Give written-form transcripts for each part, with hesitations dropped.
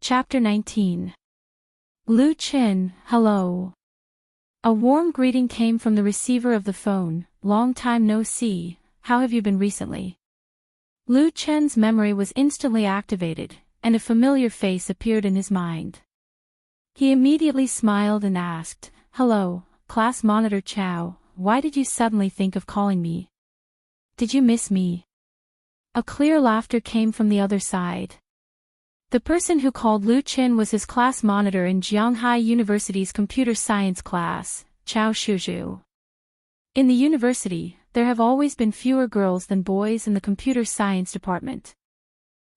Chapter 19. Lu Qin, hello. A warm greeting came from the receiver of the phone. Long time no see, how have you been recently? Lu Chen's memory was instantly activated, and a familiar face appeared in his mind. He immediately smiled and asked, hello, class monitor Chow, why did you suddenly think of calling me? Did you miss me? A clear laughter came from the other side. The person who called Lu Qin was his class monitor in Jianghai University's computer science class, Chao Shuzhu. In the university, there have always been fewer girls than boys in the computer science department.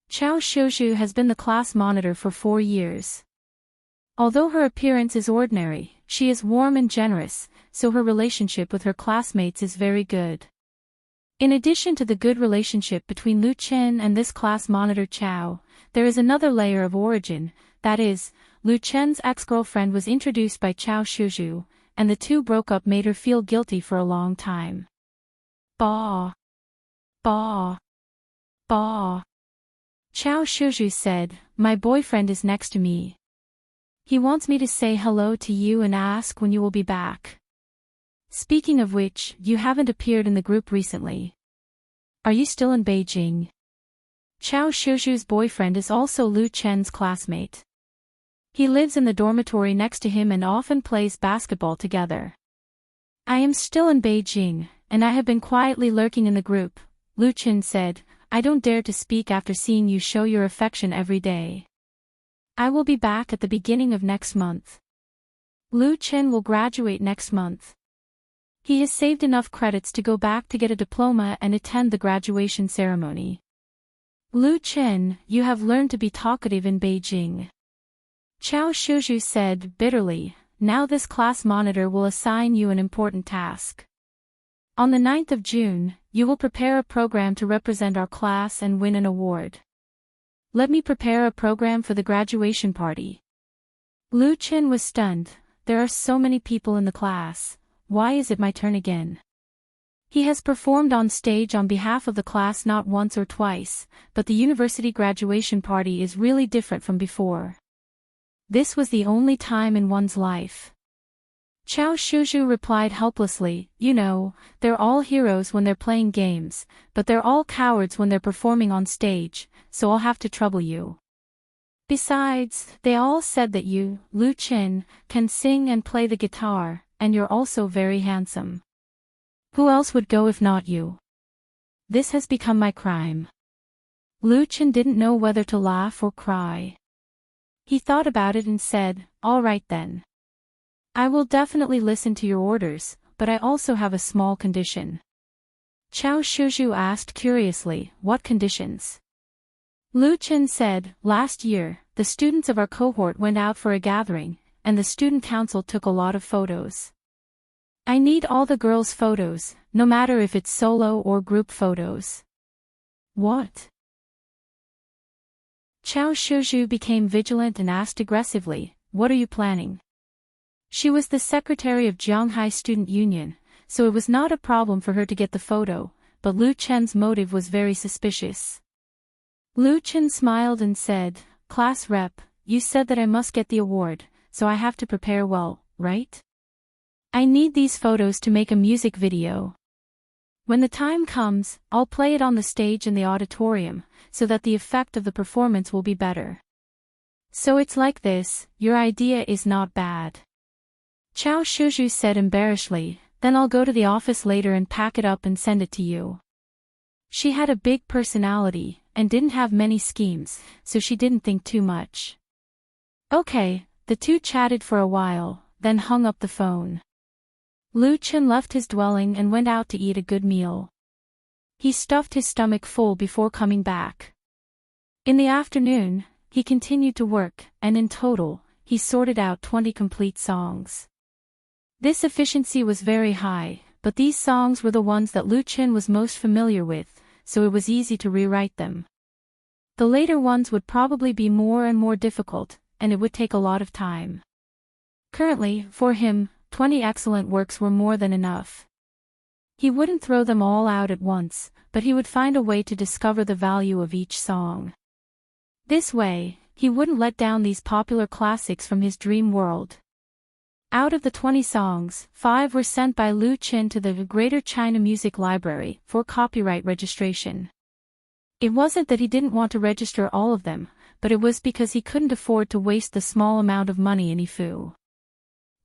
Chao Shuzhu has been the class monitor for 4 years. Although her appearance is ordinary, she is warm and generous, so her relationship with her classmates is very good. In addition to the good relationship between Lu Qin and this class monitor Chao, there is another layer of origin, that is, Lu Chen's ex-girlfriend was introduced by Chao Shuzhu, and the two broke up made her feel guilty for a long time. Bah! Bah! Bah! Chao Shuzhu said, my boyfriend is next to me. He wants me to say hello to you and ask when you will be back. Speaking of which, you haven't appeared in the group recently. Are you still in Beijing? Chao Shuzhu's boyfriend is also Lu Chen's classmate. He lives in the dormitory next to him and often plays basketball together. I am still in Beijing, and I have been quietly lurking in the group, Lu Qin said. I don't dare to speak after seeing you show your affection every day. I will be back at the beginning of next month. Lu Qin will graduate next month. He has saved enough credits to go back to get a diploma and attend the graduation ceremony. Lu Qin, you have learned to be talkative in Beijing. Chao Shuzhu said bitterly, now this class monitor will assign you an important task. On the 9th of June, you will prepare a program to represent our class and win an award. Let me prepare a program for the graduation party. Lu Qin was stunned. There are so many people in the class. Why is it my turn again? He has performed on stage on behalf of the class not once or twice, but the university graduation party is really different from before. This was the only time in one's life. Chao Shuzhu replied helplessly, you know, they're all heroes when they're playing games, but they're all cowards when they're performing on stage, so I'll have to trouble you. Besides, they all said that you, Lu Qin, can sing and play the guitar, and you're also very handsome. Who else would go if not you? This has become my crime. Lu Qin didn't know whether to laugh or cry. He thought about it and said, all right then. I will definitely listen to your orders, but I also have a small condition. Chao Shuzhu asked curiously, what conditions? Lu Qin said, last year, the students of our cohort went out for a gathering, and the student council took a lot of photos. I need all the girls' photos, no matter if it's solo or group photos. What? Chao Shuzhu became vigilant and asked aggressively, what are you planning? She was the secretary of Jianghai Student Union, so it was not a problem for her to get the photo, but Lu Chen's motive was very suspicious. Lu Qin smiled and said, class rep, you said that I must get the award, so I have to prepare well, right? I need these photos to make a music video. When the time comes, I'll play it on the stage in the auditorium, so that the effect of the performance will be better. So it's like this, your idea is not bad. Chao Shuzhu said embarrassedly, then I'll go to the office later and pack it up and send it to you. She had a big personality, and didn't have many schemes, so she didn't think too much. Okay, the two chatted for a while, then hung up the phone. Lu Qin left his dwelling and went out to eat a good meal. He stuffed his stomach full before coming back. In the afternoon, he continued to work, and in total, he sorted out 20 complete songs. This efficiency was very high, but these songs were the ones that Lu Qin was most familiar with, so it was easy to rewrite them. The later ones would probably be more and more difficult, and it would take a lot of time. Currently, for him, 20 excellent works were more than enough. He wouldn't throw them all out at once, but he would find a way to discover the value of each song. This way, he wouldn't let down these popular classics from his dream world. Out of the 20 songs, 5 were sent by Lu Qin to the Greater China Music Library for copyright registration. It wasn't that he didn't want to register all of them, but it was because he couldn't afford to waste the small amount of money in Yifu.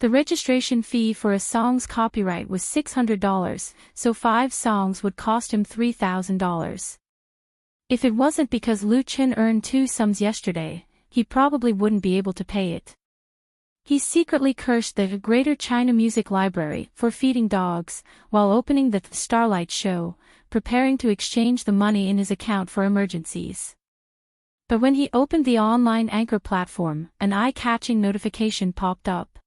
The registration fee for a song's copyright was $600, so 5 songs would cost him $3,000. If it wasn't because Lu Qin earned 2 sums yesterday, he probably wouldn't be able to pay it. He secretly cursed the Greater China Music Library for feeding dogs, while opening the Starlight Show, preparing to exchange the money in his account for emergencies. But when he opened the online Anchor platform, an eye-catching notification popped up.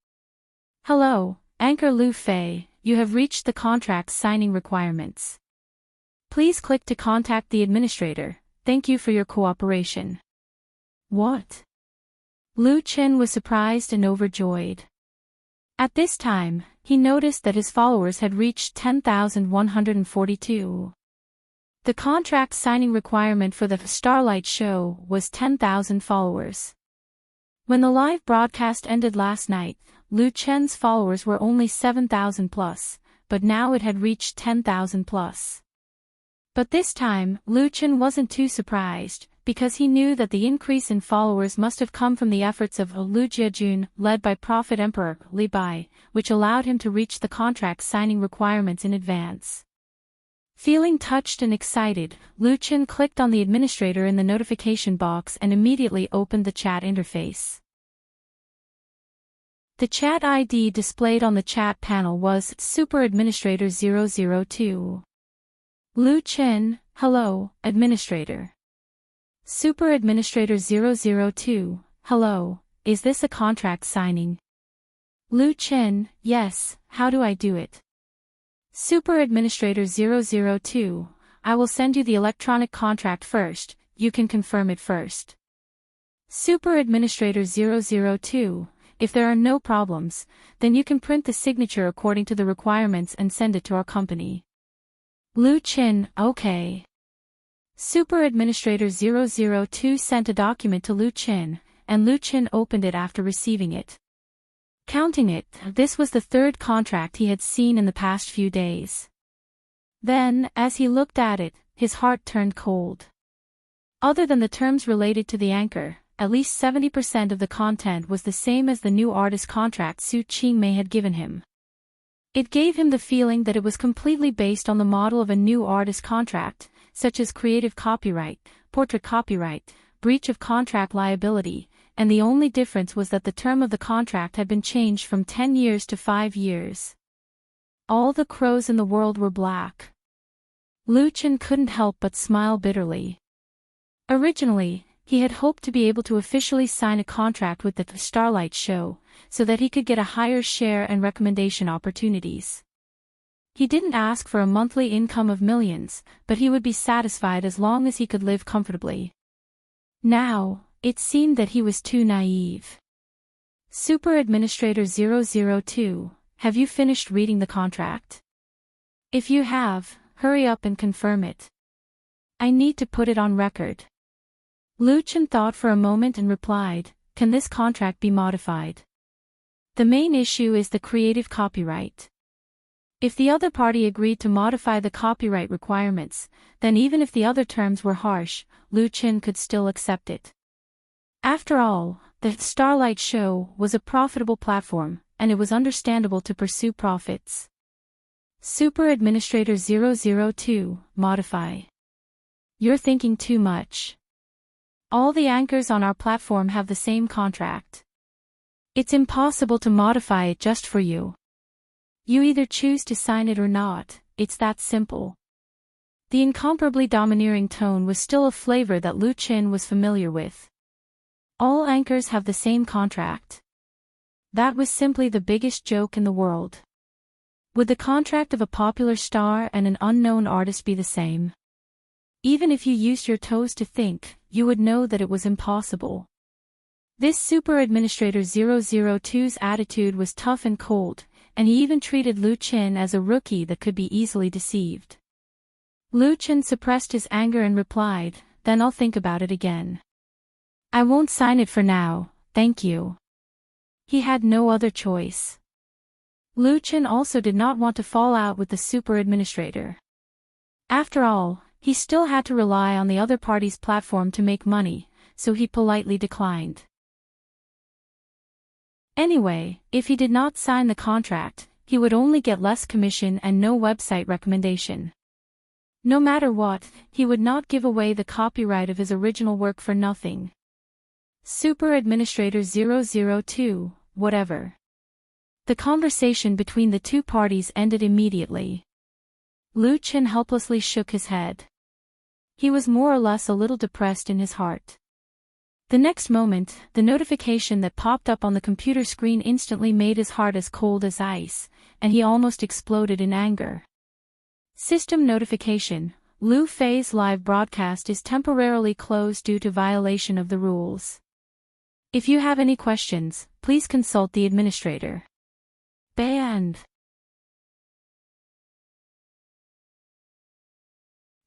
"Hello, Anchor Lu Fei, you have reached the contract signing requirements. Please click to contact the administrator. Thank you for your cooperation." What? Lu Qin was surprised and overjoyed. At this time, he noticed that his followers had reached 10,142. The contract signing requirement for the Starlight Show was 10,000 followers. When the live broadcast ended last night, Lu Qin's followers were only 7,000 plus, but now it had reached 10,000 plus. But this time, Lu Qin wasn't too surprised, because he knew that the increase in followers must have come from the efforts of Lu Jiejun, led by Prophet Emperor Li Bai, which allowed him to reach the contract signing requirements in advance. Feeling touched and excited, Lu Qin clicked on the administrator in the notification box and immediately opened the chat interface. The chat ID displayed on the chat panel was Super Administrator 002. Lu Qin, hello, Administrator. Super Administrator 002, hello, is this a contract signing? Lu Qin, yes, how do I do it? Super Administrator 002, I will send you the electronic contract first, you can confirm it first. Super Administrator 002, if there are no problems, then you can print the signature according to the requirements and send it to our company. Lu Qin, okay. Super Administrator 002 sent a document to Lu Qin, and Lu Qin opened it after receiving it. Counting it, this was the 3rd contract he had seen in the past few days. Then, as he looked at it, his heart turned cold. Other than the terms related to the anchor, at least 70% of the content was the same as the new artist contract Su Qingmei had given him. It gave him the feeling that it was completely based on the model of a new artist contract, such as creative copyright, portrait copyright, breach of contract liability, and the only difference was that the term of the contract had been changed from 10 years to 5 years. All the crows in the world were black. Lu Qin couldn't help but smile bitterly. Originally, he had hoped to be able to officially sign a contract with the Starlight Show, so that he could get a higher share and recommendation opportunities. He didn't ask for a monthly income of millions, but he would be satisfied as long as he could live comfortably. Now, it seemed that he was too naive. Super Administrator 002, have you finished reading the contract? If you have, hurry up and confirm it. I need to put it on record. Lu Qin thought for a moment and replied, can this contract be modified? The main issue is the creative copyright. If the other party agreed to modify the copyright requirements, then even if the other terms were harsh, Lu Qin could still accept it. After all, the Starlight Show was a profitable platform, and it was understandable to pursue profits. Super Administrator 002, modify. You're thinking too much. All the anchors on our platform have the same contract. It's impossible to modify it just for you. You either choose to sign it or not, it's that simple. The incomparably domineering tone was still a flavor that Lu Qin was familiar with. All anchors have the same contract. That was simply the biggest joke in the world. Would the contract of a popular star and an unknown artist be the same? Even if you used your toes to think, you would know that it was impossible. This Super Administrator 002's attitude was tough and cold, and he even treated Lu Qin as a rookie that could be easily deceived. Lu Qin suppressed his anger and replied, then I'll think about it again. I won't sign it for now, thank you. He had no other choice. Lu Chen also did not want to fall out with the super administrator. After all, he still had to rely on the other party's platform to make money, so he politely declined. Anyway, if he did not sign the contract, he would only get less commission and no website recommendation. No matter what, he would not give away the copyright of his original work for nothing. Super Administrator 002, whatever. The conversation between the two parties ended immediately. Lu Chen helplessly shook his head. He was more or less a little depressed in his heart. The next moment, the notification that popped up on the computer screen instantly made his heart as cold as ice, and he almost exploded in anger. System notification: Lu Fei's live broadcast is temporarily closed due to violation of the rules. If you have any questions, please consult the administrator. Banned.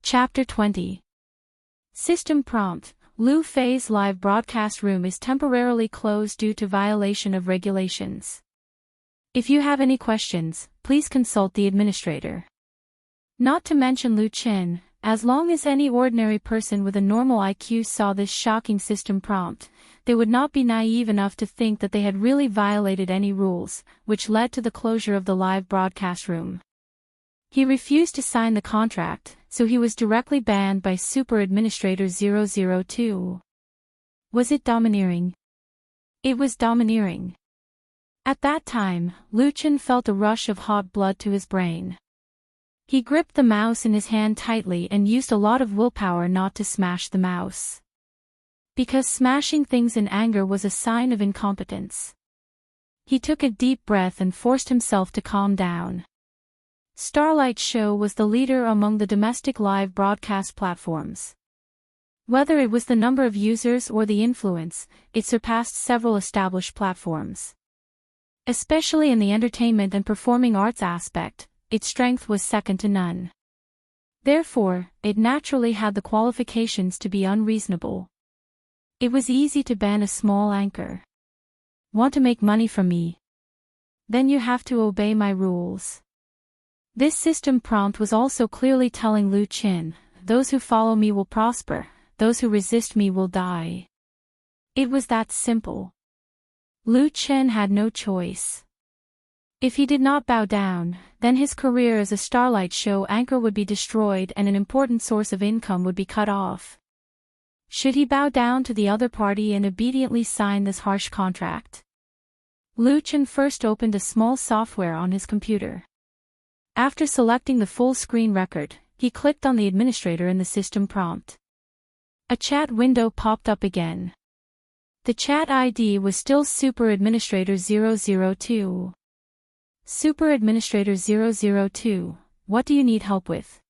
Chapter 20. System prompt: Lu Fei's live broadcast room is temporarily closed due to violation of regulations. If you have any questions, please consult the administrator. Not to mention Lu Chen, as long as any ordinary person with a normal IQ saw this shocking system prompt, they would not be naive enough to think that they had really violated any rules, which led to the closure of the live broadcast room. He refused to sign the contract, so he was directly banned by Super Administrator 002. Was it domineering? It was domineering. At that time, Lu Chen felt a rush of hot blood to his brain. He gripped the mouse in his hand tightly and used a lot of willpower not to smash the mouse. Because smashing things in anger was a sign of incompetence. He took a deep breath and forced himself to calm down. Starlight Show was the leader among the domestic live broadcast platforms. Whether it was the number of users or the influence, it surpassed several established platforms. Especially in the entertainment and performing arts aspect, its strength was second to none. Therefore, it naturally had the qualifications to be unreasonable. It was easy to ban a small anchor. Want to make money from me? Then you have to obey my rules. This system prompt was also clearly telling Lu Chen, those who follow me will prosper, those who resist me will die. It was that simple. Lu Chen had no choice. If he did not bow down, then his career as a Starlight Show anchor would be destroyed and an important source of income would be cut off. Should he bow down to the other party and obediently sign this harsh contract? Lu Chen first opened a small software on his computer. After selecting the full screen record, he clicked on the administrator in the system prompt. A chat window popped up again. The chat ID was still Super Administrator 002. Super Administrator 002, what do you need help with?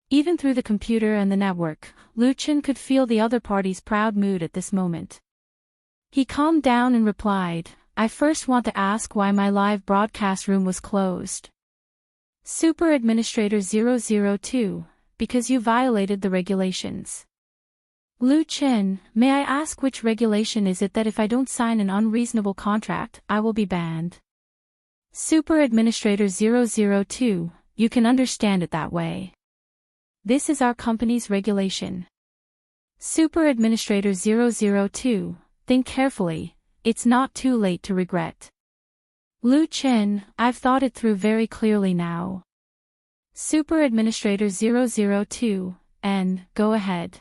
Even through the computer and the network, Lu Chen could feel the other party's proud mood at this moment. He calmed down and replied, I first want to ask why my live broadcast room was closed. Super Administrator 002, because you violated the regulations. Lu Chen, may I ask which regulation is it that if I don't sign an unreasonable contract, I will be banned? Super Administrator 002, you can understand it that way. This is our company's regulation. Super Administrator 002, think carefully, it's not too late to regret. Lu Chen, I've thought it through very clearly now. Super Administrator 002, and, go ahead.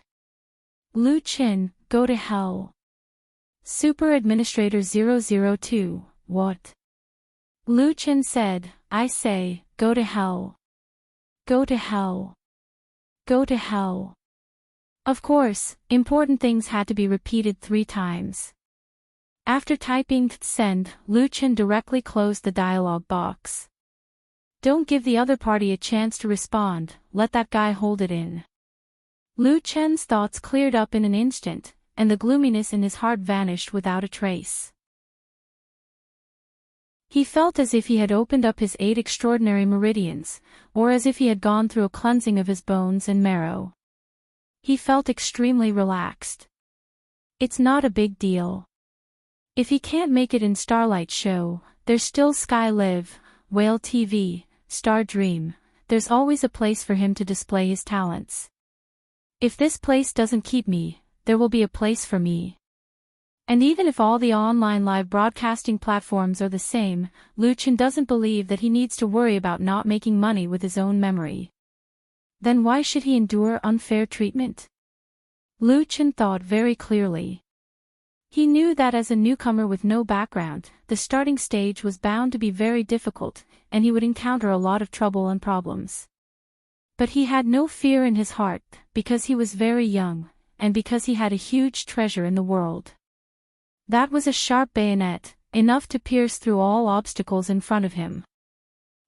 Lu Chen, go to hell. Super Administrator 002, what? Lu Chen said, I say, go to hell. Go to hell. Go to hell. Of course, important things had to be repeated 3 times. After typing send, Lu Chen directly closed the dialog box. Don't give the other party a chance to respond, let that guy hold it in. Lu Chen's thoughts cleared up in an instant, and the gloominess in his heart vanished without a trace. He felt as if he had opened up his 8 extraordinary meridians, or as if he had gone through a cleansing of his bones and marrow. He felt extremely relaxed. It's not a big deal. If he can't make it in Starlight Show, there's still Sky Live, Whale TV, Star Dream. There's always a place for him to display his talents. If this place doesn't keep me, there will be a place for me. And even if all the online live broadcasting platforms are the same, Lu Chen doesn't believe that he needs to worry about not making money with his own memory. Then why should he endure unfair treatment? Lu Chen thought very clearly. He knew that as a newcomer with no background, the starting stage was bound to be very difficult, and he would encounter a lot of trouble and problems. But he had no fear in his heart, because he was very young, and because he had a huge treasure in the world. That was a sharp bayonet, enough to pierce through all obstacles in front of him.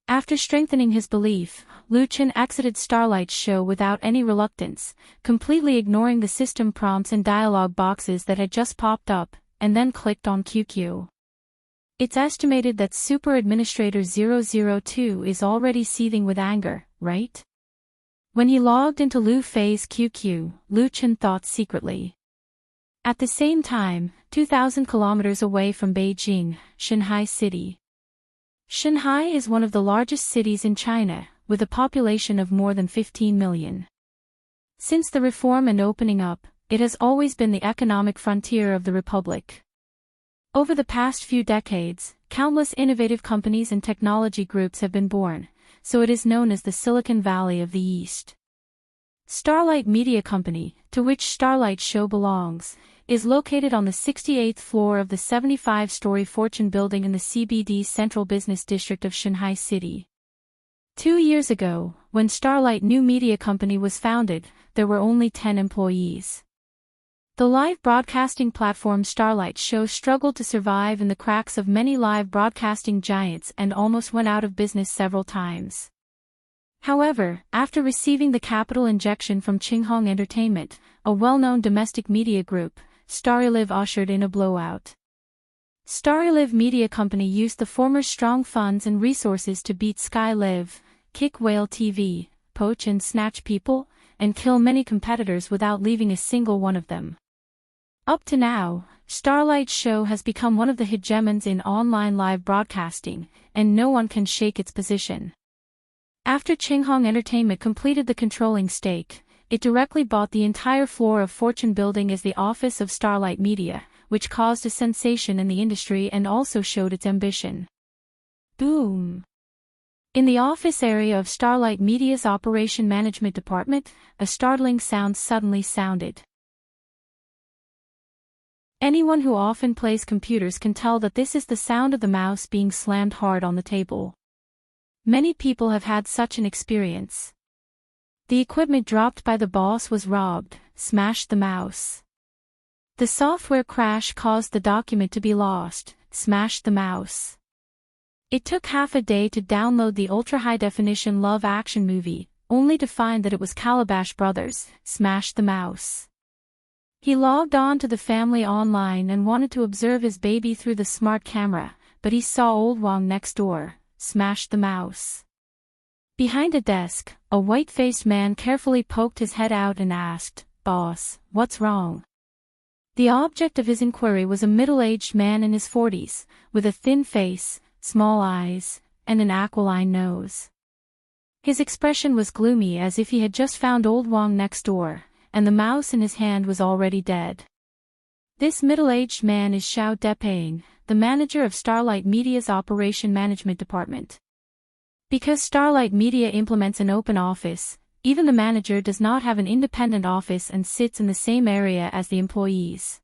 After strengthening his belief, Lu Chen exited Starlight's show without any reluctance, completely ignoring the system prompts and dialog boxes that had just popped up, and then clicked on QQ. It's estimated that Super Administrator 002 is already seething with anger, right? When he logged into Lu Fei's QQ, Lu Chen thought secretly. At the same time, 2,000 kilometers away from Beijing, Shanghai City. Shanghai is one of the largest cities in China, with a population of more than 15 million. Since the reform and opening up, it has always been the economic frontier of the Republic. Over the past few decades, countless innovative companies and technology groups have been born, so it is known as the Silicon Valley of the East. Starlight Media Company, to which Starlight Show belongs, is located on the 68th floor of the 75-story Fortune building in the CBD's Central Business District of Shanghai City. 2 years ago, when Starlight New Media Company was founded, there were only 10 employees. The live broadcasting platform Starlight Show struggled to survive in the cracks of many live broadcasting giants and almost went out of business several times. However, after receiving the capital injection from Qinghong Entertainment, a well-known domestic media group, StarLive ushered in a blowout. StarLive Media Company used the former strong funds and resources to beat Sky Live, kick Whale TV, poach and snatch people, and kill many competitors without leaving a single one of them. Up to now, Starlight Show has become one of the hegemons in online live broadcasting, and no one can shake its position. After Qinghong Entertainment completed the controlling stake, it directly bought the entire floor of Fortune building as the office of Starlight Media, which caused a sensation in the industry and also showed its ambition. Boom! In the office area of Starlight Media's Operation Management Department, a startling sound suddenly sounded. Anyone who often plays computers can tell that this is the sound of the mouse being slammed hard on the table. Many people have had such an experience. The equipment dropped by the boss was robbed, smashed the mouse. The software crash caused the document to be lost, smashed the mouse. It took half a day to download the ultra-high-definition Love action movie, only to find that it was Calabash Brothers, smashed the mouse. He logged on to the family online and wanted to observe his baby through the smart camera, but he saw old Wang next door, smashed the mouse. Behind a desk, a white-faced man carefully poked his head out and asked, "Boss, what's wrong?" The object of his inquiry was a middle-aged man in his 40s, with a thin face, small eyes, and an aquiline nose. His expression was gloomy as if he had just found old Wang next door, and the mouse in his hand was already dead. This middle-aged man is Xiao Depeng, the manager of Starlight Media's Operation Management Department. Because Starlight Media implements an open office, even the manager does not have an independent office and sits in the same area as the employees.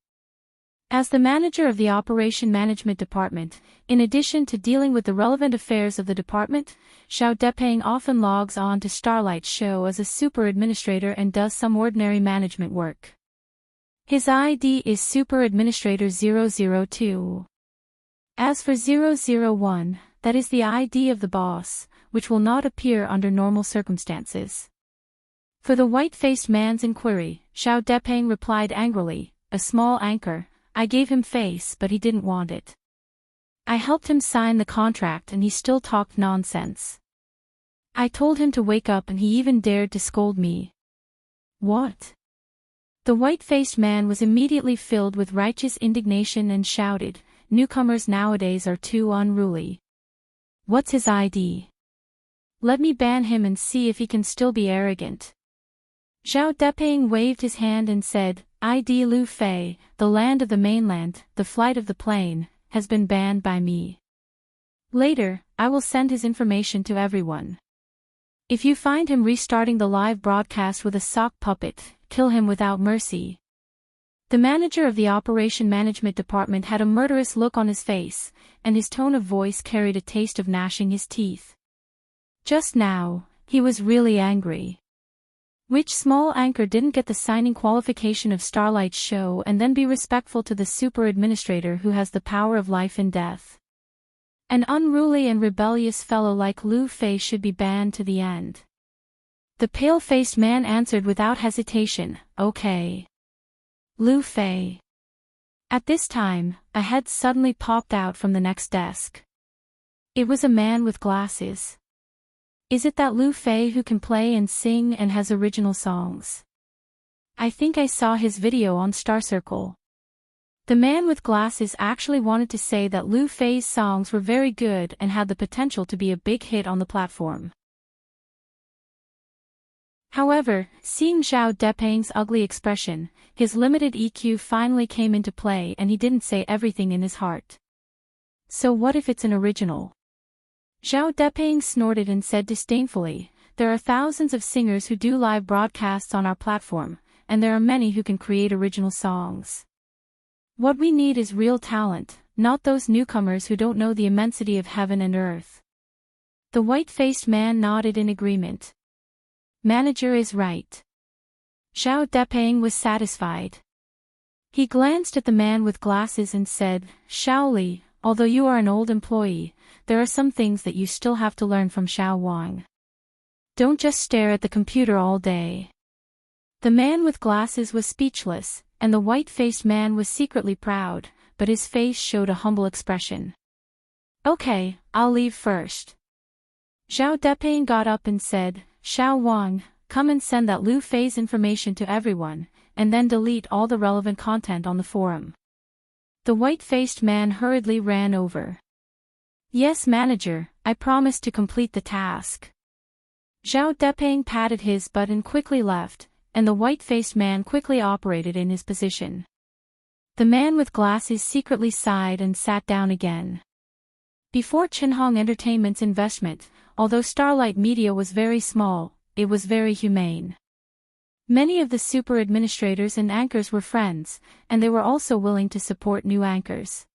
As the manager of the Operation Management Department, in addition to dealing with the relevant affairs of the department, Xiao Depeng often logs on to Starlight Show as a super administrator and does some ordinary management work. His ID is Super Administrator 002. As for 001, that is the ID of the boss, which will not appear under normal circumstances. For the white-faced man's inquiry, Xiao Depeng replied angrily, "A small anchor. I gave him face but he didn't want it. I helped him sign the contract and he still talked nonsense. I told him to wake up and he even dared to scold me." "What? The white-faced man was immediately filled with righteous indignation and shouted, "Newcomers nowadays are too unruly. What's his ID? Let me ban him and see if he can still be arrogant." Zhao Deping waved his hand and said, "ID Lu Fei, the land of the mainland, the flight of the plane, has been banned by me. Later, I will send his information to everyone. If you find him restarting the live broadcast with a sock puppet, kill him without mercy." The manager of the Operation Management Department had a murderous look on his face, and his tone of voice carried a taste of gnashing his teeth. Just now, he was really angry. Which small anchor didn't get the signing qualification of Starlight's show and then be respectful to the super administrator who has the power of life and death? An unruly and rebellious fellow like Lu Fei should be banned to the end. The pale-faced man answered without hesitation, "Okay. Lu Fei." At this time, a head suddenly popped out from the next desk. It was a man with glasses. Is it that Lu Fei who can play and sing and has original songs? I think I saw his video on Star Circle. The man with glasses actually wanted to say that Lu Fei's songs were very good and had the potential to be a big hit on the platform. However, seeing Zhao Deping's ugly expression, his limited EQ finally came into play and he didn't say everything in his heart. So what if it's an original? Zhao Deping snorted and said disdainfully, "There are thousands of singers who do live broadcasts on our platform, and there are many who can create original songs. What we need is real talent, not those newcomers who don't know the immensity of heaven and earth." The white-faced man nodded in agreement. Manager is right. Zhao Deping was satisfied. He glanced at the man with glasses and said, "Shaoli, although you are an old employee, there are some things that you still have to learn from Xiao Wang. Don't just stare at the computer all day." The man with glasses was speechless, and the white-faced man was secretly proud, but his face showed a humble expression. "Okay, I'll leave first." Zhao Deping got up and said, "Xiao Wang, come and send that Lu Fei's information to everyone, and then delete all the relevant content on the forum." The white-faced man hurriedly ran over. "Yes, manager, I promise to complete the task." Zhao Deping patted his butt and quickly left, and the white-faced man quickly operated in his position. The man with glasses secretly sighed and sat down again. Before Chinhong Entertainment's investment, although Starlight Media was very small, it was very humane. Many of the super administrators and anchors were friends, and they were also willing to support new anchors.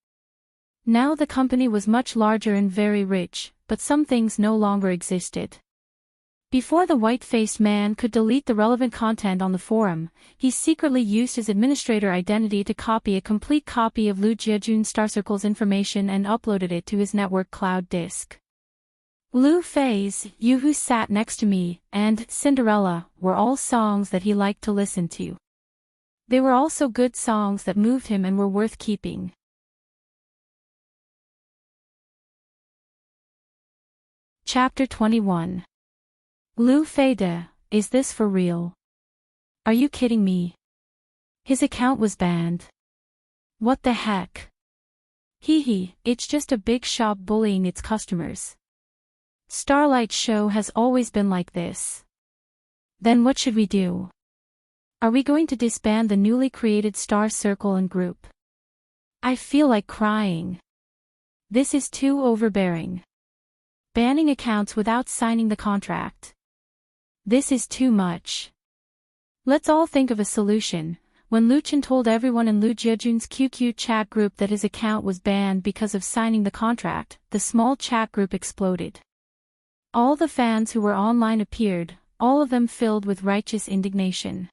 Now the company was much larger and very rich, but some things no longer existed. Before the white-faced man could delete the relevant content on the forum, he secretly used his administrator identity to copy a complete copy of Lu Jiajun's Star Circle's information and uploaded it to his network cloud disk. Lu Fei's "You Who Sat Next to Me" and "Cinderella" were all songs that he liked to listen to. They were also good songs that moved him and were worth keeping. Chapter 21. Lu Fei, is this for real? Are you kidding me? His account was banned. What the heck? Hee, it's just a big shop bullying its customers. Starlight Show has always been like this. Then what should we do? Are we going to disband the newly created Star Circle and group? I feel like crying. This is too overbearing. Banning accounts without signing the contract. This is too much. Let's all think of a solution. When Lu Chen told everyone in Lu Jiajun's QQ chat group that his account was banned because of signing the contract, the small chat group exploded. All the fans who were online appeared, all of them filled with righteous indignation.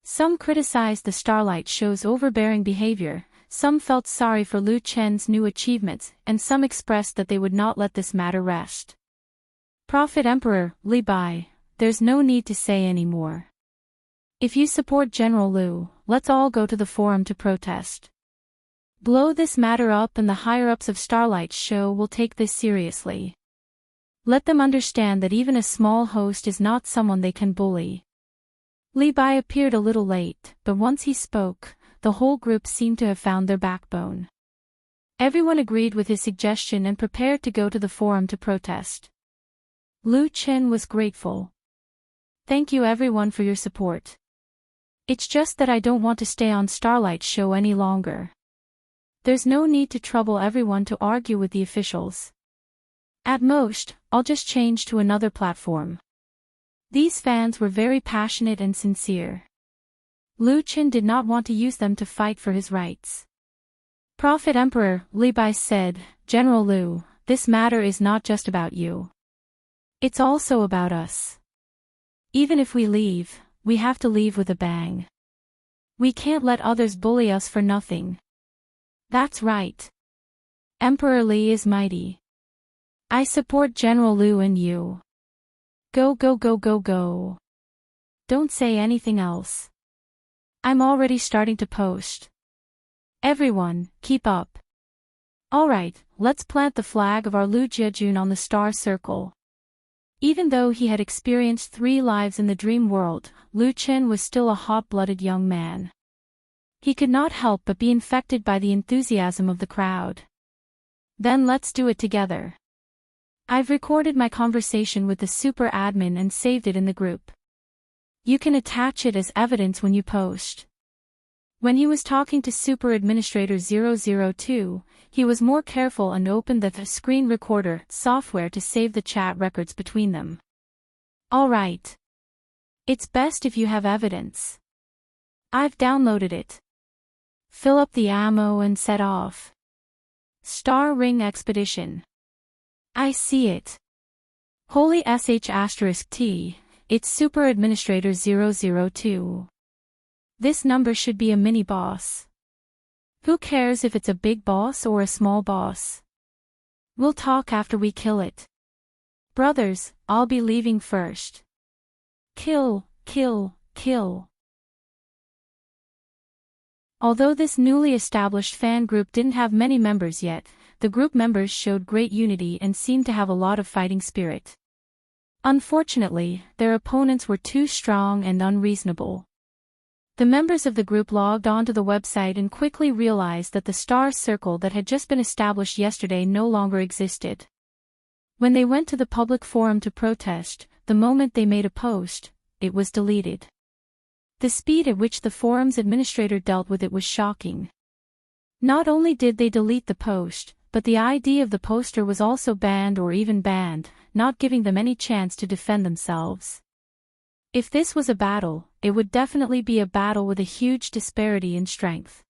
Some criticized the Starlight Show's overbearing behavior, some felt sorry for Lu Chen's new achievements, and some expressed that they would not let this matter rest. Prophet Emperor, Li Bai, there's no need to say any more. If you support General Lu, let's all go to the forum to protest. Blow this matter up and the higher-ups of Starlight Show will take this seriously. Let them understand that even a small host is not someone they can bully. Li Bai appeared a little late, but once he spoke, the whole group seemed to have found their backbone. Everyone agreed with his suggestion and prepared to go to the forum to protest. Lu Chen was grateful. Thank you everyone for your support. It's just that I don't want to stay on Starlight's show any longer. There's no need to trouble everyone to argue with the officials. At most, I'll just change to another platform. These fans were very passionate and sincere. Lu Chen did not want to use them to fight for his rights. Prophet Emperor, Li Bai said, General Lu, this matter is not just about you. It's also about us. Even if we leave, we have to leave with a bang. We can't let others bully us for nothing. That's right. Emperor Li is mighty. I support General Lu and you. Go go go go go. Don't say anything else. I'm already starting to post. Everyone, keep up. Alright, let's plant the flag of our Lu Jiajun on the star circle. Even though he had experienced 3 lives in the dream world, Lu Chen was still a hot-blooded young man. He could not help but be infected by the enthusiasm of the crowd. Then let's do it together. I've recorded my conversation with the super admin and saved it in the group. You can attach it as evidence when you post. When he was talking to Super Administrator 002, he was more careful and opened the screen recorder software to save the chat records between them. Alright. It's best if you have evidence. I've downloaded it. Fill up the ammo and set off. Star Ring Expedition. I see it. Holy sh*T, it's Super Administrator 002. This number should be a mini-boss. Who cares if it's a big boss or a small boss? We'll talk after we kill it. Brothers, I'll be leaving first. Kill, kill, kill. Although this newly established fan group didn't have many members yet, the group members showed great unity and seemed to have a lot of fighting spirit. Unfortunately, their opponents were too strong and unreasonable. The members of the group logged onto the website and quickly realized that the star circle that had just been established yesterday no longer existed. When they went to the public forum to protest, the moment they made a post, it was deleted. The speed at which the forum's administrator dealt with it was shocking. Not only did they delete the post, but the ID of the poster was also banned or even banned, not giving them any chance to defend themselves. If this was a battle, it would definitely be a battle with a huge disparity in strength.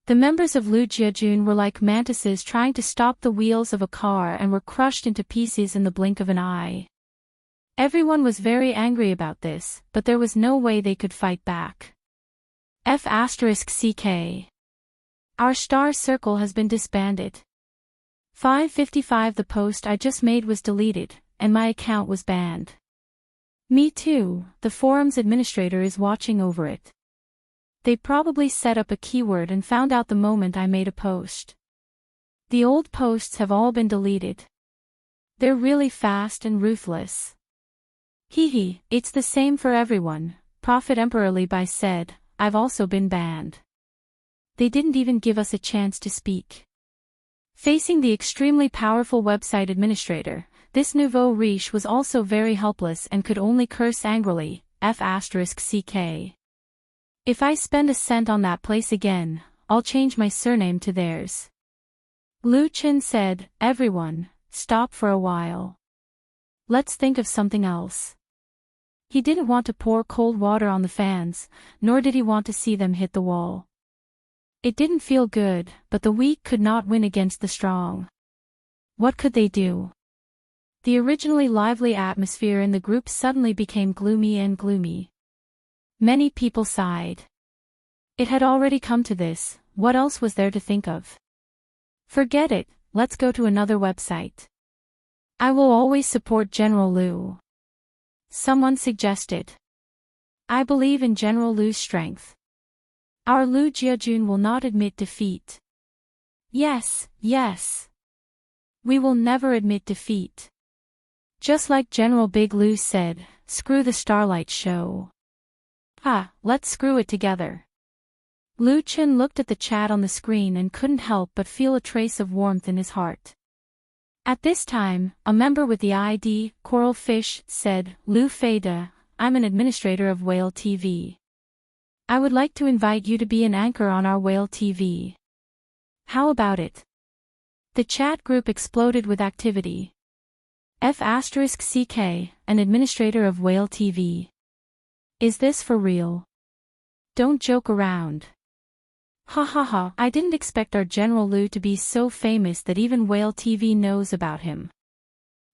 The members of Lu Jiajun were like mantises trying to stop the wheels of a car and were crushed into pieces in the blink of an eye. Everyone was very angry about this, but there was no way they could fight back. F***CK. Our star circle has been disbanded. 5:55 The post I just made was deleted, and my account was banned. Me too, the forum's administrator is watching over it. They probably set up a keyword and found out the moment I made a post. The old posts have all been deleted. They're really fast and ruthless. Hehe, it's the same for everyone, Prophet Emperor Li Bai said, I've also been banned. They didn't even give us a chance to speak. Facing the extremely powerful website administrator, this nouveau riche was also very helpless and could only curse angrily, F***CK. If I spend a cent on that place again, I'll change my surname to theirs. Lu Chen said, everyone, stop for a while. Let's think of something else. He didn't want to pour cold water on the fans, nor did he want to see them hit the wall. It didn't feel good, but the weak could not win against the strong. What could they do? The originally lively atmosphere in the group suddenly became gloomy and gloomy. Many people sighed. It had already come to this, what else was there to think of? Forget it, let's go to another website. I will always support General Lu. Someone suggested. I believe in General Lu's strength. Our Lu Jiajun will not admit defeat. Yes, yes. We will never admit defeat. Just like General Big Lu said, screw the Starlight show. Let's screw it together. Lu Chen looked at the chat on the screen and couldn't help but feel a trace of warmth in his heart. At this time, a member with the ID, Coral Fish, said, Lu Feida, I'm an administrator of Whale TV. I would like to invite you to be an anchor on our Whale TV. How about it? The chat group exploded with activity. F*CK, an administrator of Whale TV. Is this for real? Don't joke around. I didn't expect our General Lu to be so famous that even Whale TV knows about him.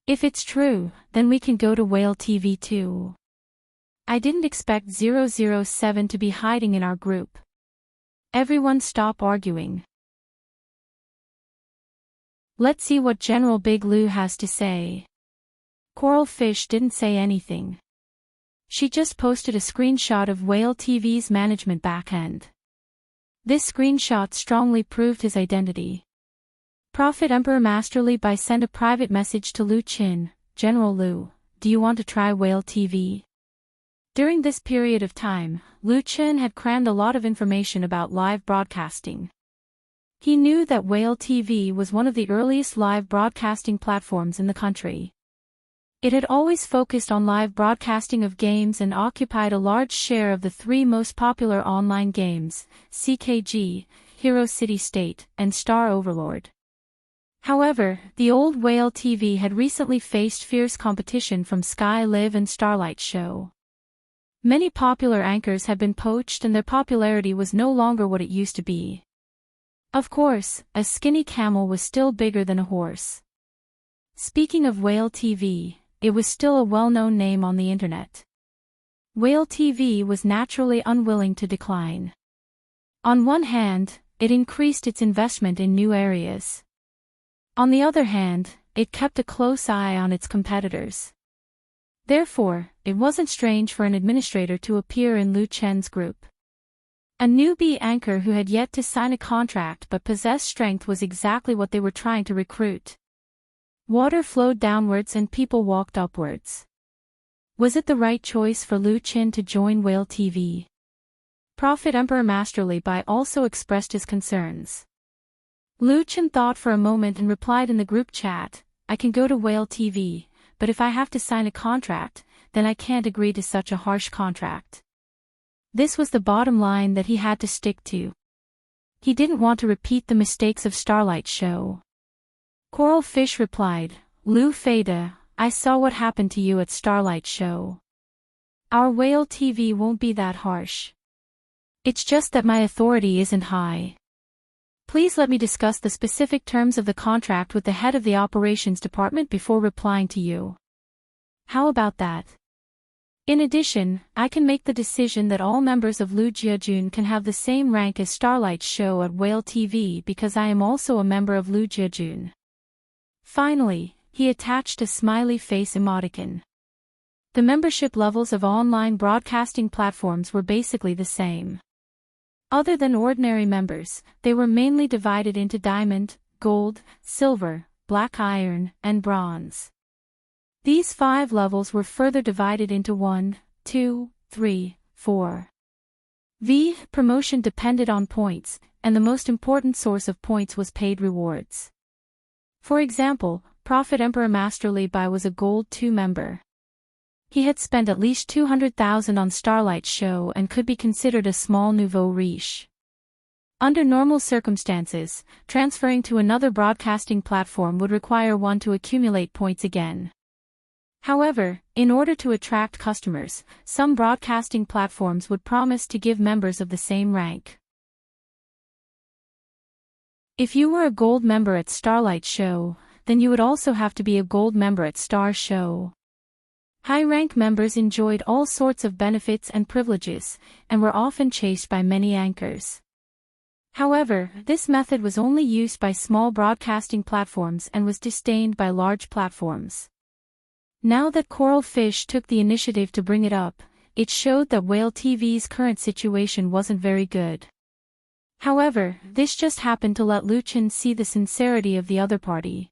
If it's true, then we can go to Whale TV too. I didn't expect 007 to be hiding in our group. Everyone stop arguing. Let's see what General Big Lu has to say. Coral Fish didn't say anything. She just posted a screenshot of Whale TV's management backend. This screenshot strongly proved his identity. Prophet Emperor Masterly Bai sent a private message to Lu Qin, General Lu, do you want to try Whale TV? During this period of time, Lu Qin had crammed a lot of information about live broadcasting. He knew that Whale TV was one of the earliest live broadcasting platforms in the country. It had always focused on live broadcasting of games and occupied a large share of the three most popular online games, CKG, Hero City State, and Star Overlord. However, the old Whale TV had recently faced fierce competition from Sky Live and Starlight Show. Many popular anchors had been poached and their popularity was no longer what it used to be. Of course, a skinny camel was still bigger than a horse. Speaking of Whale TV, it was still a well-known name on the internet. Whale TV was naturally unwilling to decline. On one hand, it increased its investment in new areas. On the other hand, it kept a close eye on its competitors. Therefore, it wasn't strange for an administrator to appear in Lu Chen's group. A newbie anchor who had yet to sign a contract but possessed strength was exactly what they were trying to recruit. Water flowed downwards and people walked upwards. Was it the right choice for Lu Qin to join Whale TV? Prophet Emperor Masterly Bai also expressed his concerns. Lu Qin thought for a moment and replied in the group chat, I can go to Whale TV, but if I have to sign a contract, then I can't agree to such a harsh contract. This was the bottom line that he had to stick to. He didn't want to repeat the mistakes of Starlight Show. Coral Fish replied, Lu Feida, I saw what happened to you at Starlight Show. Our Whale TV won't be that harsh. It's just that my authority isn't high. Please let me discuss the specific terms of the contract with the head of the operations department before replying to you. How about that? In addition, I can make the decision that all members of Lu Jiajun can have the same rank as Starlight Show at Whale TV because I am also a member of Lu Jiajun. Finally, he attached a smiley face emoticon. The membership levels of online broadcasting platforms were basically the same. Other than ordinary members, they were mainly divided into diamond, gold, silver, black iron, and bronze. These 5 levels were further divided into 1, 2, 3, 4. Promotion depended on points, and the most important source of points was paid rewards. For example, Prophet Emperor Masterly Bai was a Gold 2 member. He had spent at least 200,000 on Starlight Show and could be considered a small nouveau riche. Under normal circumstances, transferring to another broadcasting platform would require one to accumulate points again. However, in order to attract customers, some broadcasting platforms would promise to give members of the same rank. If you were a Gold member at Starlight Show, then you would also have to be a Gold member at Star Show. High-rank members enjoyed all sorts of benefits and privileges, and were often chased by many anchors. However, this method was only used by small broadcasting platforms and was disdained by large platforms. Now that Coral Fish took the initiative to bring it up, it showed that Whale TV's current situation wasn't very good. However, this just happened to let Lu Qin see the sincerity of the other party.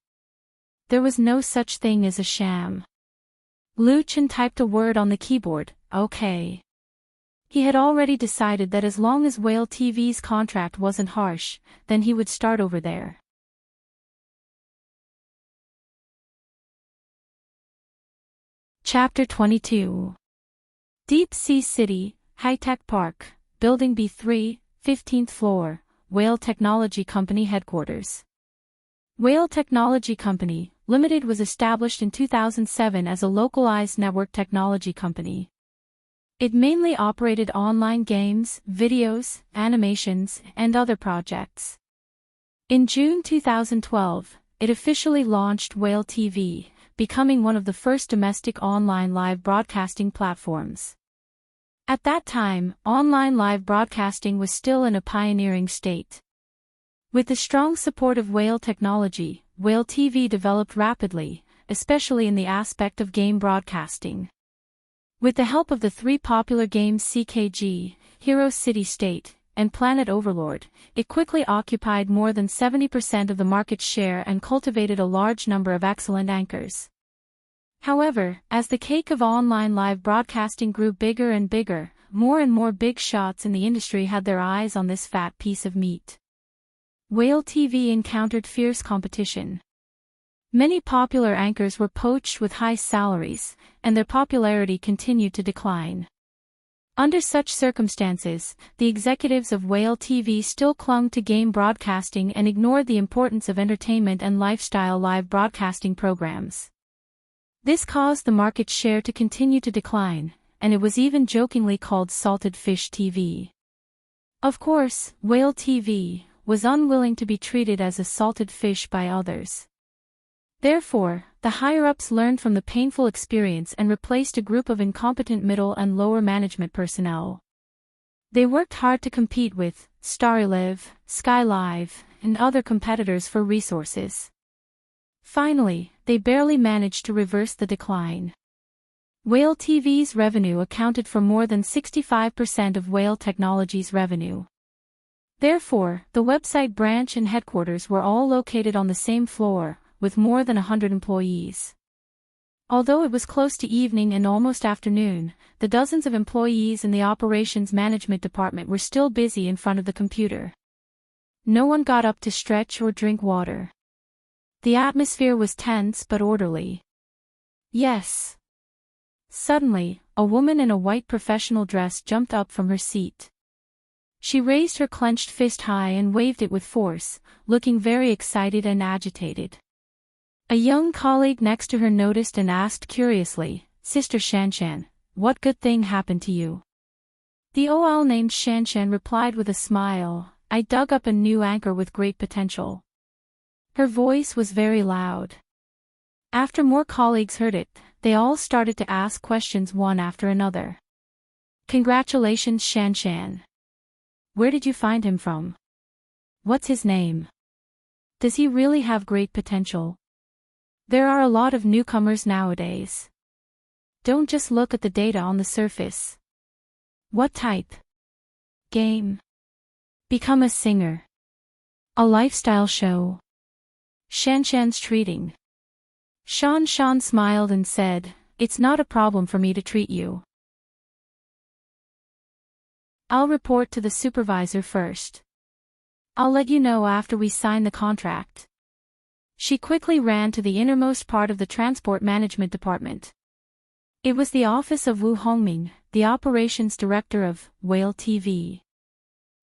There was no such thing as a sham. Lu Qin typed a word on the keyboard, okay. He had already decided that as long as Whale TV's contract wasn't harsh, then he would start over there. Chapter 22. Deep Sea City, High-Tech Park, Building B3, 15th floor, Whale Technology Company Headquarters. Whale Technology Company, Limited was established in 2007 as a localized network technology company. It mainly operated online games, videos, animations, and other projects. In June 2012, it officially launched Whale TV, becoming one of the first domestic online live broadcasting platforms. At that time, online live broadcasting was still in a pioneering state. With the strong support of Whale Technology, Whale TV developed rapidly, especially in the aspect of game broadcasting. With the help of the three popular games CKG, Hero City State, and Planet Overlord, it quickly occupied more than 70% of the market share and cultivated a large number of excellent anchors. However, as the cake of online live broadcasting grew bigger and bigger, more and more big shots in the industry had their eyes on this fat piece of meat. Whale TV encountered fierce competition. Many popular anchors were poached with high salaries, and their popularity continued to decline. Under such circumstances, the executives of Whale TV still clung to game broadcasting and ignored the importance of entertainment and lifestyle live broadcasting programs. This caused the market share to continue to decline, and it was even jokingly called salted fish TV. Of course, Whale TV was unwilling to be treated as a salted fish by others. Therefore, the higher-ups learned from the painful experience and replaced a group of incompetent middle and lower management personnel. They worked hard to compete with StarLive, SkyLive, and other competitors for resources. Finally, they barely managed to reverse the decline. Whale TV's revenue accounted for more than 65% of Whale Technology's revenue. Therefore, the website branch and headquarters were all located on the same floor, with more than 100 employees. Although it was close to evening and almost afternoon, the dozens of employees in the operations management department were still busy in front of the computer. No one got up to stretch or drink water. The atmosphere was tense but orderly. Yes. Suddenly, a woman in a white professional dress jumped up from her seat. She raised her clenched fist high and waved it with force, looking very excited and agitated. A young colleague next to her noticed and asked curiously, "Sister Shanshan, what good thing happened to you?" The OL named Shanshan replied with a smile, "I dug up a new anchor with great potential." Her voice was very loud. After more colleagues heard it, they all started to ask questions one after another. "Congratulations, Shanshan. Where did you find him from? What's his name? Does he really have great potential? There are a lot of newcomers nowadays. Don't just look at the data on the surface. What type? Game? Become a singer? A lifestyle show? Shanshan's treating." Shan smiled and said, "It's not a problem for me to treat you. I'll report to the supervisor first. I'll let you know after we sign the contract." She quickly ran to the innermost part of the transport management department. It was the office of Wu Hongming, the operations director of Whale TV.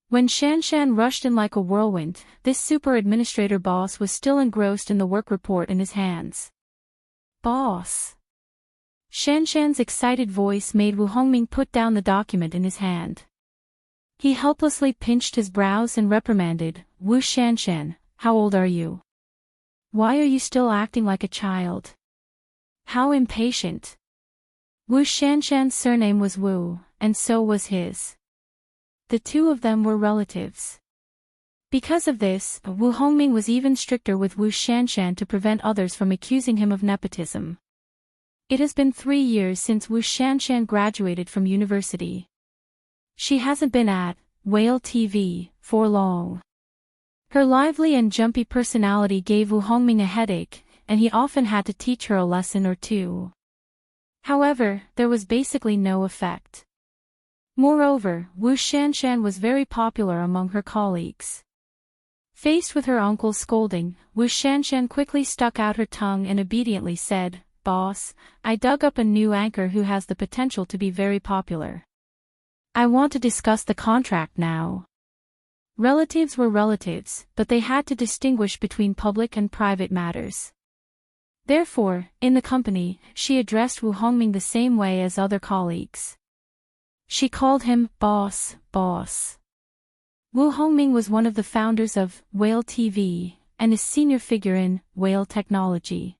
When Shanshan rushed in like a whirlwind, this super administrator boss was still engrossed in the work report in his hands. "Boss." Shanshan's excited voice made Wu Hongming put down the document in his hand. He helplessly pinched his brows and reprimanded, "Wu Shanshan, how old are you? Why are you still acting like a child? How impatient." Wu Shanshan's surname was Wu, and so was his. The two of them were relatives. Because of this, Wu Hongming was even stricter with Wu Shanshan to prevent others from accusing him of nepotism. It has been 3 years since Wu Shanshan graduated from university. She hasn't been at Whale TV for long. Her lively and jumpy personality gave Wu Hongming a headache, and he often had to teach her a lesson or two. However, there was basically no effect. Moreover, Wu Shanshan was very popular among her colleagues. Faced with her uncle's scolding, Wu Shanshan quickly stuck out her tongue and obediently said, "Boss, I dug up a new anchor who has the potential to be very popular. I want to discuss the contract now." Relatives were relatives, but they had to distinguish between public and private matters. Therefore, in the company, she addressed Wu Hongming the same way as other colleagues. She called him boss, boss. Wu Hongming was one of the founders of Whale TV and a senior figure in Whale Technology.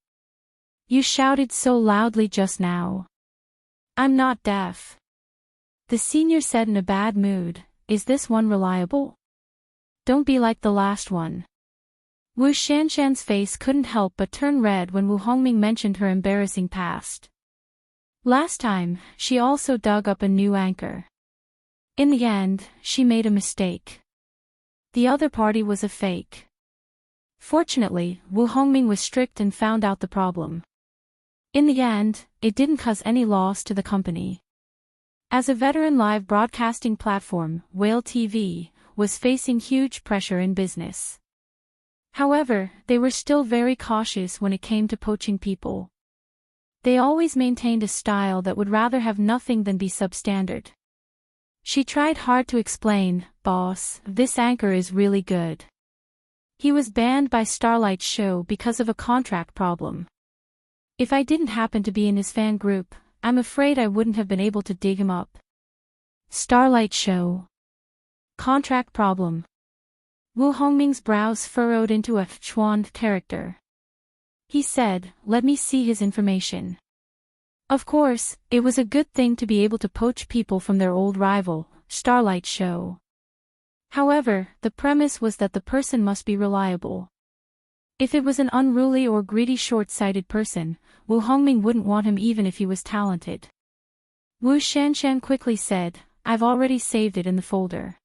"You shouted so loudly just now." "I'm not deaf." The senior said in a bad mood, "Is this one reliable? Don't be like the last one." Wu Shanshan's face couldn't help but turn red when Wu Hongming mentioned her embarrassing past. Last time, she also dug up a new anchor. In the end, she made a mistake. The other party was a fake. Fortunately, Wu Hongming was strict and found out the problem. In the end, it didn't cause any loss to the company. As a veteran live broadcasting platform, Whale TV was facing huge pressure in business. However, they were still very cautious when it came to poaching people. They always maintained a style that would rather have nothing than be substandard. She tried hard to explain, "Boss, this anchor is really good. He was banned by Starlight's show because of a contract problem. If I didn't happen to be in his fan group, I'm afraid I wouldn't have been able to dig him up." Starlight show. Contract problem. Wu Hongming's brows furrowed into a chuan character. He said, "Let me see his information." Of course, it was a good thing to be able to poach people from their old rival, Starlight show. However, the premise was that the person must be reliable. If it was an unruly or greedy short-sighted person, Wu Hongming wouldn't want him even if he was talented. Wu Shanshan quickly said, "I've already saved it in the folder.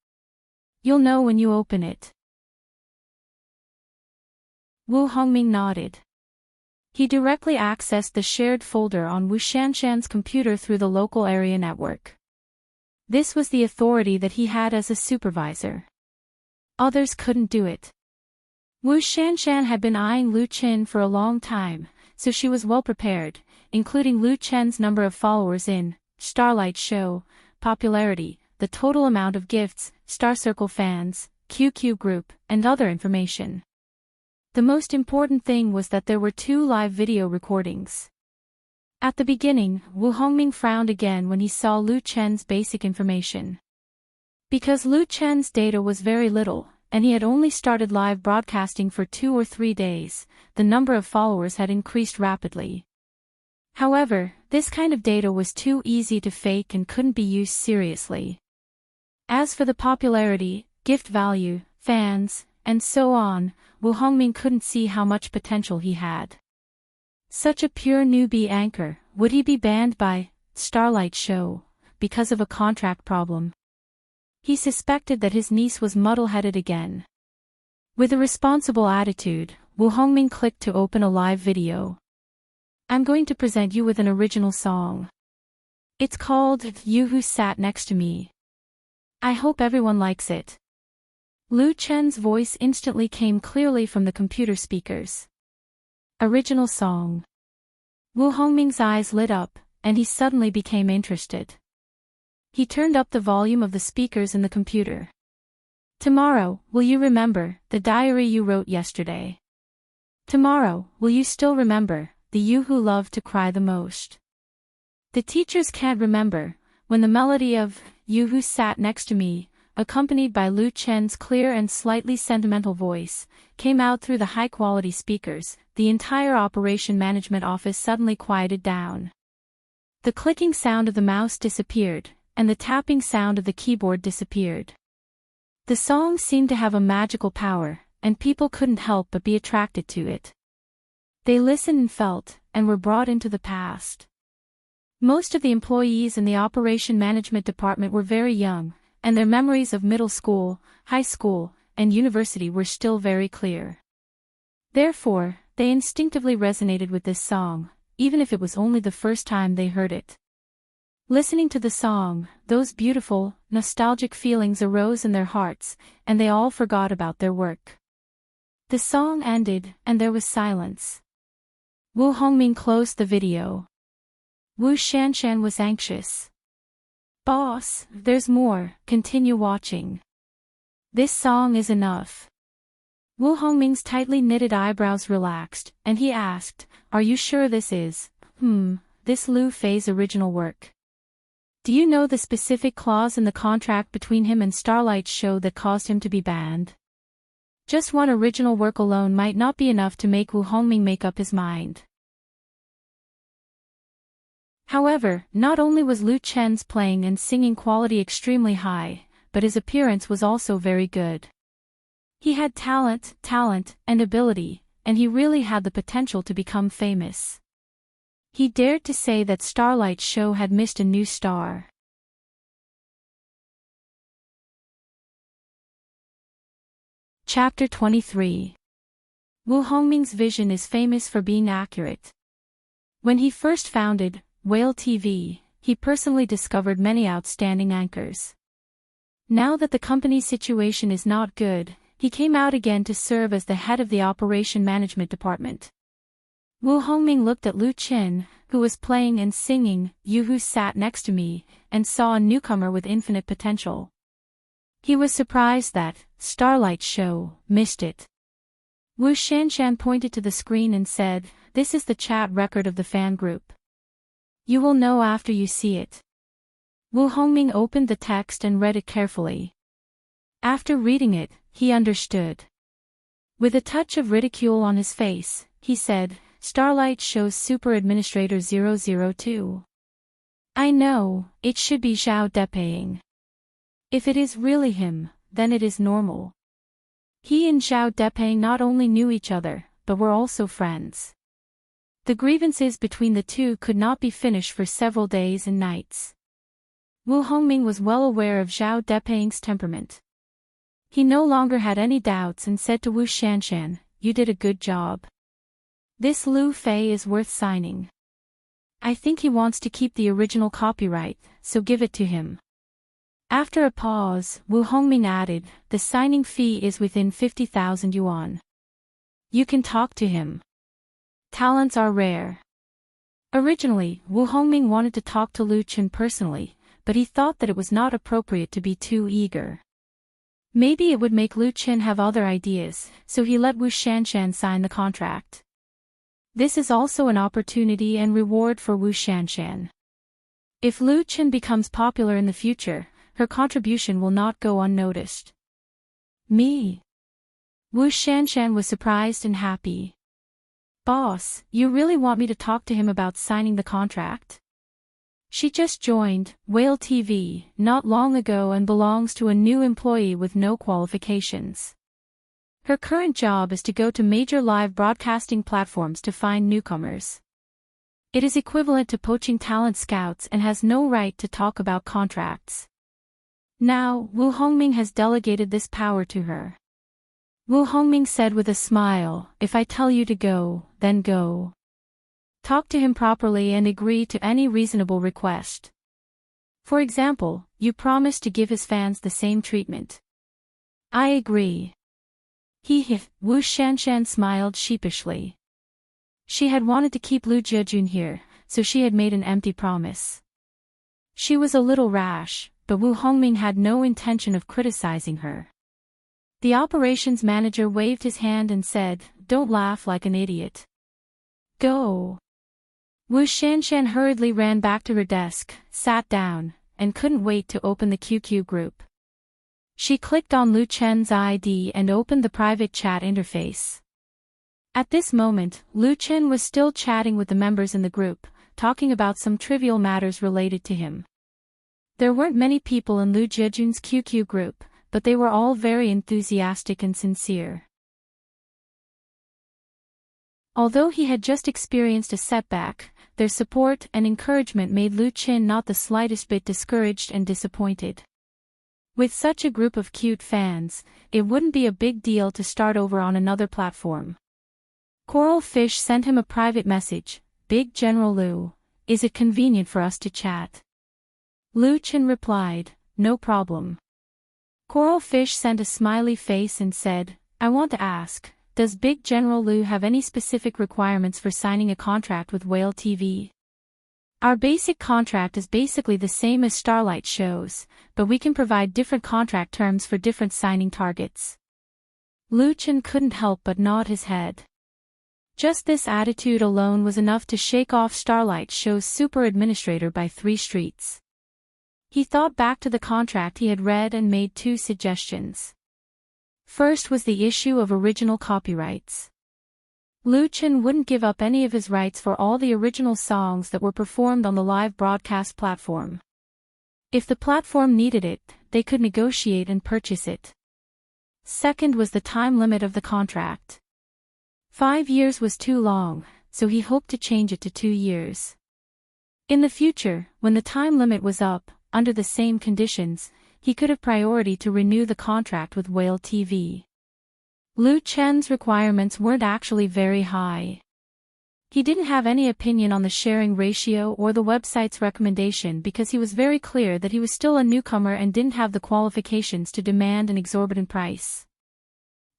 You'll know when you open it." Wu Hongming nodded. He directly accessed the shared folder on Wu Shanshan's computer through the local area network. This was the authority that he had as a supervisor. Others couldn't do it. Wu Shanshan had been eyeing Lu Qin for a long time, so she was well prepared, including Lu Chen's number of followers in Starlight show, popularity, the total amount of gifts, Star Circle fans, QQ group, and other information. The most important thing was that there were 2 live video recordings. At the beginning, Wu Hongming frowned again when he saw Lu Chen's basic information. Because Lu Chen's data was very little, and he had only started live broadcasting for 2 or 3 days, the number of followers had increased rapidly. However, this kind of data was too easy to fake and couldn't be used seriously. As for the popularity, gift value, fans, and so on, Wu Hongming couldn't see how much potential he had. Such a pure newbie anchor, would he be banned by Starlight show because of a contract problem? He suspected that his niece was muddle-headed again. With a responsible attitude, Wu Hongming clicked to open a live video. "I'm going to present you with an original song. It's called You Who Sat Next to Me. I hope everyone likes it." Lu Chen's voice instantly came clearly from the computer speakers. Original song. Wu Hongming's eyes lit up, and he suddenly became interested. He turned up the volume of the speakers in the computer. "Tomorrow, will you remember the diary you wrote yesterday? Tomorrow, will you still remember the you who loved to cry the most? The teachers can't remember when the melody of You Who Sat Next to Me, accompanied by Lu Chen's clear and slightly sentimental voice, came out through the high-quality speakers, the entire operation management office suddenly quieted down. The clicking sound of the mouse disappeared, and the tapping sound of the keyboard disappeared. The song seemed to have a magical power, and people couldn't help but be attracted to it. They listened and felt, and were brought into the past. Most of the employees in the operation management department were very young, and their memories of middle school, high school, and university were still very clear. Therefore, they instinctively resonated with this song, even if it was only the first time they heard it. Listening to the song, those beautiful, nostalgic feelings arose in their hearts, and they all forgot about their work. The song ended, and there was silence. Wu Hongming closed the video. Wu Shanshan was anxious. "Boss, there's more, continue watching. This song is enough." Wu Hongming's tightly knitted eyebrows relaxed, and he asked, "Are you sure this is, this Lu Fei's original work? Do you know the specific clause in the contract between him and Starlight's show that caused him to be banned?" Just one original work alone might not be enough to make Wu Hongming make up his mind. However, not only was Lu Chen's playing and singing quality extremely high, but his appearance was also very good. He had talent, and ability, and he really had the potential to become famous. He dared to say that Starlight's show had missed a new star. Chapter 23. Wu Hongming's vision is famous for being accurate. When he first founded Whale TV, he personally discovered many outstanding anchors. Now that the company's situation is not good, he came out again to serve as the head of the operation management department. Wu Hongming looked at Lu Chen, who was playing and singing, who sat next to me, and saw a newcomer with infinite potential. He was surprised that Starlight's show missed it. Wu Shanshan pointed to the screen and said, "This is the chat record of the fan group. You will know after you see it." Wu Hongming opened the text and read it carefully. After reading it, he understood. With a touch of ridicule on his face, he said, "Starlight shows Super Administrator 002. I know, it should be Zhao Depaying. If it is really him, then it is normal." He and Zhao Depaying not only knew each other, but were also friends. The grievances between the two could not be finished for several days and nights. Wu Hongming was well aware of Zhao Depaying's temperament. He no longer had any doubts and said to Wu Shanshan, "You did a good job. This Lu Fei is worth signing. I think he wants to keep the original copyright, so give it to him." After a pause, Wu Hongming added, "The signing fee is within 50,000 yuan. You can talk to him. Talents are rare." Originally, Wu Hongming wanted to talk to Lu Chen personally, but he thought that it was not appropriate to be too eager. Maybe it would make Lu Chen have other ideas, so he let Wu Shanshan sign the contract. This is also an opportunity and reward for Wu Shanshan. If Lu Chen becomes popular in the future, her contribution will not go unnoticed. Me? Wu Shanshan was surprised and happy. "Boss, you really want me to talk to him about signing the contract?" She just joined Whale TV not long ago and belongs to a new employee with no qualifications. Her current job is to go to major live broadcasting platforms to find newcomers. It is equivalent to poaching talent scouts and has no right to talk about contracts. Now, Wu Hongming has delegated this power to her. Wu Hongming said with a smile, "If I tell you to go, then go. Talk to him properly and agree to any reasonable request. For example, you promise to give his fans the same treatment." "I agree." Wu Shanshan smiled sheepishly. She had wanted to keep Lu Jiejun here, so she had made an empty promise. She was a little rash, but Wu Hongming had no intention of criticizing her. The operations manager waved his hand and said, "Don't laugh like an idiot. Go." Wu Shanshan hurriedly ran back to her desk, sat down, and couldn't wait to open the QQ group. She clicked on Lu Chen's ID and opened the private chat interface. At this moment, Lu Chen was still chatting with the members in the group, talking about some trivial matters related to him. There weren't many people in Lu Jiejun's QQ group, but they were all very enthusiastic and sincere. Although he had just experienced a setback, their support and encouragement made Lu Chen not the slightest bit discouraged and disappointed. With such a group of cute fans, it wouldn't be a big deal to start over on another platform. Coral Fish sent him a private message, "Big General Lu, is it convenient for us to chat?" Lu Chen replied, "No problem." Coral Fish sent a smiley face and said, "I want to ask, does Big General Lu have any specific requirements for signing a contract with Whale TV? Our basic contract is basically the same as Starlight shows, but we can provide different contract terms for different signing targets." Lu Chen couldn't help but nod his head. Just this attitude alone was enough to shake off Starlight show's super administrator by 3 streets. He thought back to the contract he had read and made 2 suggestions. First was the issue of original copyrights. Lu Chen wouldn't give up any of his rights for all the original songs that were performed on the live broadcast platform. If the platform needed it, they could negotiate and purchase it. Second was the time limit of the contract. 5 years was too long, so he hoped to change it to 2 years. In the future, when the time limit was up, under the same conditions, he could have priority to renew the contract with Whale TV. Lu Chen's requirements weren't actually very high. He didn't have any opinion on the sharing ratio or the website's recommendation because he was very clear that he was still a newcomer and didn't have the qualifications to demand an exorbitant price.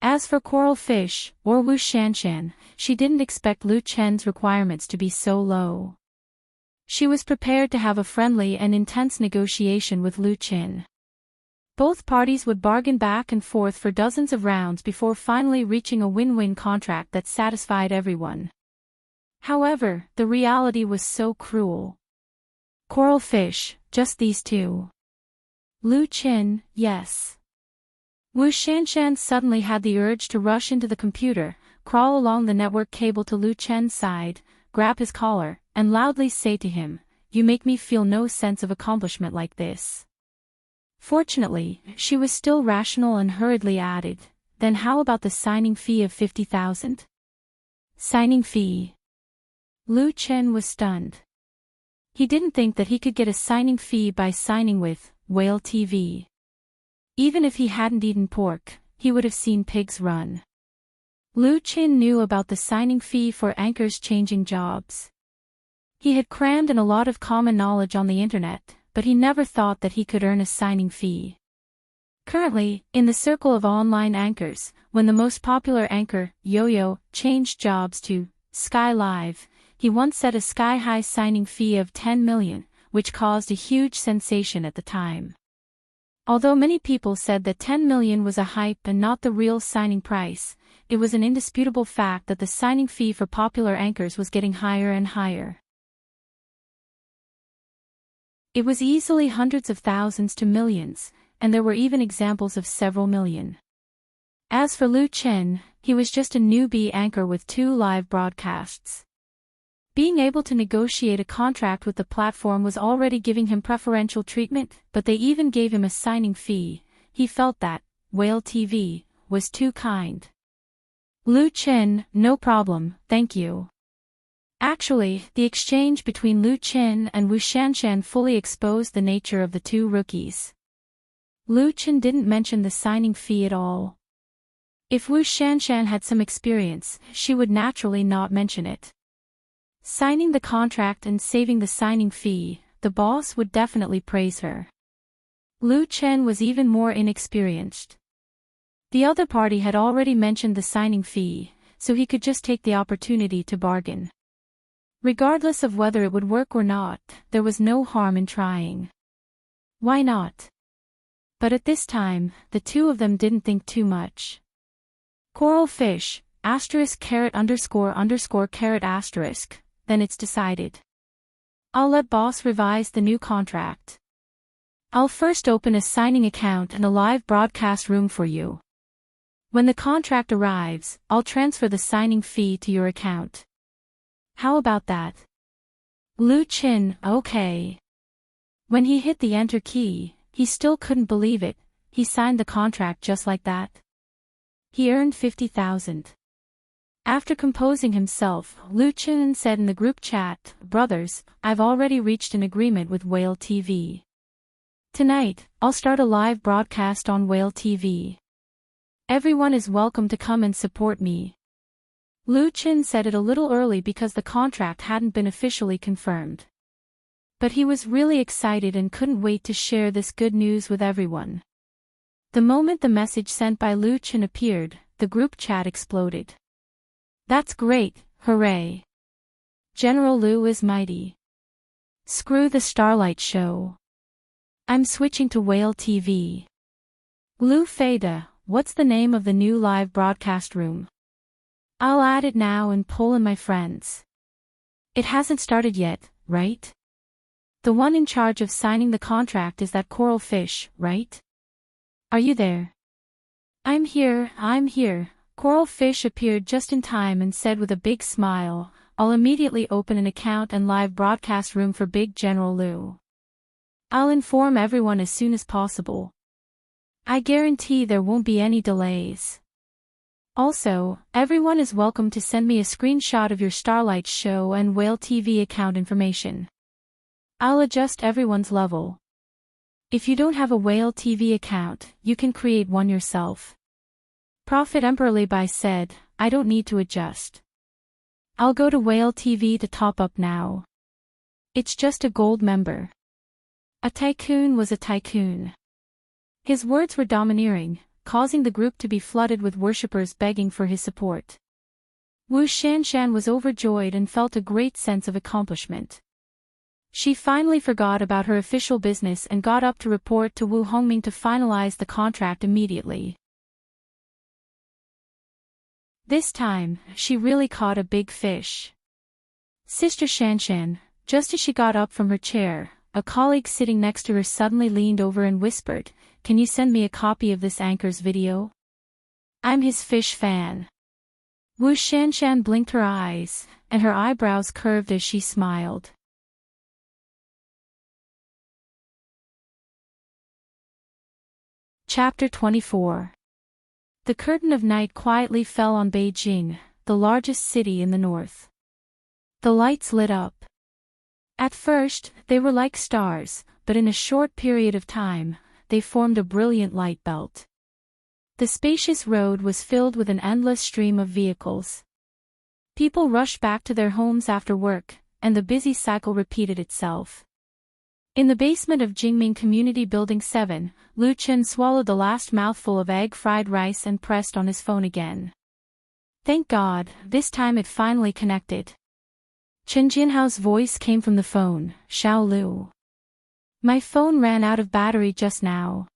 As for Coral Fish, or Wu Shanshan, she didn't expect Lu Chen's requirements to be so low. She was prepared to have a friendly and intense negotiation with Lu Chen. Both parties would bargain back and forth for dozens of rounds before finally reaching a win-win contract that satisfied everyone. However, the reality was so cruel. Coral Fish, just these 2. Lu Chen, yes. Wu Shanshan suddenly had the urge to rush into the computer, crawl along the network cable to Lu Chen's side, grab his collar, and loudly say to him, "You make me feel no sense of accomplishment like this." Fortunately, she was still rational and hurriedly added, "Then how about the signing fee of 50,000? Signing fee? Lu Chen was stunned. He didn't think that he could get a signing fee by signing with Whale TV. Even if he hadn't eaten pork, he would have seen pigs run. Lu Chen knew about the signing fee for anchors changing jobs. He had crammed in a lot of common knowledge on the internet, but he never thought that he could earn a signing fee. Currently, in the circle of online anchors, when the most popular anchor, Yo-Yo, changed jobs to Sky Live, he once set a sky-high signing fee of 10 million, which caused a huge sensation at the time. Although many people said that 10 million was a hype and not the real signing price, it was an indisputable fact that the signing fee for popular anchors was getting higher and higher. It was easily hundreds of thousands to millions, and there were even examples of several million. As for Lu Chen, he was just a newbie anchor with 2 live broadcasts. Being able to negotiate a contract with the platform was already giving him preferential treatment, but they even gave him a signing fee. He felt that Whale TV was too kind. Lu Chen, "No problem, thank you." Actually, the exchange between Lu Chen and Wu Shanshan fully exposed the nature of the 2 rookies. Lu Chen didn't mention the signing fee at all. If Wu Shanshan had some experience, she would naturally not mention it. Signing the contract and saving the signing fee, the boss would definitely praise her. Lu Chen was even more inexperienced. The other party had already mentioned the signing fee, so he could just take the opportunity to bargain. Regardless of whether it would work or not, there was no harm in trying. Why not? But at this time, the 2 of them didn't think too much. Coral Fish, *___**, then it's decided. I'll let boss revise the new contract. I'll first open a signing account and a live broadcast room for you. When the contract arrives, I'll transfer the signing fee to your account. How about that? Lu Chen, okay. When he hit the enter key, he still couldn't believe it. He signed the contract just like that. He earned 50,000. After composing himself, Lu Chen said in the group chat, "Brothers, I've already reached an agreement with Whale TV. Tonight, I'll start a live broadcast on Whale TV. Everyone is welcome to come and support me." Lu Chen said it a little early because the contract hadn't been officially confirmed. But he was really excited and couldn't wait to share this good news with everyone. The moment the message sent by Lu Chen appeared, the group chat exploded. That's great, hooray! General Lu is mighty. Screw the Starlight Show. I'm switching to Whale TV. Lu Feida, what's the name of the new live broadcast room? I'll add it now and pull in my friends. It hasn't started yet, right? The one in charge of signing the contract is that coral fish, right? Are you there? I'm here. Coral Fish appeared just in time and said with a big smile, I'll immediately open an account and live broadcast room for Big General Lu. I'll inform everyone as soon as possible. I guarantee there won't be any delays. Also, everyone is welcome to send me a screenshot of your Starlight Show and Whale TV account information. I'll adjust everyone's level. If you don't have a Whale TV account, you can create one yourself. Prophet Emperor Libai said, I don't need to adjust. I'll go to Whale TV to top up now. It's just a gold member. A tycoon was a tycoon. His words were domineering, causing the group to be flooded with worshippers begging for his support. Wu Shanshan was overjoyed and felt a great sense of accomplishment. She finally forgot about her official business and got up to report to Wu Hongming to finalize the contract immediately. This time, she really caught a big fish. Sister Shanshan, just as she got up from her chair, a colleague sitting next to her suddenly leaned over and whispered, Can you send me a copy of this anchor's video? I'm his fish fan. Wu Shanshan blinked her eyes, and her eyebrows curved as she smiled. Chapter 24. The curtain of night quietly fell on Beijing, the largest city in the north. The lights lit up. At first, they were like stars, but in a short period of time, they formed a brilliant light belt. The spacious road was filled with an endless stream of vehicles. People rushed back to their homes after work, and the busy cycle repeated itself. In the basement of Jingming Community Building 7, Lu Chen swallowed the last mouthful of egg-fried rice and pressed on his phone again. Thank God, this time it finally connected. Chen Jinhao's voice came from the phone, Xiao Lu. My phone ran out of battery just now.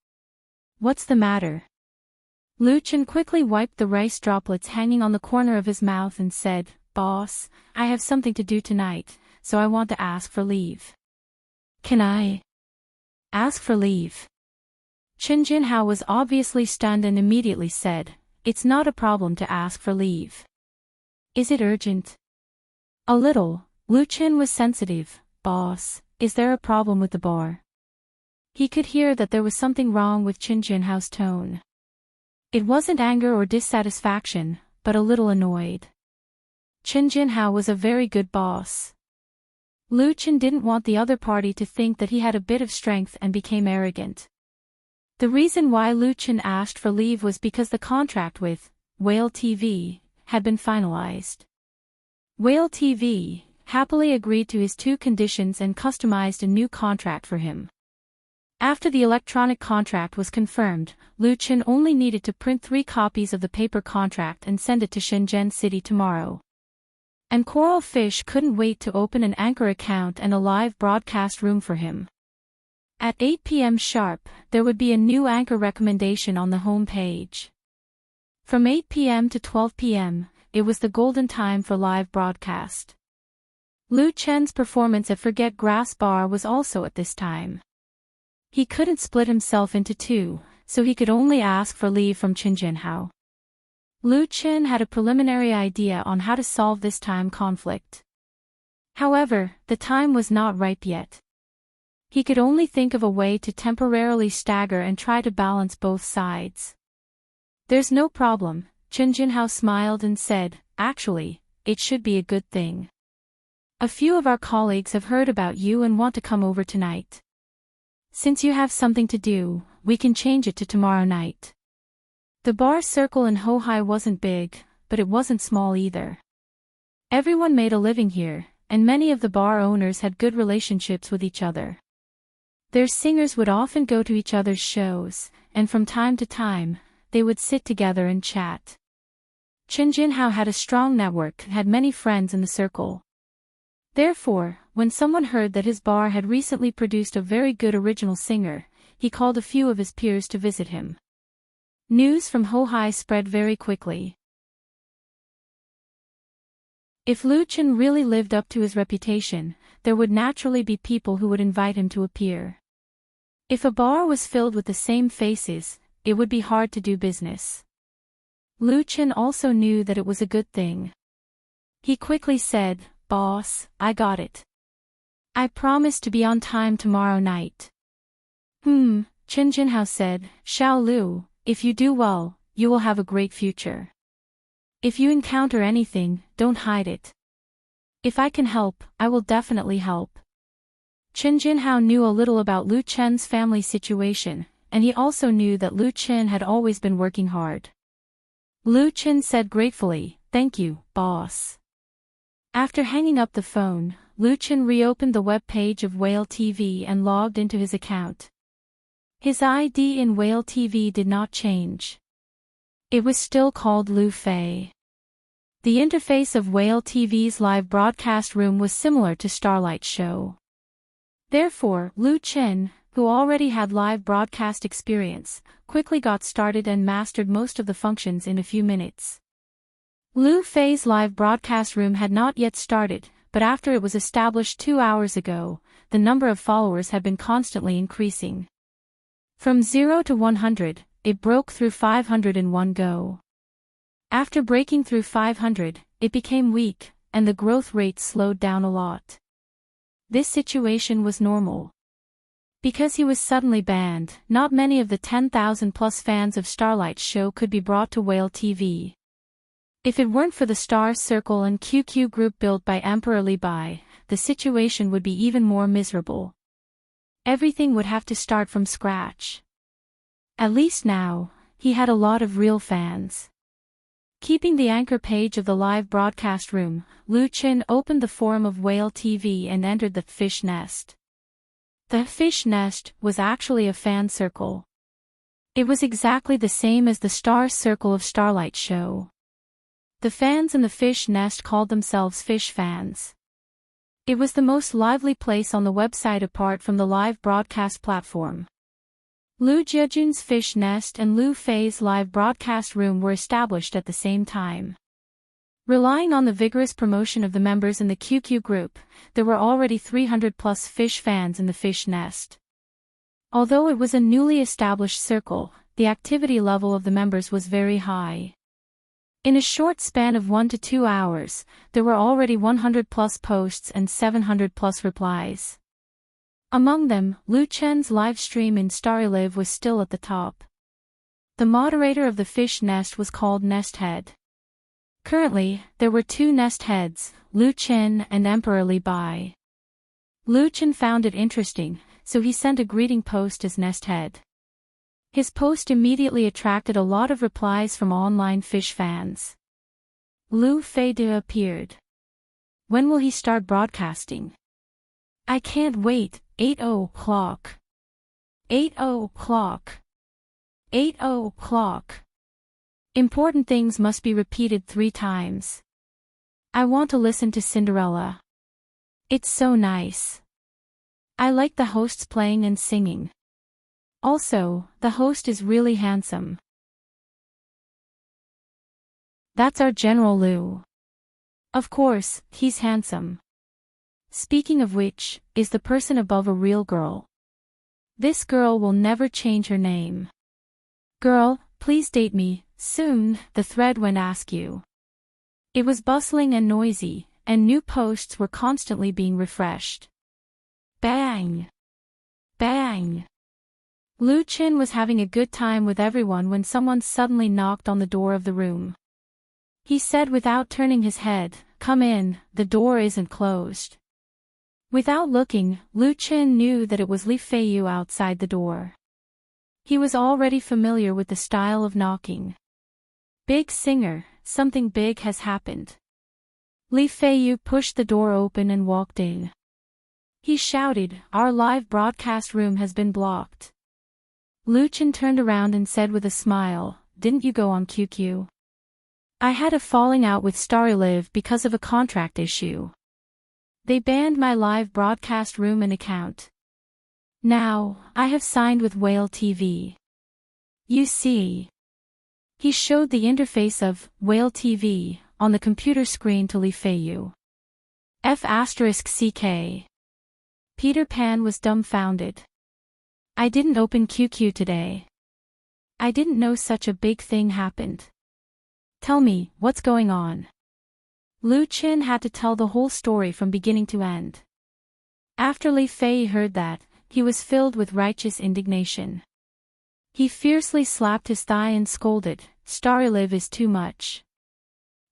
What's the matter? Lu Chen quickly wiped the rice droplets hanging on the corner of his mouth and said, Boss, I have something to do tonight, so I want to ask for leave. Can I ask for leave? Chen Jinhao was obviously stunned and immediately said, It's not a problem to ask for leave. Is it urgent? A little. Lu Chen was sensitive. Boss, is there a problem with the bar? He could hear that there was something wrong with Chen Jinhao's tone. It wasn't anger or dissatisfaction, but a little annoyed. Chen Jinhao was a very good boss. Lu Chen didn't want the other party to think that he had a bit of strength and became arrogant. The reason why Lu Chen asked for leave was because the contract with Whale TV had been finalized. Whale TV happily agreed to his 2 conditions and customized a new contract for him. After the electronic contract was confirmed, Lu Chen only needed to print 3 copies of the paper contract and send it to Shenzhen City tomorrow. And Coral Fish couldn't wait to open an anchor account and a live broadcast room for him. At 8 p.m. sharp, there would be a new anchor recommendation on the home page. From 8 p.m. to 12 p.m., it was the golden time for live broadcast. Lu Chen's performance at Forget Grass Bar was also at this time. He couldn't split himself into 2, so he could only ask for leave from Chen Jinhao. Lu Chen had a preliminary idea on how to solve this time conflict. However, the time was not ripe yet. He could only think of a way to temporarily stagger and try to balance both sides. There's no problem, Chen Jinhao smiled and said, Actually, it should be a good thing. A few of our colleagues have heard about you and want to come over tonight. Since you have something to do, we can change it to tomorrow night. The bar circle in Hohai wasn't big, but it wasn't small either. Everyone made a living here, and many of the bar owners had good relationships with each other. Their singers would often go to each other's shows, and from time to time, they would sit together and chat. Chen Jinhao had a strong network and had many friends in the circle. Therefore, when someone heard that his bar had recently produced a very good original singer, he called a few of his peers to visit him. News from Hohai spread very quickly. If Lu Chen really lived up to his reputation, there would naturally be people who would invite him to appear. If a bar was filled with the same faces, it would be hard to do business. Lu Chen also knew that it was a good thing. He quickly said, "Boss, I got it. I promise to be on time tomorrow night." Chen Jinhao said, "Xiao Lu, if you do well, you will have a great future. If you encounter anything, don't hide it. If I can help, I will definitely help." Chen Jinhao knew a little about Lu Chen's family situation, and he also knew that Lu Chen had always been working hard. Lu Chen said gratefully, "Thank you, boss." After hanging up the phone, Lu Chen reopened the web page of Whale TV and logged into his account. His ID in Whale TV did not change. It was still called Lu Fei. The interface of Whale TV's live broadcast room was similar to Starlight's show. Therefore, Lu Chen, who already had live broadcast experience, quickly got started and mastered most of the functions in a few minutes. Lu Fei's live broadcast room had not yet started, but after it was established 2 hours ago, the number of followers had been constantly increasing. From 0 to 100, it broke through 500 in one go. After breaking through 500, it became weak, and the growth rate slowed down a lot. This situation was normal. Because he was suddenly banned, not many of the 10,000 plus fans of Starlight's show could be brought to Whale TV. If it weren't for the Star Circle and QQ group built by Emperor Li Bai, the situation would be even more miserable. Everything would have to start from scratch. At least now, he had a lot of real fans. Keeping the anchor page of the live broadcast room, Lu Chen opened the forum of Whale TV and entered the fish nest. The fish nest was actually a fan circle. It was exactly the same as the Star Circle of Starlight show. The fans in the fish nest called themselves fish fans. It was the most lively place on the website apart from the live broadcast platform. Lu Jiejun's fish nest and Lu Fei's live broadcast room were established at the same time. Relying on the vigorous promotion of the members in the QQ group, there were already 300 plus fish fans in the fish nest. Although it was a newly established circle, the activity level of the members was very high. In a short span of 1 to 2 hours, there were already 100 plus posts and 700 plus replies. Among them, Lu Chen's live stream in Starry Live was still at the top. The moderator of the fish nest was called Nest Head. Currently, there were 2 nest heads, Lu Chen and Emperor Li Bai. Lu Chen found it interesting, so he sent a greeting post as Nest Head. His post immediately attracted a lot of replies from online fish fans. Lu Fei appeared. When will he start broadcasting? I can't wait. 8:00. 8:00. 8:00. Important things must be repeated 3 times. I want to listen to Cinderella. It's so nice. I like the hosts playing and singing. Also, the host is really handsome. That's our General Lu. Of course, he's handsome. Speaking of which, is the person above a real girl? This girl will never change her name. Girl, please date me, soon, the thread went ask you. It was bustling and noisy, and new posts were constantly being refreshed. Bang! Bang! Lu Chen was having a good time with everyone when someone suddenly knocked on the door of the room. He said without turning his head, "Come in, the door isn't closed." Without looking, Lu Chen knew that it was Li Feiyu outside the door. He was already familiar with the style of knocking. Big singer, something big has happened. Li Feiyu pushed the door open and walked in. He shouted, "Our live broadcast room has been blocked." Lu Chen turned around and said with a smile, "Didn't you go on QQ? I had a falling out with StarLive because of a contract issue. They banned my live broadcast room and account. Now, I have signed with Whale TV. You see." He showed the interface of Whale TV on the computer screen to Li Feiyu. F***CK. Peter Pan was dumbfounded. "I didn't open QQ today. I didn't know such a big thing happened. Tell me, what's going on?" Lu Chen had to tell the whole story from beginning to end. After Li Fei heard that, he was filled with righteous indignation. He fiercely slapped his thigh and scolded, "StarLive is too much.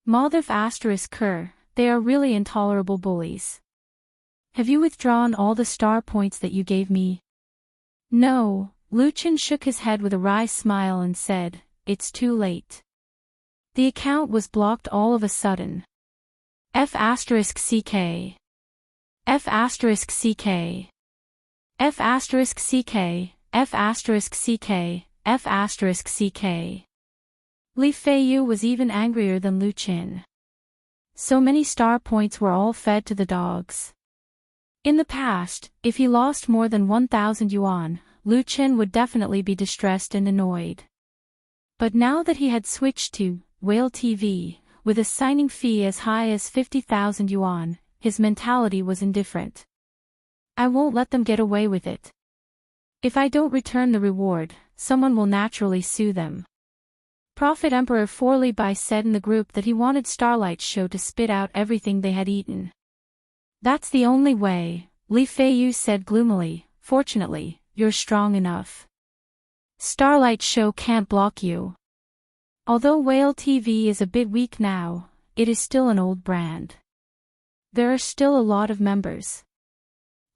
Mother****, they are really intolerable bullies. Have you withdrawn all the star points that you gave me?" "No," Lu Chen shook his head with a wry smile and said, "It's too late. The account was blocked all of a sudden. F***CK. F***CK. F***CK. F***CK. F***CK. Li Feiyu was even angrier than Lu Chen. So many star points were all fed to the dogs. In the past, if he lost more than 1,000 yuan, Lu Chen would definitely be distressed and annoyed. But now that he had switched to Whale TV, with a signing fee as high as 50,000 yuan, his mentality was indifferent. "I won't let them get away with it. If I don't return the reward, someone will naturally sue them." Prophet Emperor Forli Bai said in the group that he wanted Starlight's show to spit out everything they had eaten. "That's the only way," Li Feiyu said gloomily. "Fortunately, you're strong enough. Starlight's show can't block you. Although Whale TV is a bit weak now, it is still an old brand. There are still a lot of members.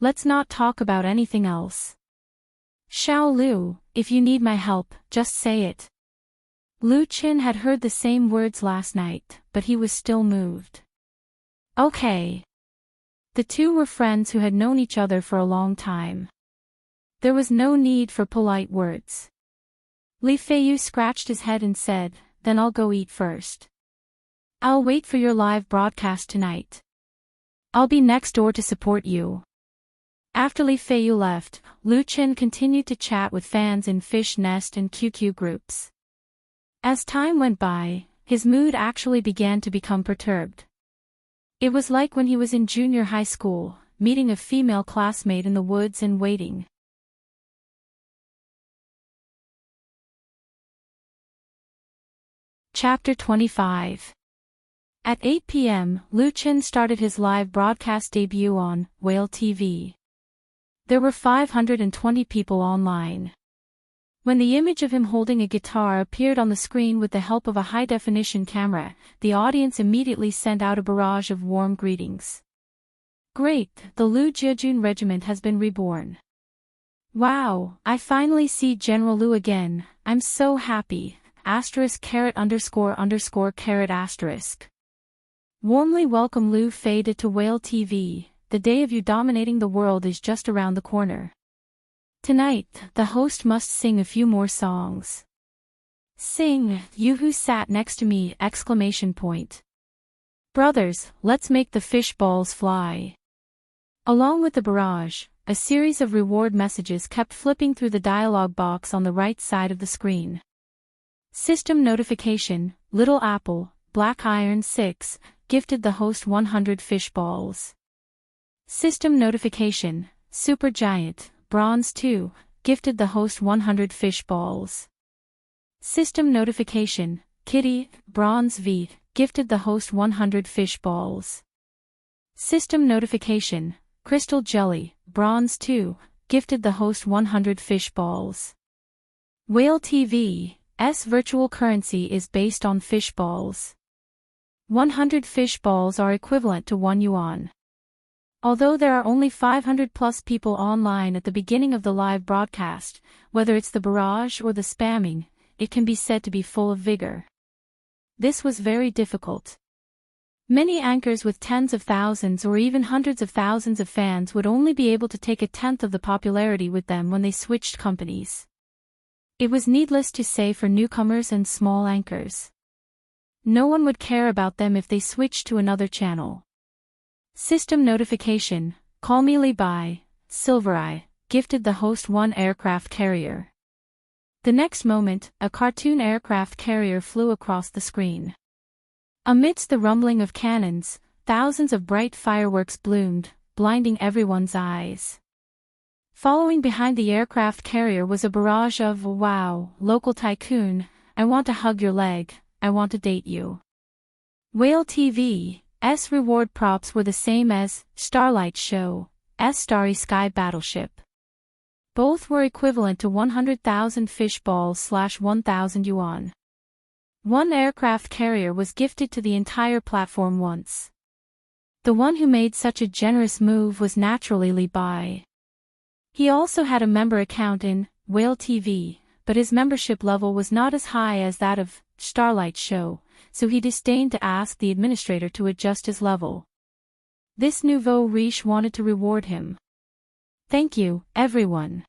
Let's not talk about anything else. Xiao Lu, if you need my help, just say it." Lu Chen had heard the same words last night, but he was still moved. "Okay." The two were friends who had known each other for a long time. There was no need for polite words. Li Feiyu scratched his head and said, "Then I'll go eat first. I'll wait for your live broadcast tonight. I'll be next door to support you." After Li Feiyu left, Lu Chen continued to chat with fans in Fish Nest and QQ groups. As time went by, his mood actually began to become perturbed. It was like when he was in junior high school, meeting a female classmate in the woods and waiting. Chapter 25. At 8 p.m., Lu Chen started his live broadcast debut on Whale TV. There were 520 people online. When the image of him holding a guitar appeared on the screen with the help of a high-definition camera, the audience immediately sent out a barrage of warm greetings. "Great, the Lu Jiajun regiment has been reborn. Wow, I finally see General Lu again, I'm so happy, *__****. Warmly welcome Lu Fei to Whale TV, the day of you dominating the world is just around the corner. Tonight, the host must sing a few more songs. Sing, you who sat next to me! Brothers, let's make the fish balls fly." Along with the barrage, a series of reward messages kept flipping through the dialog box on the right side of the screen. System notification: Little Apple, Black Iron 6, gifted the host 100 fish balls. System notification: Super Giant, Bronze 2, gifted the host 100 fish balls. System notification: Kitty, Bronze V, gifted the host 100 fish balls. System notification: Crystal Jelly, Bronze 2, gifted the host 100 fish balls. Whale TV's virtual currency is based on fish balls. 100 fish balls are equivalent to 1 yuan. Although there are only 500 plus people online at the beginning of the live broadcast, whether it's the barrage or the spamming, it can be said to be full of vigor. This was very difficult. Many anchors with tens of thousands or even hundreds of thousands of fans would only be able to take a tenth of the popularity with them when they switched companies. It was needless to say for newcomers and small anchors. No one would care about them if they switched to another channel. System notification, call me Levi, Silvereye, gifted the host one aircraft carrier. The next moment, a cartoon aircraft carrier flew across the screen. Amidst the rumbling of cannons, thousands of bright fireworks bloomed, blinding everyone's eyes. Following behind the aircraft carrier was a barrage of "Wow, local tycoon, I want to hug your leg, I want to date you." Whale TV's reward props were the same as Starlight Show's Starry Sky Battleship. Both were equivalent to 100,000 fish balls/1,000 yuan. One aircraft carrier was gifted to the entire platform once. The one who made such a generous move was naturally Levi. He also had a member account in Whale TV, but his membership level was not as high as that of Starlight Show, so he disdained to ask the administrator to adjust his level. This nouveau riche wanted to reward him. "Thank you, everyone.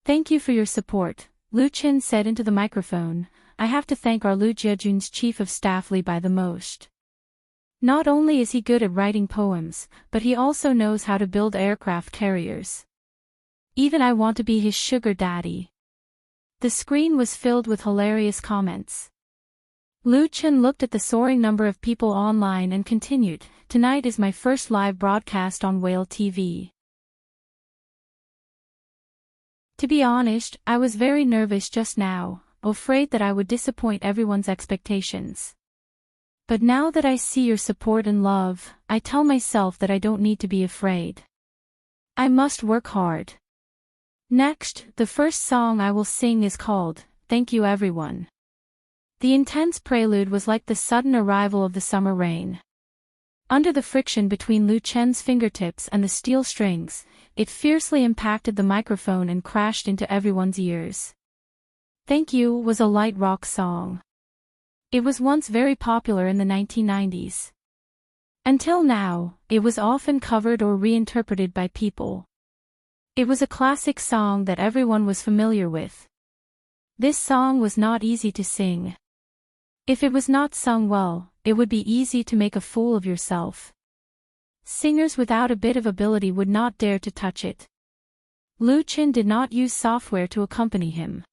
Thank you for your support," Lu Qin said into the microphone. "I have to thank our Lu Jiejun's chief of staff Levi the most. Not only is he good at writing poems, but he also knows how to build aircraft carriers. Even I want to be his sugar daddy." The screen was filled with hilarious comments. Lu Qin looked at the soaring number of people online and continued, "Tonight is my first live broadcast on Whale TV. To be honest, I was very nervous just now, afraid that I would disappoint everyone's expectations. But now that I see your support and love, I tell myself that I don't need to be afraid. I must work hard." Next, the first song I will sing is called, "Thank You Everyone." The intense prelude was like the sudden arrival of the summer rain. Under the friction between Lu Chen's fingertips and the steel strings, it fiercely impacted the microphone and crashed into everyone's ears. "Thank You" was a light rock song. It was once very popular in the 1990s. Until now, it was often covered or reinterpreted by people. It was a classic song that everyone was familiar with. This song was not easy to sing. If it was not sung well, it would be easy to make a fool of yourself. Singers without a bit of ability would not dare to touch it. Lu Qin did not use software to accompany him.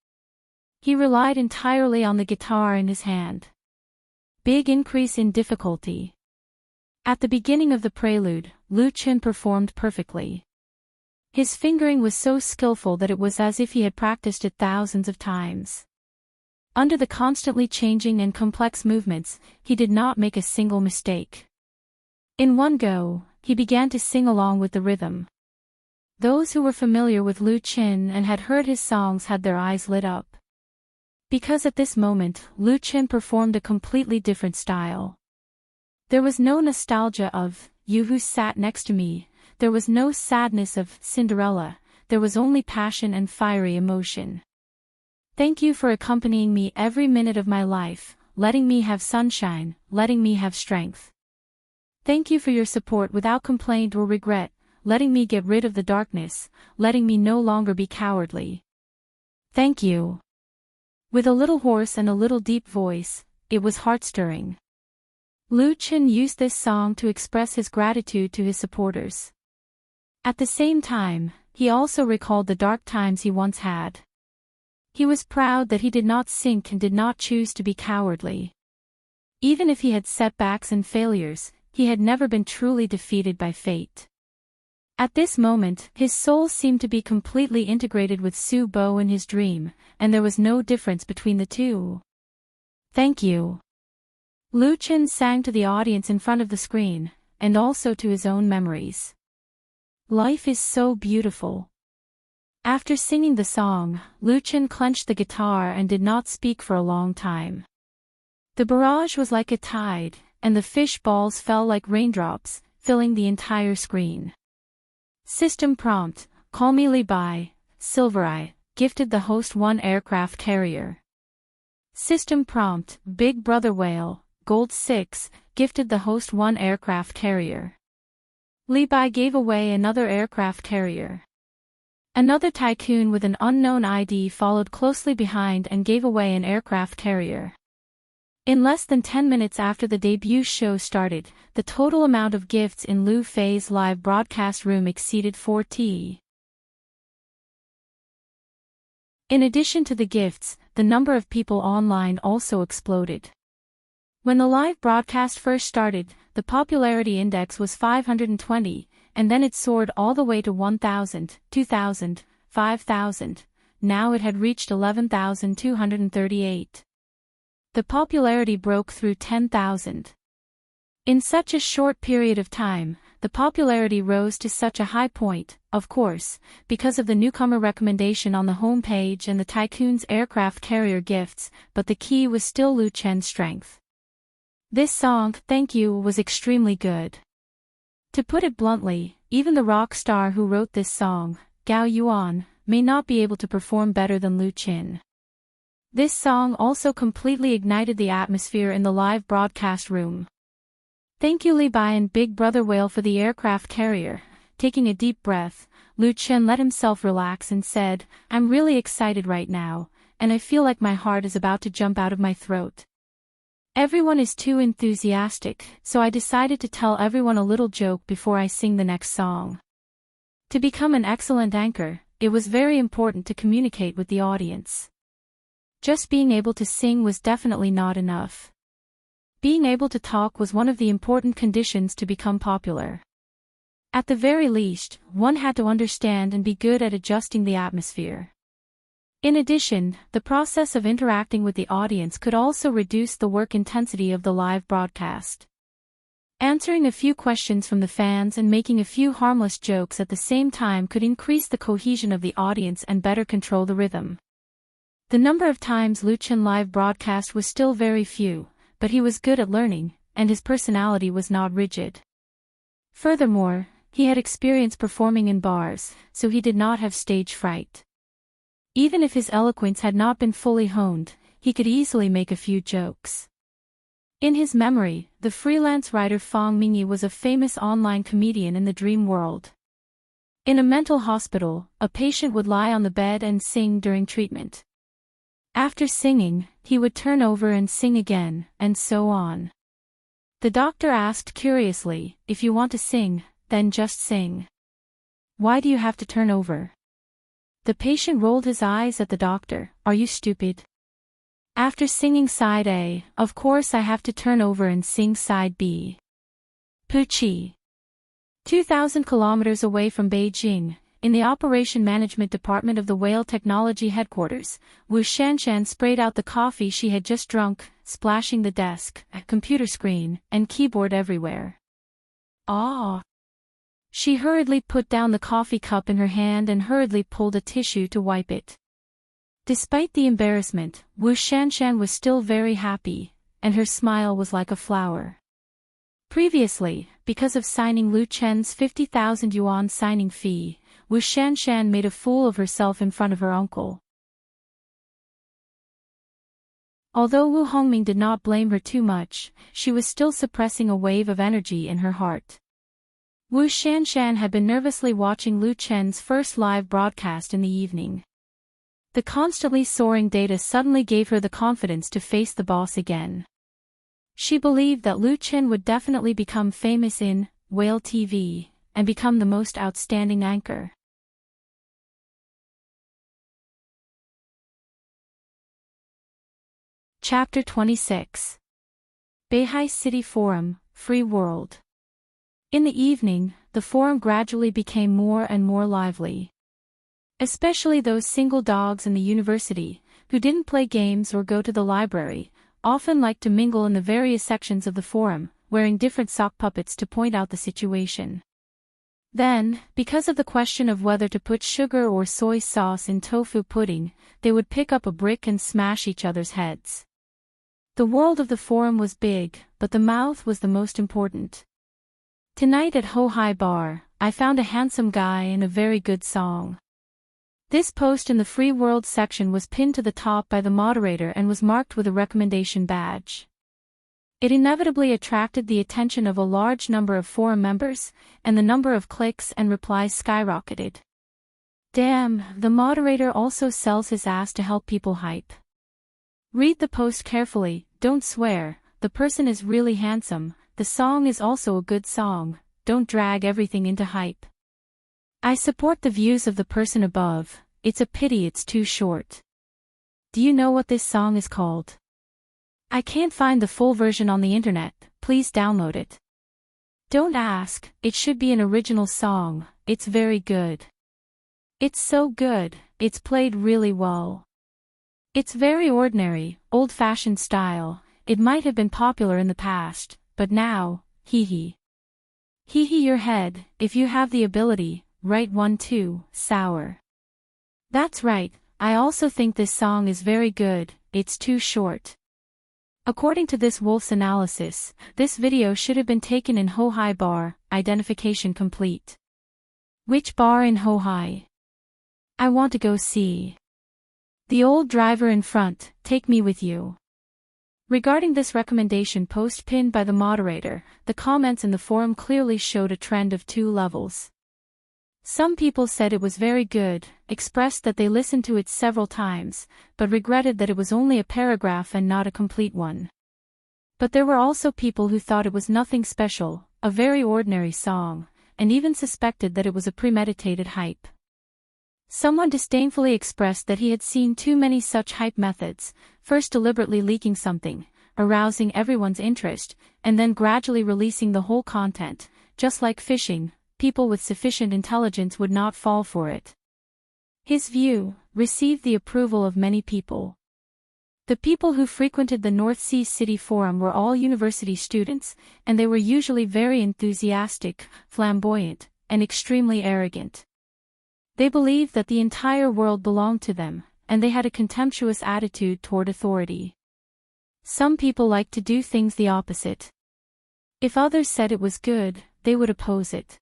He relied entirely on the guitar in his hand. Big increase in difficulty. At the beginning of the prelude, Lu Qin performed perfectly. His fingering was so skillful that it was as if he had practiced it thousands of times. Under the constantly changing and complex movements, he did not make a single mistake. In one go, he began to sing along with the rhythm. Those who were familiar with Lu Qin and had heard his songs had their eyes lit up. Because at this moment, Lu Qin performed a completely different style. There was no nostalgia of "You Who Sat Next to Me," there was no sadness of Cinderella, there was only passion and fiery emotion. "Thank you for accompanying me every minute of my life, letting me have sunshine, letting me have strength. Thank you for your support without complaint or regret, letting me get rid of the darkness, letting me no longer be cowardly. Thank you." With a little hoarse and a little deep voice, it was heart-stirring. Lu Qin used this song to express his gratitude to his supporters. At the same time, he also recalled the dark times he once had. He was proud that he did not sink and did not choose to be cowardly. Even if he had setbacks and failures, he had never been truly defeated by fate. At this moment, his soul seemed to be completely integrated with Su Bo in his dream, and there was no difference between the two. "Thank you." Lu Qin sang to the audience in front of the screen, and also to his own memories. Life is so beautiful. After singing the song, Lu Qin clenched the guitar and did not speak for a long time. The barrage was like a tide, and the fish balls fell like raindrops, filling the entire screen. System prompt, call me Levi, Silvereye, gifted the host one aircraft carrier. System prompt, Big Brother Whale, Gold 6, gifted the host one aircraft carrier. Li Bai gave away another aircraft carrier. Another tycoon with an unknown ID followed closely behind and gave away an aircraft carrier. In less than 10 minutes after the debut show started, the total amount of gifts in Lu Fei's live broadcast room exceeded 40. In addition to the gifts, the number of people online also exploded. When the live broadcast first started, the popularity index was 520, and then it soared all the way to 1,000, 2,000, 5,000. Now it had reached 11,238. The popularity broke through 10,000. In such a short period of time, the popularity rose to such a high point, of course, because of the newcomer recommendation on the home page and the tycoon's aircraft carrier gifts, but the key was still Lu Chen's strength. This song, Thank You, was extremely good. To put it bluntly, even the rock star who wrote this song, Gao Yuan, may not be able to perform better than Lu Chen. This song also completely ignited the atmosphere in the live broadcast room. Thank you Li Bai and Big Brother Whale for the aircraft carrier. Taking a deep breath, Lu Chen let himself relax and said, I'm really excited right now, and I feel like my heart is about to jump out of my throat. Everyone is too enthusiastic, so I decided to tell everyone a little joke before I sing the next song. To become an excellent anchor, it was very important to communicate with the audience. Just being able to sing was definitely not enough. Being able to talk was one of the important conditions to become popular. At the very least, one had to understand and be good at adjusting the atmosphere. In addition, the process of interacting with the audience could also reduce the work intensity of the live broadcast. Answering a few questions from the fans and making a few harmless jokes at the same time could increase the cohesion of the audience and better control the rhythm. The number of times Lu Chen live broadcast was still very few, but he was good at learning, and his personality was not rigid. Furthermore, he had experience performing in bars, so he did not have stage fright. Even if his eloquence had not been fully honed, he could easily make a few jokes. In his memory, the freelance writer Fang Mingyi was a famous online comedian in the dream world. In a mental hospital, a patient would lie on the bed and sing during treatment. After singing, he would turn over and sing again, and so on. The doctor asked curiously, if you want to sing, then just sing. Why do you have to turn over? The patient rolled his eyes at the doctor, are you stupid? After singing side A, of course I have to turn over and sing side B. Puchi. 2,000 kilometers away from Beijing, in the Operation Management Department of the Whale Technology Headquarters, Wu Shanshan sprayed out the coffee she had just drunk, splashing the desk, computer screen, and keyboard everywhere. Ah! She hurriedly put down the coffee cup in her hand and hurriedly pulled a tissue to wipe it. Despite the embarrassment, Wu Shanshan was still very happy, and her smile was like a flower. Previously, because of signing Lu Chen's 50,000 yuan signing fee, Wu Shanshan made a fool of herself in front of her uncle. Although Wu Hongming did not blame her too much, she was still suppressing a wave of energy in her heart. Wu Shanshan had been nervously watching Lu Chen's first live broadcast in the evening. The constantly soaring data suddenly gave her the confidence to face the boss again. She believed that Lu Chen would definitely become famous in Whale TV, and become the most outstanding anchor. Chapter 26. Beihai City Forum, Free World. In the evening, the forum gradually became more and more lively. Especially those single dogs in the university, who didn't play games or go to the library, often liked to mingle in the various sections of the forum, wearing different sock puppets to point out the situation. Then, because of the question of whether to put sugar or soy sauce in tofu pudding, they would pick up a brick and smash each other's heads. The world of the forum was big, but the mouth was the most important. Tonight at Ho Hai Bar, I found a handsome guy and a very good song. This post in the Free World section was pinned to the top by the moderator and was marked with a recommendation badge. It inevitably attracted the attention of a large number of forum members, and the number of clicks and replies skyrocketed. Damn, the moderator also sells his ass to help people hype. Read the post carefully, don't swear, the person is really handsome, the song is also a good song, don't drag everything into hype. I support the views of the person above, it's a pity it's too short. Do you know what this song is called? I can't find the full version on the internet, please download it. Don't ask, it should be an original song, it's very good. It's so good, it's played really well. It's very ordinary, old-fashioned style, it might have been popular in the past, but now, hee hee. Hee hee your head, if you have the ability, write one too, sour. That's right, I also think this song is very good, it's too short. According to this Wolf's analysis, this video should have been taken in Hohai bar, identification complete. Which bar in Hohai? I want to go see. The old driver in front, take me with you. Regarding this recommendation post pinned by the moderator, the comments in the forum clearly showed a trend of two levels. Some people said it was very good, expressed that they listened to it several times, but regretted that it was only a paragraph and not a complete one. But there were also people who thought it was nothing special, a very ordinary song, and even suspected that it was a premeditated hype. Someone disdainfully expressed that he had seen too many such hype methods, first deliberately leaking something, arousing everyone's interest, and then gradually releasing the whole content, just like fishing, people with sufficient intelligence would not fall for it. His view received the approval of many people. The people who frequented the North Sea City Forum were all university students, and they were usually very enthusiastic, flamboyant, and extremely arrogant. They believed that the entire world belonged to them, and they had a contemptuous attitude toward authority. Some people liked to do things the opposite. If others said it was good, they would oppose it.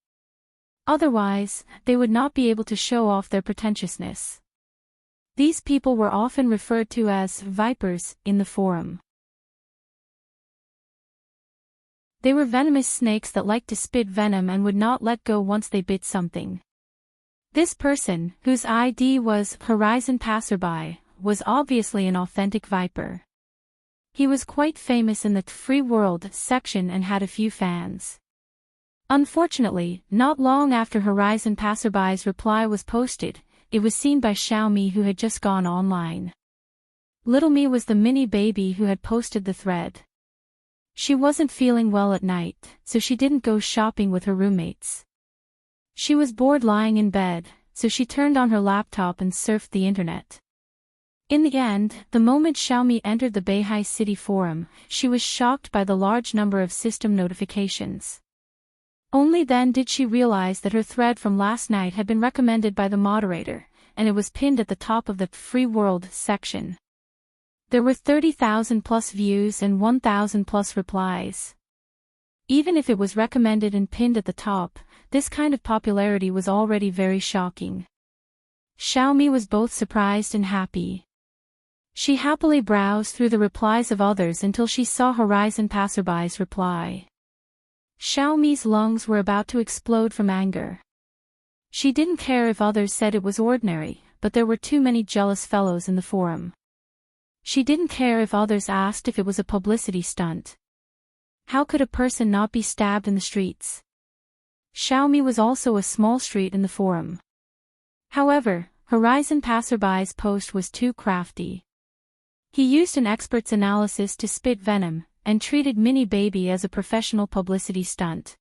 Otherwise, they would not be able to show off their pretentiousness. These people were often referred to as vipers in the forum. They were venomous snakes that liked to spit venom and would not let go once they bit something. This person, whose ID was Horizon Passerby, was obviously an authentic viper. He was quite famous in the free world section and had a few fans. Unfortunately, not long after Horizon Passerby's reply was posted, it was seen by Xiaomi, who had just gone online. Little Me was the mini baby who had posted the thread. She wasn't feeling well at night, so she didn't go shopping with her roommates. She was bored lying in bed, so she turned on her laptop and surfed the internet. In the end, the moment Xiaomi entered the Beihai City Forum, she was shocked by the large number of system notifications. Only then did she realize that her thread from last night had been recommended by the moderator, and it was pinned at the top of the Free World section. There were 30,000 plus views and 1,000 plus replies. Even if it was recommended and pinned at the top, this kind of popularity was already very shocking. Xiaomi was both surprised and happy. She happily browsed through the replies of others until she saw Horizon Passerby's reply. Xiaomi's lungs were about to explode from anger. She didn't care if others said it was ordinary, but there were too many jealous fellows in the forum. She didn't care if others asked if it was a publicity stunt. How could a person not be stabbed in the streets? Xiaomi was also a small street in the forum. However, Horizon Passerby's post was too crafty. He used an expert's analysis to spit venom, and treated Mini Baby as a professional publicity stunt.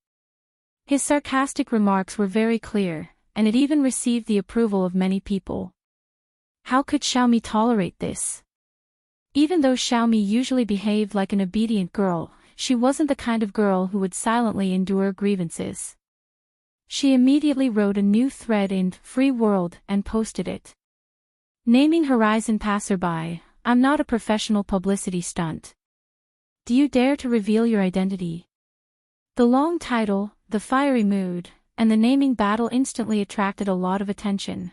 His sarcastic remarks were very clear, and it even received the approval of many people. How could Xiaomi tolerate this? Even though Xiaomi usually behaved like an obedient girl, she wasn't the kind of girl who would silently endure grievances. She immediately wrote a new thread in Free World and posted it. Naming Horizon Passerby, I'm not a professional publicity stunt. Do you dare to reveal your identity? The long title, the fiery mood, and the naming battle instantly attracted a lot of attention.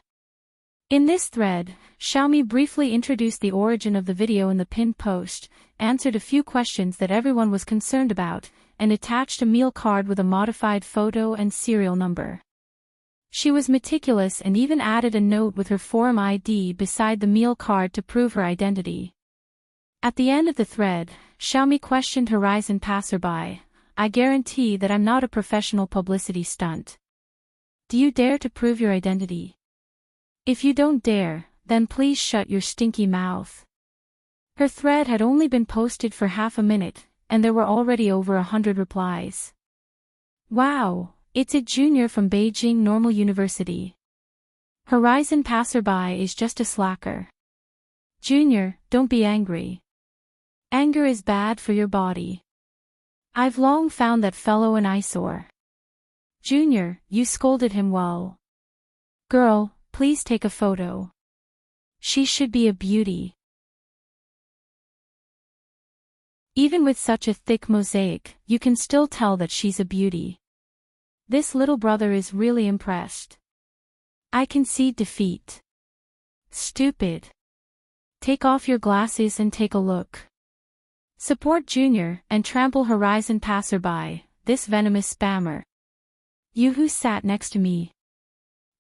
In this thread, Xiaomi briefly introduced the origin of the video in the pinned post, answered a few questions that everyone was concerned about, and attached a meal card with a modified photo and serial number. She was meticulous and even added a note with her forum ID beside the meal card to prove her identity. At the end of the thread, Xiaomi questioned Horizon passerby, "I guarantee that I'm not a professional publicity stunt. Do you dare to prove your identity? If you don't dare, then please shut your stinky mouth." Her thread had only been posted for half a minute, and there were already over 100 replies. Wow, it's a junior from Beijing Normal University. Horizon passerby is just a slacker. Junior, don't be angry. Anger is bad for your body. I've long found that fellow an eyesore. Junior, you scolded him well. Girl, please take a photo. She should be a beauty. Even with such a thick mosaic, you can still tell that she's a beauty. This little brother is really impressed. I concede defeat. Stupid. Take off your glasses and take a look. Support Junior and trample Horizon passerby, this venomous spammer. You who sat next to me.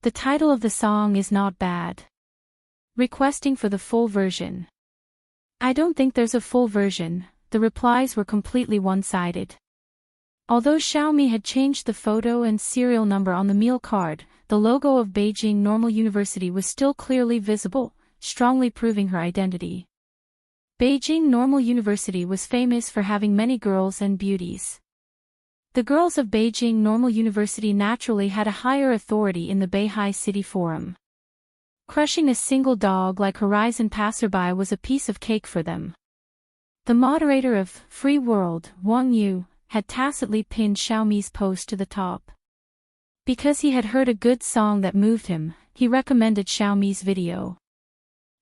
The title of the song is not bad. Requesting for the full version. I don't think there's a full version. The replies were completely one-sided. Although Xiaomi had changed the photo and serial number on the meal card, the logo of Beijing Normal University was still clearly visible, strongly proving her identity. Beijing Normal University was famous for having many girls and beauties. The girls of Beijing Normal University naturally had a higher authority in the Beihai City Forum. Crushing a single dog like Horizon passerby was a piece of cake for them. The moderator of Free World, Wang Yu, had tacitly pinned Xiaomi's post to the top. Because he had heard a good song that moved him, he recommended Xiaomi's video.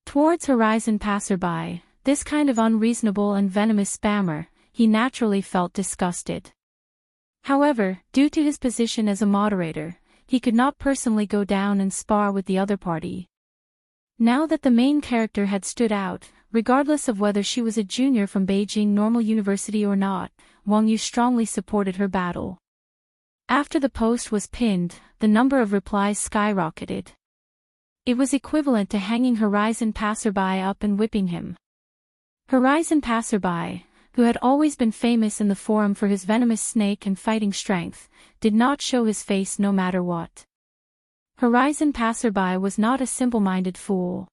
Towards Horizon passerby, this kind of unreasonable and venomous spammer, he naturally felt disgusted. However, due to his position as a moderator, he could not personally go down and spar with the other party. Now that the main character had stood out, regardless of whether she was a junior from Beijing Normal University or not, Wang Yu strongly supported her battle. After the post was pinned, the number of replies skyrocketed. It was equivalent to hanging Horizon passerby up and whipping him. Horizon passerby, who had always been famous in the forum for his venomous snake and fighting strength, did not show his face no matter what. Horizon passerby was not a simple-minded fool.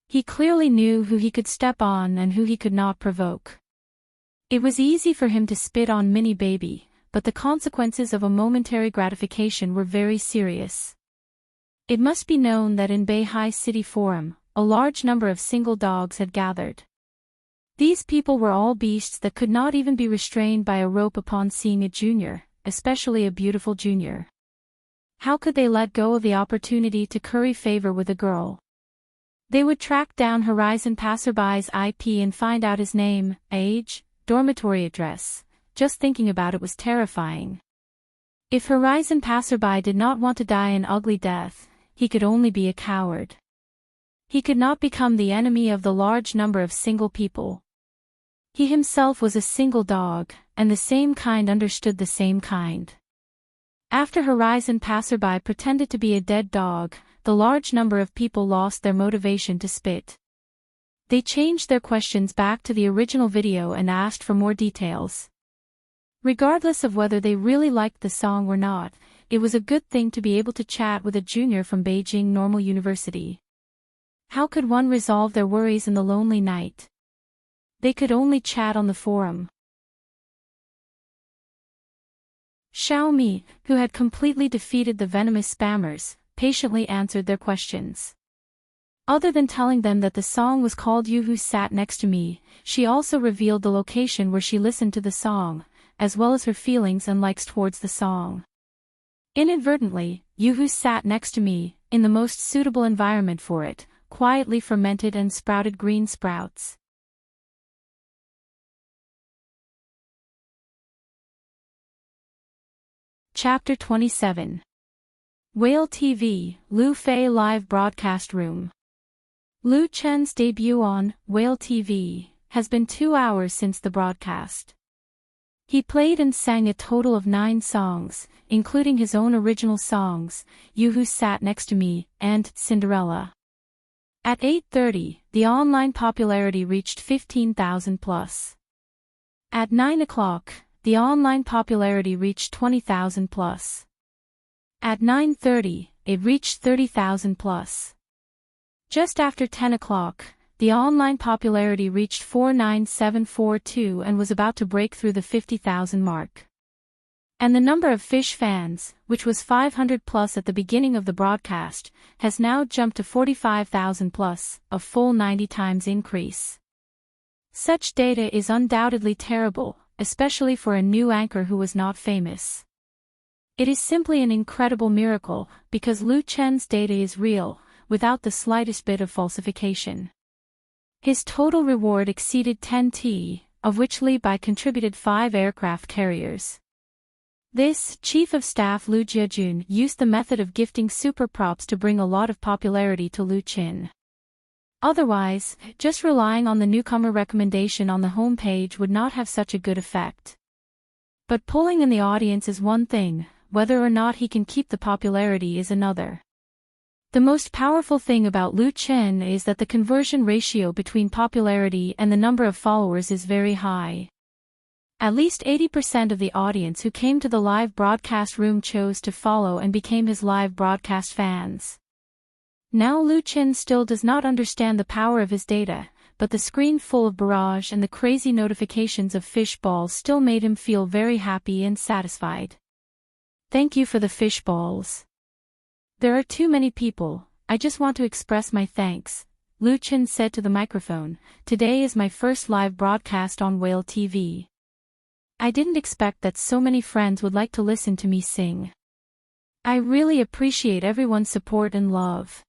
He clearly knew who he could step on and who he could not provoke. It was easy for him to spit on Mini Baby, but the consequences of a momentary gratification were very serious. It must be known that in Beihai City Forum, a large number of single dogs had gathered. These people were all beasts that could not even be restrained by a rope upon seeing a junior, especially a beautiful junior. How could they let go of the opportunity to curry favor with a girl? They would track down Horizon passerby's IP and find out his name, age, dormitory address. Just thinking about it was terrifying. If Horizon passerby did not want to die an ugly death, he could only be a coward. He could not become the enemy of the large number of single people. He himself was a single dog, and the same kind understood the same kind. After Horizon passerby pretended to be a dead dog, the large number of people lost their motivation to spit. They changed their questions back to the original video and asked for more details. Regardless of whether they really liked the song or not, it was a good thing to be able to chat with a junior from Beijing Normal University. How could one resolve their worries in the lonely night? They could only chat on the forum. Xiaomi, who had completely defeated the venomous spammers, patiently answered their questions. Other than telling them that the song was called You Who Sat Next to Me, she also revealed the location where she listened to the song, as well as her feelings and likes towards the song. Inadvertently, You Who Sat Next to Me, in the most suitable environment for it, quietly fermented and sprouted green sprouts. Chapter 27. Whale TV, Lu Fei Live Broadcast Room. Lu Chen's debut on Whale TV has been 2 hours since the broadcast. He played and sang a total of 9 songs, including his own original songs, You Who Sat Next to Me, and Cinderella. At 8:30, the online popularity reached 15,000 plus. At 9 o'clock, the online popularity reached 20,000 plus. At 9:30, it reached 30,000 plus. Just after 10 o'clock, the online popularity reached 49742 and was about to break through the 50,000 mark. And the number of Fish fans, which was 500 plus at the beginning of the broadcast, has now jumped to 45,000 plus, a full 90 times increase. Such data is undoubtedly terrible, especially for a new anchor who was not famous. It is simply an incredible miracle, because Lu Chen's data is real, without the slightest bit of falsification. His total reward exceeded 10T, of which Li Bai contributed 5 aircraft carriers. This Chief of Staff Lu Jiajun used the method of gifting super props to bring a lot of popularity to Lu Chen. Otherwise, just relying on the newcomer recommendation on the homepage would not have such a good effect. But pulling in the audience is one thing, whether or not he can keep the popularity is another. The most powerful thing about Lu Chen is that the conversion ratio between popularity and the number of followers is very high. At least 80% of the audience who came to the live broadcast room chose to follow and became his live broadcast fans. Now Lu Chen still does not understand the power of his data, but the screen full of barrage and the crazy notifications of fish balls still made him feel very happy and satisfied. Thank you for the fish balls. There are too many people, I just want to express my thanks, Lu Chen said to the microphone. Today is my first live broadcast on Whale TV. I didn't expect that so many friends would like to listen to me sing. I really appreciate everyone's support and love.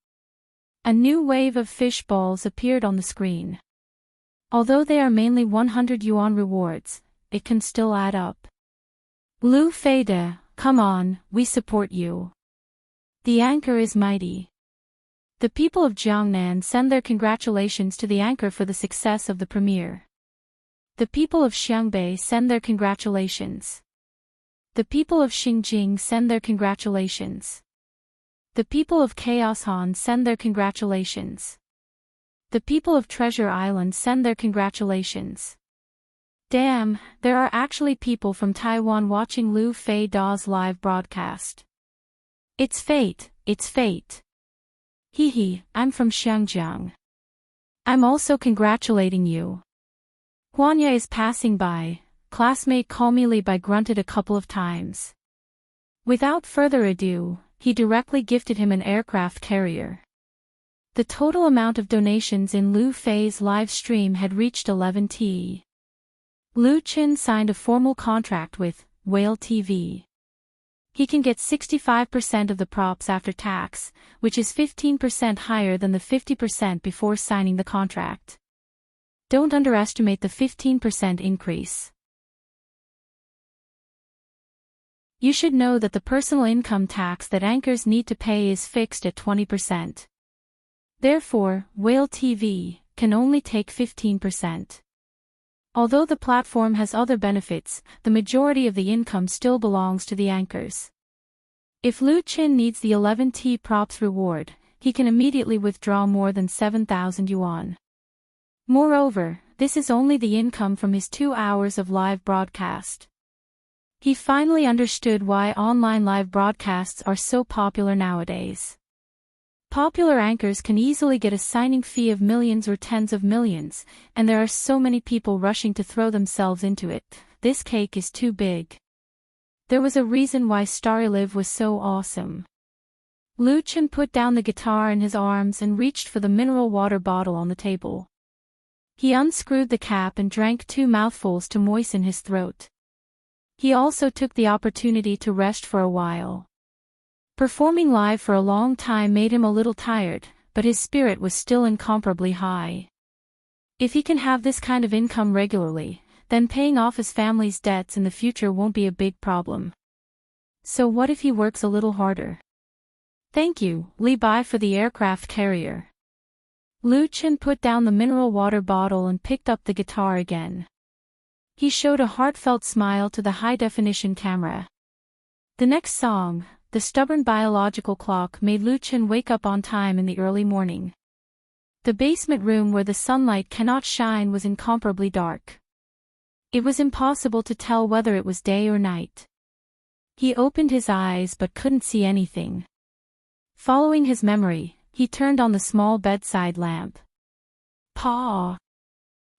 A new wave of fish balls appeared on the screen. Although they are mainly 100 yuan rewards, it can still add up. Lu Fei de, come on, we support you. The anchor is mighty. The people of Jiangnan send their congratulations to the anchor for the success of the premiere. The people of Xiangbei send their congratulations. The people of Xingjing send their congratulations. The people of Chaoshan send their congratulations. The people of Treasure Island send their congratulations. Damn, there are actually people from Taiwan watching Lu Fei Da's live broadcast. It's fate, it's fate. Hee hee, I'm from Xiangjiang. I'm also congratulating you. Huanya is passing by, classmate call me Li Bai grunted a couple of times. Without further ado, he directly gifted him an aircraft carrier. The total amount of donations in Lu Fei's live stream had reached 11T. Lu Chen signed a formal contract with Whale TV. He can get 65% of the props after tax, which is 15% higher than the 50% before signing the contract. Don't underestimate the 15% increase. You should know that the personal income tax that anchors need to pay is fixed at 20%. Therefore, Whale TV can only take 15%. Although the platform has other benefits, the majority of the income still belongs to the anchors. If Lu Chen needs the 11T props reward, he can immediately withdraw more than 7,000 yuan. Moreover, this is only the income from his 2 hours of live broadcast. He finally understood why online live broadcasts are so popular nowadays. Popular anchors can easily get a signing fee of millions or tens of millions, and there are so many people rushing to throw themselves into it. This cake is too big. There was a reason why Starry Live was so awesome. Lu Chen put down the guitar in his arms and reached for the mineral water bottle on the table. He unscrewed the cap and drank 2 mouthfuls to moisten his throat. He also took the opportunity to rest for a while. Performing live for a long time made him a little tired, but his spirit was still incomparably high. If he can have this kind of income regularly, then paying off his family's debts in the future won't be a big problem. So what if he works a little harder? Thank you, Li Bai, for the aircraft carrier. Lu Chen put down the mineral water bottle and picked up the guitar again. He showed a heartfelt smile to the high-definition camera. The next song, The Stubborn Biological Clock, made Lu Chen wake up on time in the early morning. The basement room where the sunlight cannot shine was incomparably dark. It was impossible to tell whether it was day or night. He opened his eyes but couldn't see anything. Following his memory, he turned on the small bedside lamp. Paw!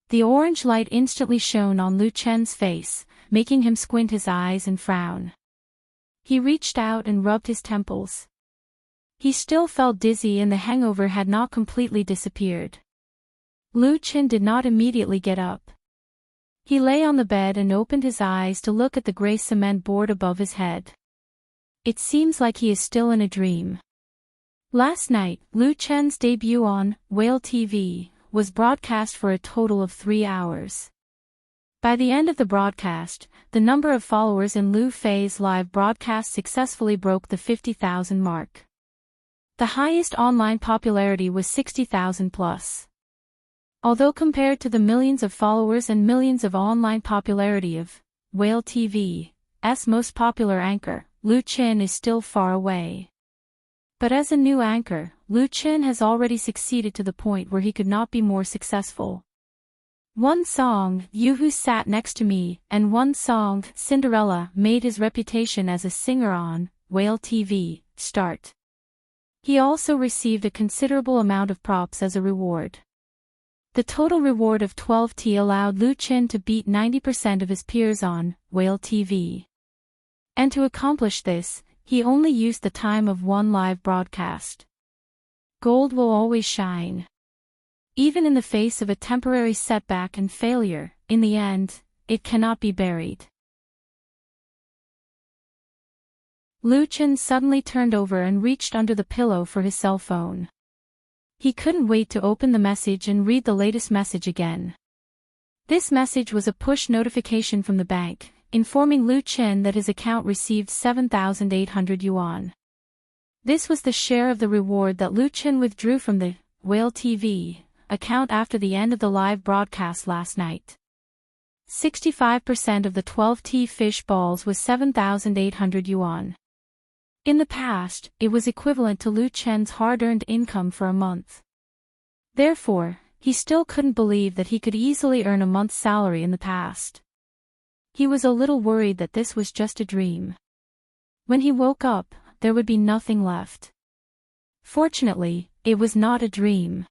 The orange light instantly shone on Lu Chen's face, making him squint his eyes and frown. He reached out and rubbed his temples. He still felt dizzy and the hangover had not completely disappeared. Lu Chen did not immediately get up. He lay on the bed and opened his eyes to look at the gray cement board above his head. It seems like he is still in a dream. Last night, Lu Chen's debut on Whale TV was broadcast for a total of 3 hours. By the end of the broadcast, the number of followers in Lu Fei's live broadcast successfully broke the 50,000 mark. The highest online popularity was 60,000 plus. Although compared to the millions of followers and millions of online popularity of Whale TV's most popular anchor, Lu Chen is still far away. But as a new anchor, Lu Chen has already succeeded to the point where he could not be more successful. One song, You Who Sat Next to Me, and one song, Cinderella, made his reputation as a singer on Whale TV start. He also received a considerable amount of props as a reward. The total reward of 12T allowed Lu Chen to beat 90% of his peers on Whale TV. And to accomplish this, he only used the time of one live broadcast. Gold will always shine. Even in the face of a temporary setback and failure, in the end, it cannot be buried. Lu Chen suddenly turned over and reached under the pillow for his cell phone. He couldn't wait to open the message and read the latest message again. This message was a push notification from the bank, informing Lu Chen that his account received 7,800 yuan. This was the share of the reward that Lu Chen withdrew from the Whale TV account after the end of the live broadcast last night. 65% of the 12T fish balls was 7,800 yuan. In the past, it was equivalent to Lu Chen's hard-earned income for a month. Therefore, he still couldn't believe that he could easily earn a month's salary in the past. He was a little worried that this was just a dream. When he woke up, there would be nothing left. Fortunately, it was not a dream.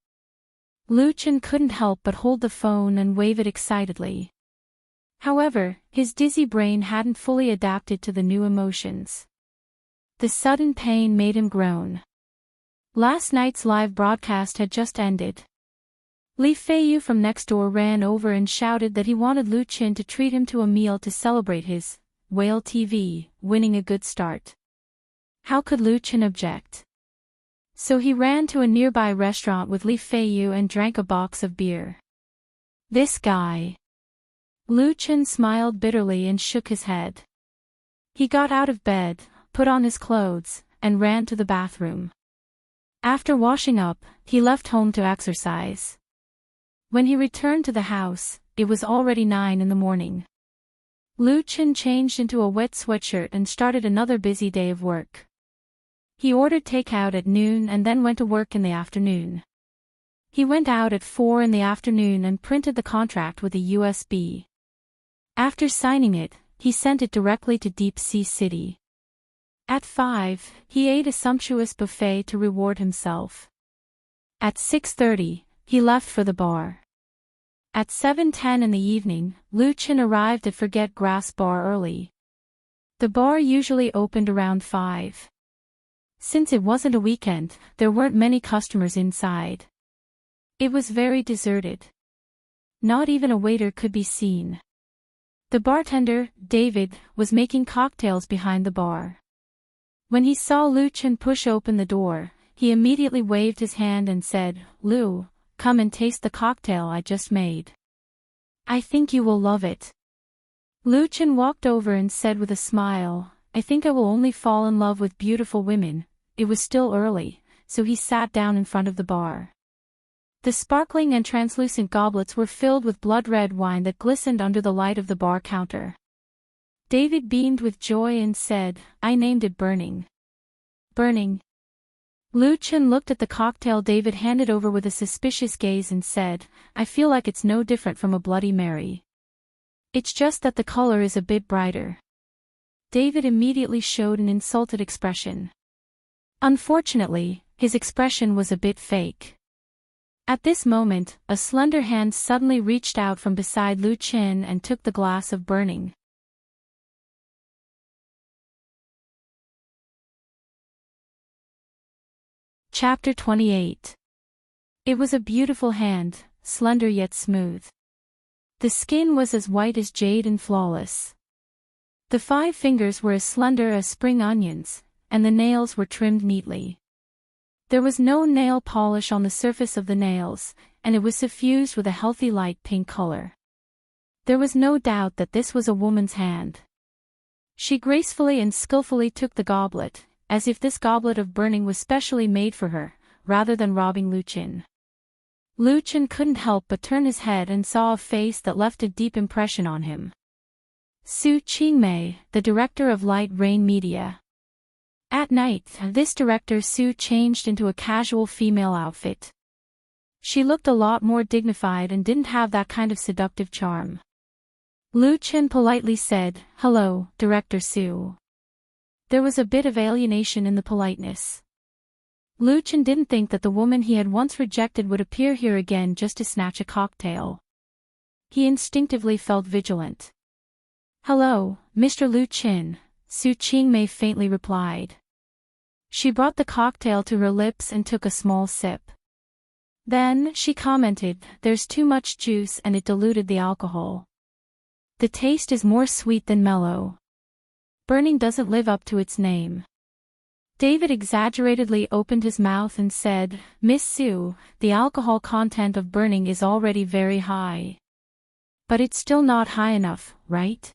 Lu Chen couldn't help but hold the phone and wave it excitedly. However, his dizzy brain hadn't fully adapted to the new emotions. The sudden pain made him groan. Last night's live broadcast had just ended. Li Feiyu from next door ran over and shouted that he wanted Lu Chen to treat him to a meal to celebrate his Whale TV winning a good start. How could Lu Chen object? So he ran to a nearby restaurant with Li Feiyu and drank a box of beer. This guy. Lu Chen smiled bitterly and shook his head. He got out of bed, put on his clothes, and ran to the bathroom. After washing up, he left home to exercise. When he returned to the house, it was already 9 in the morning. Lu Chen changed into a wet sweatshirt and started another busy day of work. He ordered takeout at noon and then went to work in the afternoon. He went out at 4 in the afternoon and printed the contract with a USB. After signing it, he sent it directly to Deep Sea City. At 5, he ate a sumptuous buffet to reward himself. At 6:30, he left for the bar. At 7:10 in the evening, Lu Chen arrived at Forget Grass Bar early. The bar usually opened around 5. Since it wasn't a weekend, there weren't many customers inside. It was very deserted. Not even a waiter could be seen. The bartender, David, was making cocktails behind the bar. When he saw Lu Chen push open the door, he immediately waved his hand and said, "Lu, come and taste the cocktail I just made. I think you will love it." Lu Chen walked over and said with a smile, "I think I will only fall in love with beautiful women, it was still early, so he sat down in front of the bar. The sparkling and translucent goblets were filled with blood-red wine that glistened under the light of the bar counter. David beamed with joy and said, "I named it Burning." Burning. Lu Chen looked at the cocktail David handed over with a suspicious gaze and said, "I feel like it's no different from a Bloody Mary. It's just that the color is a bit brighter." David immediately showed an insulted expression. Unfortunately, his expression was a bit fake. At this moment, a slender hand suddenly reached out from beside Lu Chen and took the glass of Burning. Chapter 28. It was a beautiful hand, slender yet smooth. The skin was as white as jade and flawless. The 5 fingers were as slender as spring onions, and the nails were trimmed neatly. There was no nail polish on the surface of the nails, and it was suffused with a healthy light pink color. There was no doubt that this was a woman's hand. She gracefully and skillfully took the goblet, as if this goblet of Burning was specially made for her, rather than robbing Lu Chen. Lu Chen couldn't help but turn his head and saw a face that left a deep impression on him. Su Qingmei, the director of Light Rain Media. At night, this director Su changed into a casual female outfit. She looked a lot more dignified and didn't have that kind of seductive charm. Lu Chen politely said, "Hello, Director Su." There was a bit of alienation in the politeness. Lu Chen didn't think that the woman he had once rejected would appear here again just to snatch a cocktail. He instinctively felt vigilant. "Hello, Mr. Lu Chen," Su Qingmei faintly replied. She brought the cocktail to her lips and took a small sip. Then, she commented, "There's too much juice and it diluted the alcohol. The taste is more sweet than mellow. Burning doesn't live up to its name." David exaggeratedly opened his mouth and said, "Miss Su, the alcohol content of Burning is already very high. But it's still not high enough, right?"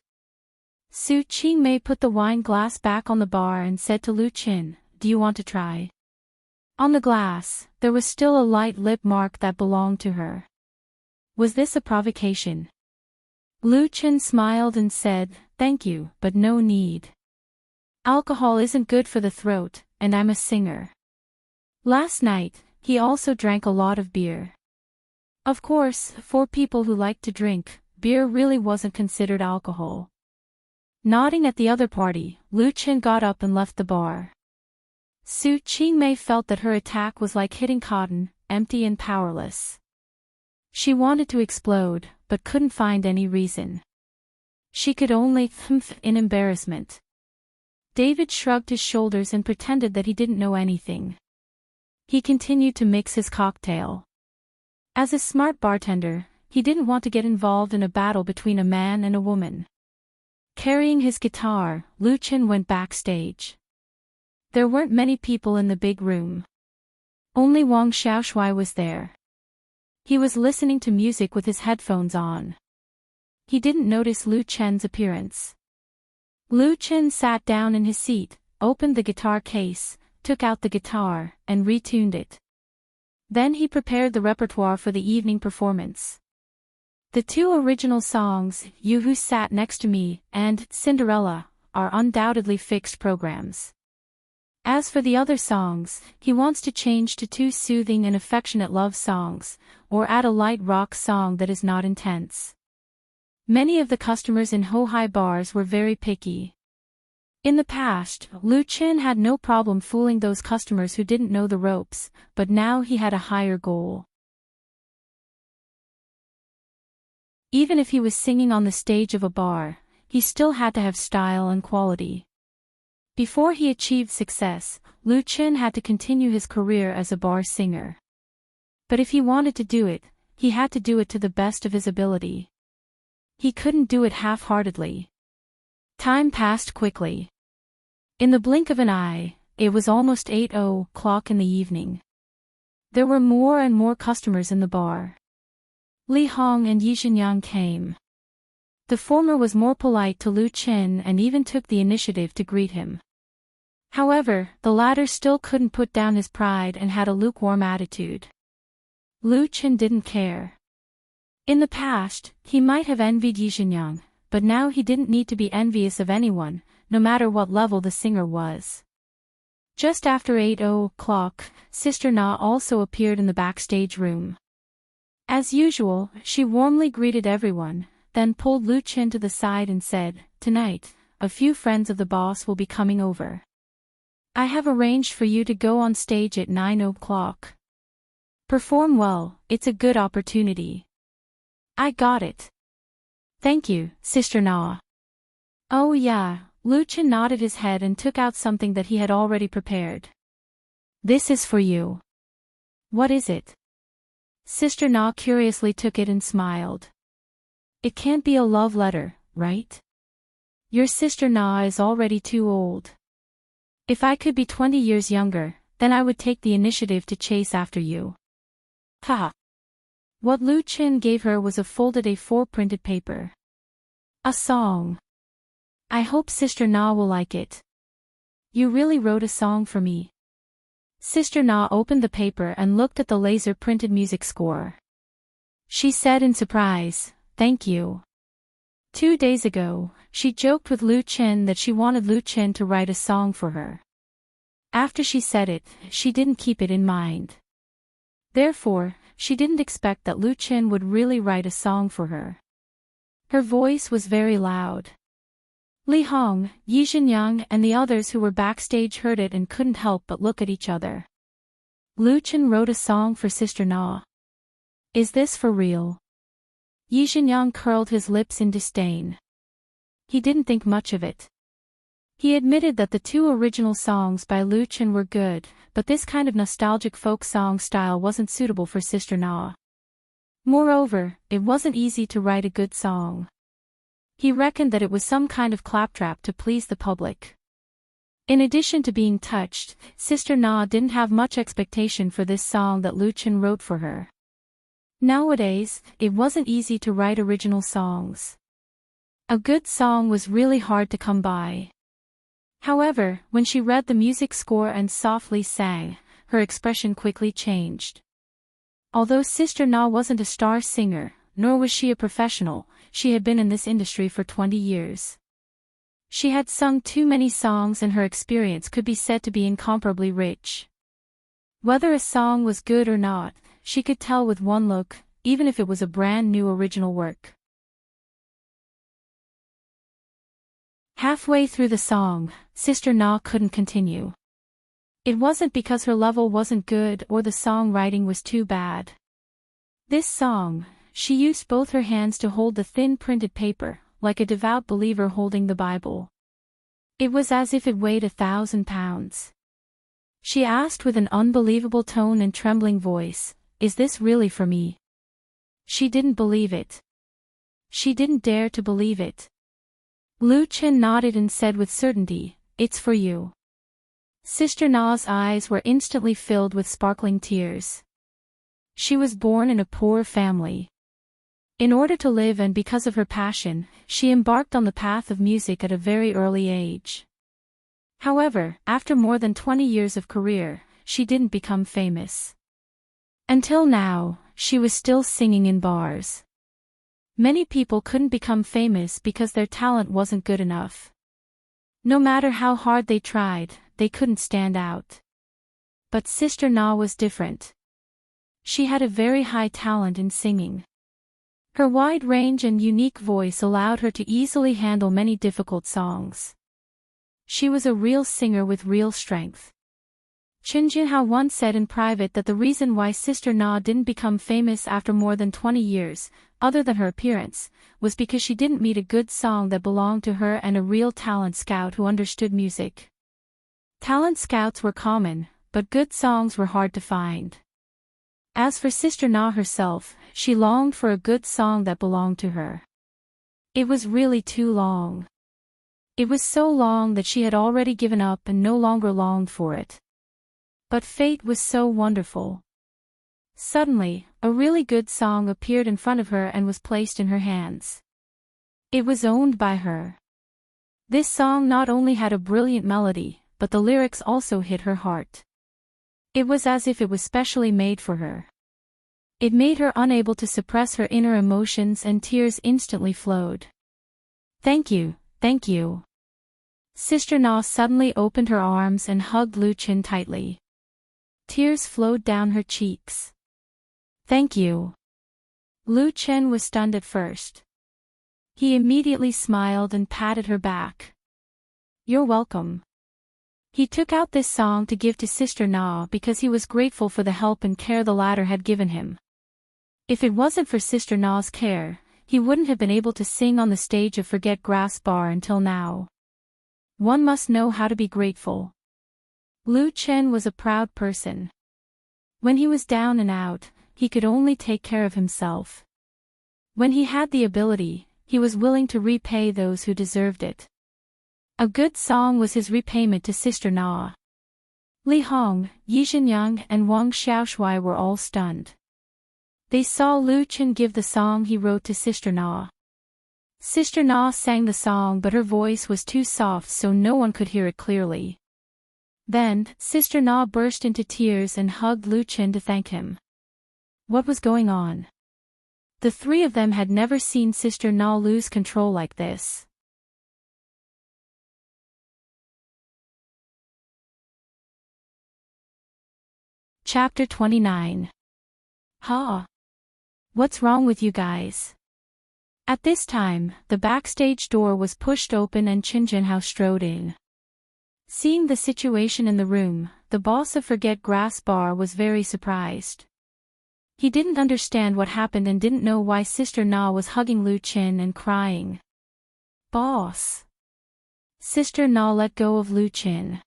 Su Qingmei put the wine glass back on the bar and said to Lu Chen, "Do you want to try?" On the glass, there was still a light lip mark that belonged to her. Was this a provocation? Lu Chen smiled and said, "Thank you, but no need. Alcohol isn't good for the throat, and I'm a singer." Last night, he also drank a lot of beer. Of course, for people who like to drink, beer really wasn't considered alcohol. Nodding at the other party, Lu Chen got up and left the bar. Su Qingmei felt that her attack was like hitting cotton, empty and powerless. She wanted to explode, but couldn't find any reason. She could only humph in embarrassment. David shrugged his shoulders and pretended that he didn't know anything. He continued to mix his cocktail. As a smart bartender, he didn't want to get involved in a battle between a man and a woman. Carrying his guitar, Lu Chen went backstage. There weren't many people in the big room. Only Wang Xiaoshui was there. He was listening to music with his headphones on. He didn't notice Lu Chen's appearance. Lu Chen sat down in his seat, opened the guitar case, took out the guitar, and retuned it. Then he prepared the repertoire for the evening performance. The 2 original songs, You Who Sat Next to Me and Cinderella, are undoubtedly fixed programs. As for the other songs, he wants to change to 2 soothing and affectionate love songs, or add a light rock song that is not intense. Many of the customers in Hohai bars were very picky. In the past, Lu Chen had no problem fooling those customers who didn't know the ropes, but now he had a higher goal. Even if he was singing on the stage of a bar, he still had to have style and quality. Before he achieved success, Lu Chen had to continue his career as a bar singer. But if he wanted to do it, he had to do it to the best of his ability. He couldn't do it half-heartedly. Time passed quickly. In the blink of an eye, it was almost 8:00 in the evening. There were more and more customers in the bar. Li Hong and Yi Xinyang came. The former was more polite to Lu Chen and even took the initiative to greet him. However, the latter still couldn't put down his pride and had a lukewarm attitude. Lu Chen didn't care. In the past, he might have envied Yizhenyang, but now he didn't need to be envious of anyone, no matter what level the singer was. Just after 8:00, Sister Na also appeared in the backstage room. As usual, she warmly greeted everyone, then pulled Lu Chen to the side and said, "Tonight, a few friends of the boss will be coming over. I have arranged for you to go on stage at 9:00. Perform well, it's a good opportunity." "I got it. Thank you, Sister Na." "Oh yeah," Lu Chen nodded his head and took out something that he had already prepared. "This is for you." "What is it?" Sister Na curiously took it and smiled. "It can't be a love letter, right? Your Sister Na is already too old. If I could be 20 years younger, then I would take the initiative to chase after you." Ha! What Lu Chen gave her was a folded A4 printed paper. "A song. I hope Sister Na will like it. You really wrote a song for me." Sister Na opened the paper and looked at the laser-printed music score. She said in surprise, "Thank you." 2 days ago, she joked with Lu Chen that she wanted Lu Chen to write a song for her. After she said it, she didn't keep it in mind. Therefore, she didn't expect that Lu Chen would really write a song for her. Her voice was very loud. Li Hong, Yizhenyang and the others who were backstage heard it and couldn't help but look at each other. Lu Chen wrote a song for Sister Na. Is this for real? Yizhenyang curled his lips in disdain. He didn't think much of it. He admitted that the 2 original songs by Lu Chen were good, but this kind of nostalgic folk song style wasn't suitable for Sister Na. Moreover, it wasn't easy to write a good song. He reckoned that it was some kind of claptrap to please the public. In addition to being touched, Sister Na didn't have much expectation for this song that Lu Chen wrote for her. Nowadays, it wasn't easy to write original songs. A good song was really hard to come by. However, when she read the music score and softly sang, her expression quickly changed. Although Sister Na wasn't a star singer, nor was she a professional, she had been in this industry for 20 years. She had sung too many songs and her experience could be said to be incomparably rich. Whether a song was good or not, she could tell with one look, even if it was a brand new original work. Halfway through the song, Sister Na couldn't continue. It wasn't because her level wasn't good or the songwriting was too bad. This song, she used both her hands to hold the thin printed paper, like a devout believer holding the Bible. It was as if it weighed 1,000 pounds. She asked with an unbelievable tone and trembling voice, "Is this really for me?" She didn't believe it. She didn't dare to believe it. Lu Chen nodded and said with certainty, "It's for you." Sister Na's eyes were instantly filled with sparkling tears. She was born in a poor family. In order to live and because of her passion, she embarked on the path of music at a very early age. However, after more than 20 years of career, she didn't become famous. Until now, she was still singing in bars. Many people couldn't become famous because their talent wasn't good enough. No matter how hard they tried, they couldn't stand out. But Sister Na was different. She had a very high talent in singing. Her wide range and unique voice allowed her to easily handle many difficult songs. She was a real singer with real strength. Chen Jinhao once said in private that the reason why Sister Na didn't become famous after more than 20 years, other than her appearance, was because she didn't meet a good song that belonged to her and a real talent scout who understood music. Talent scouts were common, but good songs were hard to find. As for Sister Na herself, she longed for a good song that belonged to her. It was really too long. It was so long that she had already given up and no longer longed for it. But fate was so wonderful. Suddenly, a really good song appeared in front of her and was placed in her hands. It was owned by her. This song not only had a brilliant melody, but the lyrics also hit her heart. It was as if it was specially made for her. It made her unable to suppress her inner emotions and tears instantly flowed. Thank you, thank you. Sister Na suddenly opened her arms and hugged Lu Qin tightly. Tears flowed down her cheeks. Thank you. Lu Qin was stunned at first. He immediately smiled and patted her back. You're welcome. He took out this song to give to Sister Na because he was grateful for the help and care the latter had given him. If it wasn't for Sister Na's care, he wouldn't have been able to sing on the stage of Forget Grass Bar until now. One must know how to be grateful. Lu Qin was a proud person. When he was down and out, he could only take care of himself. When he had the ability, he was willing to repay those who deserved it. A good song was his repayment to Sister Na. Li Hong, Yi Zhenyang and Wang Xiaoshui were all stunned. They saw Lu Qin give the song he wrote to Sister Na. Sister Na sang the song, but her voice was too soft so no one could hear it clearly. Then, Sister Na burst into tears and hugged Lu Qin to thank him. What was going on? The three of them had never seen Sister Na lose control like this. Chapter 29. Ha! What's wrong with you guys? At this time, the backstage door was pushed open and Qin Jinhao strode in. Seeing the situation in the room, the boss of Forget Grass Bar was very surprised. He didn't understand what happened and didn't know why Sister Na was hugging Lu Qin and crying. Boss! Sister Na let go of Lu Qin.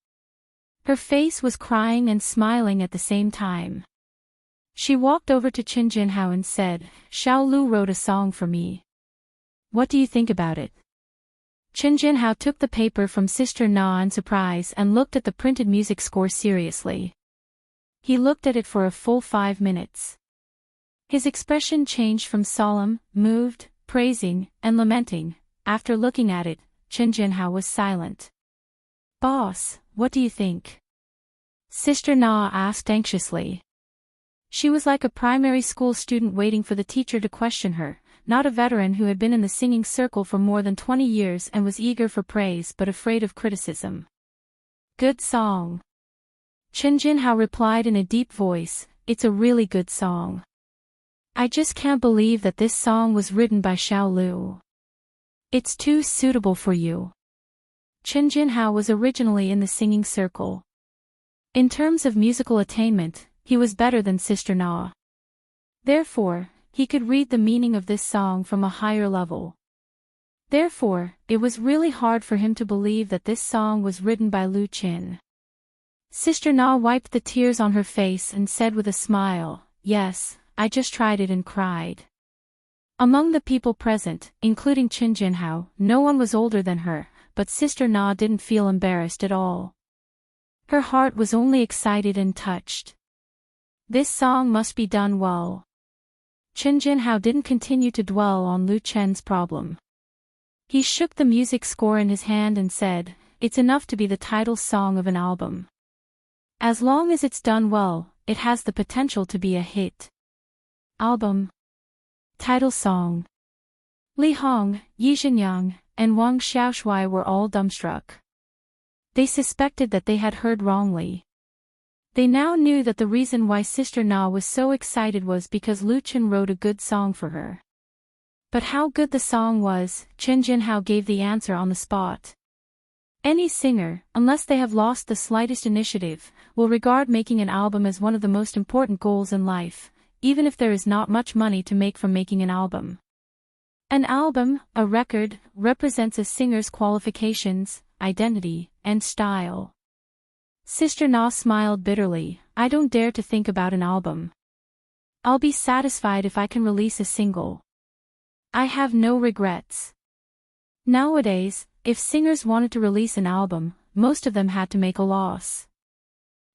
Her face was crying and smiling at the same time. She walked over to Qin Jinhao and said, Xiao Lu wrote a song for me. What do you think about it? Qin Jinhao took the paper from Sister Na in surprise and looked at the printed music score seriously. He looked at it for a full 5 minutes. His expression changed from solemn, moved, praising, and lamenting. After looking at it, Qin Jinhao was silent. Boss, what do you think? Sister Na asked anxiously. She was like a primary school student waiting for the teacher to question her, not a veteran who had been in the singing circle for more than 20 years and was eager for praise but afraid of criticism. Good song. Qin Jinhao replied in a deep voice, It's a really good song. I just can't believe that this song was written by Xiao Lu. It's too suitable for you. Qin Jinhao was originally in the singing circle. In terms of musical attainment, he was better than Sister Na. Therefore, he could read the meaning of this song from a higher level. Therefore, it was really hard for him to believe that this song was written by Lu Qin. Sister Na wiped the tears on her face and said with a smile, Yes, I just tried it and cried. Among the people present, including Qin Jinhao, no one was older than her, but Sister Na didn't feel embarrassed at all. Her heart was only excited and touched. This song must be done well. Qin Jinhao didn't continue to dwell on Lu Qin's problem. He shook the music score in his hand and said, It's enough to be the title song of an album. As long as it's done well, it has the potential to be a hit. Album. Title song. Li Hong, Yi Zhenyang, and Wang Xiaoshui were all dumbstruck. They suspected that they had heard wrongly. They now knew that the reason why Sister Na was so excited was because Lu Qin wrote a good song for her. But how good the song was, Qin Jinhao gave the answer on the spot. Any singer, unless they have lost the slightest initiative, will regard making an album as one of the most important goals in life, even if there is not much money to make from making an album. An album, a record, represents a singer's qualifications, identity, and style. Sister Na smiled bitterly, I don't dare to think about an album. I'll be satisfied if I can release a single. I have no regrets. Nowadays, if singers wanted to release an album, most of them had to make a loss.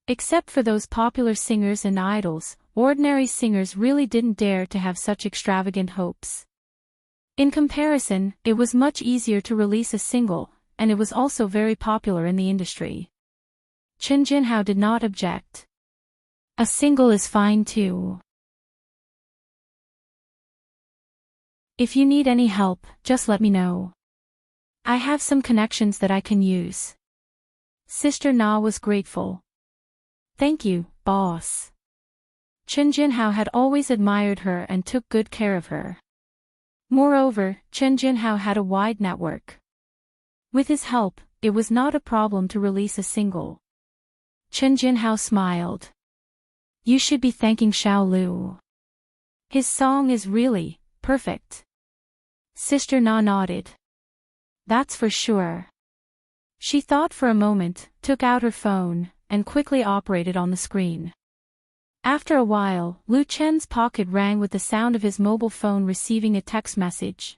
Except for those popular singers and idols, ordinary singers really didn't dare to have such extravagant hopes. In comparison, it was much easier to release a single, and it was also very popular in the industry. Chen Jinhao did not object. A single is fine too. If you need any help, just let me know. I have some connections that I can use. Sister Na was grateful. Thank you, boss. Chen Jinhao had always admired her and took good care of her. Moreover, Chen Jinhao had a wide network. With his help, it was not a problem to release a single. Chen Jinhao smiled. You should be thanking Xiao Lu. His song is really perfect. Sister Na nodded. That's for sure. She thought for a moment, took out her phone, and quickly operated on the screen. After a while, Lu Chen's pocket rang with the sound of his mobile phone receiving a text message.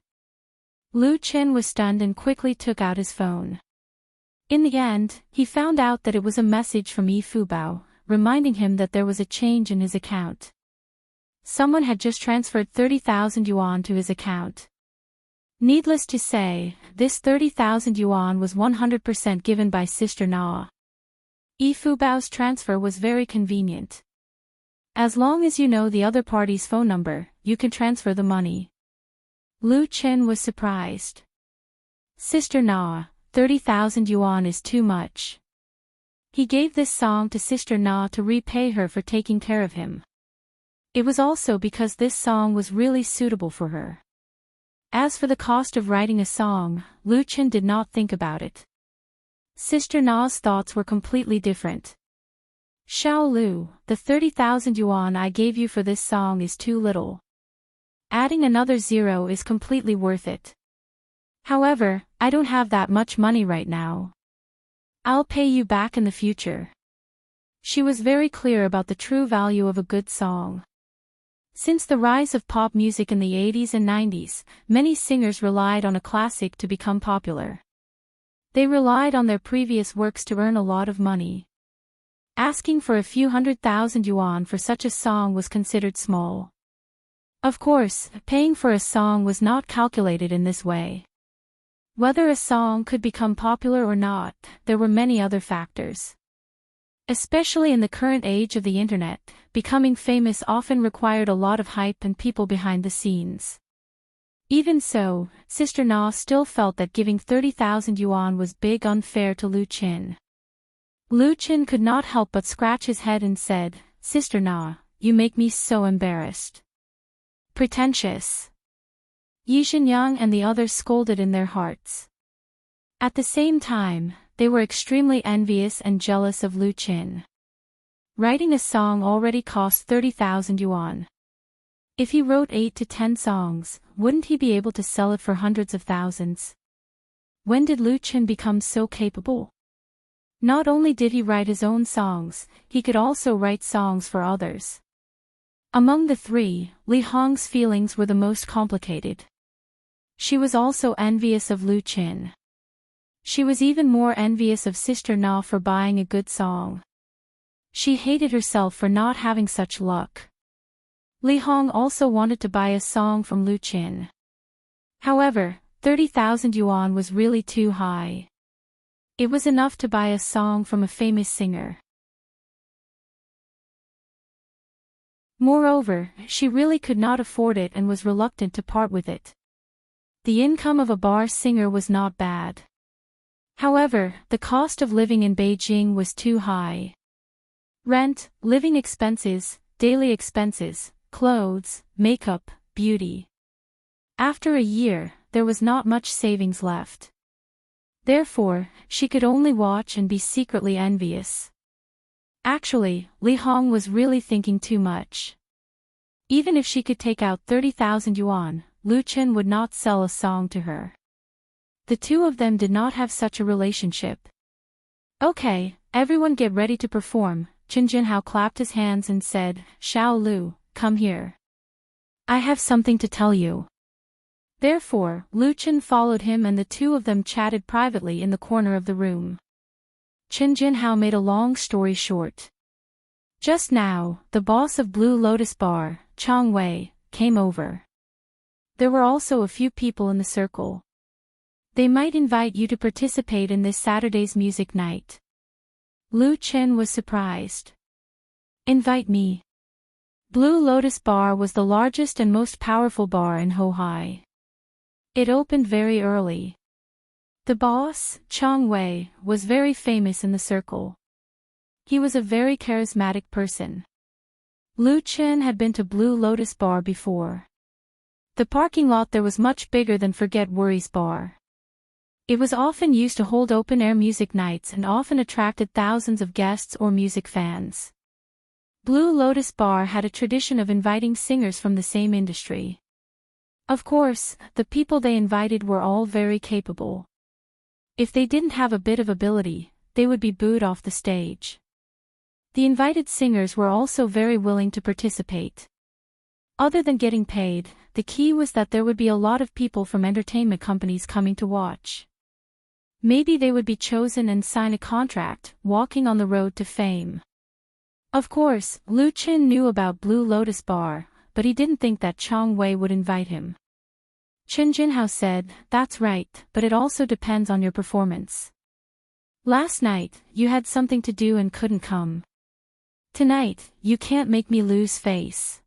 Lu Chen was stunned and quickly took out his phone. In the end, he found out that it was a message from Yi Fubao, reminding him that there was a change in his account. Someone had just transferred 30,000 yuan to his account. Needless to say, this 30,000 yuan was 100% given by Sister Na. Yi Fubao's transfer was very convenient. As long as you know the other party's phone number, you can transfer the money. Lu Chen was surprised. Sister Na, 30,000 yuan is too much. He gave this song to Sister Na to repay her for taking care of him. It was also because this song was really suitable for her. As for the cost of writing a song, Lu Chen did not think about it. Sister Na's thoughts were completely different. Xiao Lu, the 30,000 yuan I gave you for this song is too little. Adding another zero is completely worth it. However, I don't have that much money right now. I'll pay you back in the future. She was very clear about the true value of a good song. Since the rise of pop music in the 80s and 90s, many singers relied on a classic to become popular. They relied on their previous works to earn a lot of money. Asking for a few 100,000 yuan for such a song was considered small. Of course, paying for a song was not calculated in this way. Whether a song could become popular or not, there were many other factors. Especially in the current age of the internet, becoming famous often required a lot of hype and people behind the scenes. Even so, Sister Na still felt that giving 30,000 yuan was big unfair to Lu Chen. Lu Chen could not help but scratch his head and said, Sister Na, you make me so embarrassed. Pretentious. Yi Xinyang and the others scolded in their hearts. At the same time, they were extremely envious and jealous of Lu Chen. Writing a song already cost 30,000 yuan. If he wrote 8 to 10 songs, wouldn't he be able to sell it for hundreds of thousands? When did Lu Chen become so capable? Not only did he write his own songs, he could also write songs for others. Among the three, Li Hong's feelings were the most complicated. She was also envious of Lu Chen. She was even more envious of Sister Na for buying a good song. She hated herself for not having such luck. Li Hong also wanted to buy a song from Lu Chen. However, 30,000 yuan was really too high. It was enough to buy a song from a famous singer. Moreover, she really could not afford it and was reluctant to part with it. The income of a bar singer was not bad. However, the cost of living in Beijing was too high. Rent, living expenses, daily expenses, clothes, makeup, beauty. After a year, there was not much savings left. Therefore, she could only watch and be secretly envious. Actually, Li Hong was really thinking too much. Even if she could take out 30,000 yuan, Lu Chen would not sell a song to her. The two of them did not have such a relationship. Okay, everyone get ready to perform. Chen Jinhao clapped his hands and said, Xiao Lu, come here. I have something to tell you. Therefore, Lu Chen followed him and the two of them chatted privately in the corner of the room. Chen Jinhao made a long story short. Just now, the boss of Blue Lotus Bar, Chang Wei, came over. There were also a few people in the circle. They might invite you to participate in this Saturday's music night. Lu Chen was surprised. Invite me. Blue Lotus Bar was the largest and most powerful bar in Hohai. It opened very early. The boss, Chong Wei, was very famous in the circle. He was a very charismatic person. Lu Chen had been to Blue Lotus Bar before. The parking lot there was much bigger than Forget Worries Bar. It was often used to hold open-air music nights and often attracted thousands of guests or music fans. Blue Lotus Bar had a tradition of inviting singers from the same industry. Of course, the people they invited were all very capable. If they didn't have a bit of ability, they would be booed off the stage. The invited singers were also very willing to participate. Other than getting paid, the key was that there would be a lot of people from entertainment companies coming to watch. Maybe they would be chosen and sign a contract, walking on the road to fame. Of course, Lu Chen knew about Blue Lotus Bar, but he didn't think that Chong Wei would invite him. Chen Jinhao said, "That's right, but it also depends on your performance. Last night, you had something to do and couldn't come. Tonight, you can't make me lose face."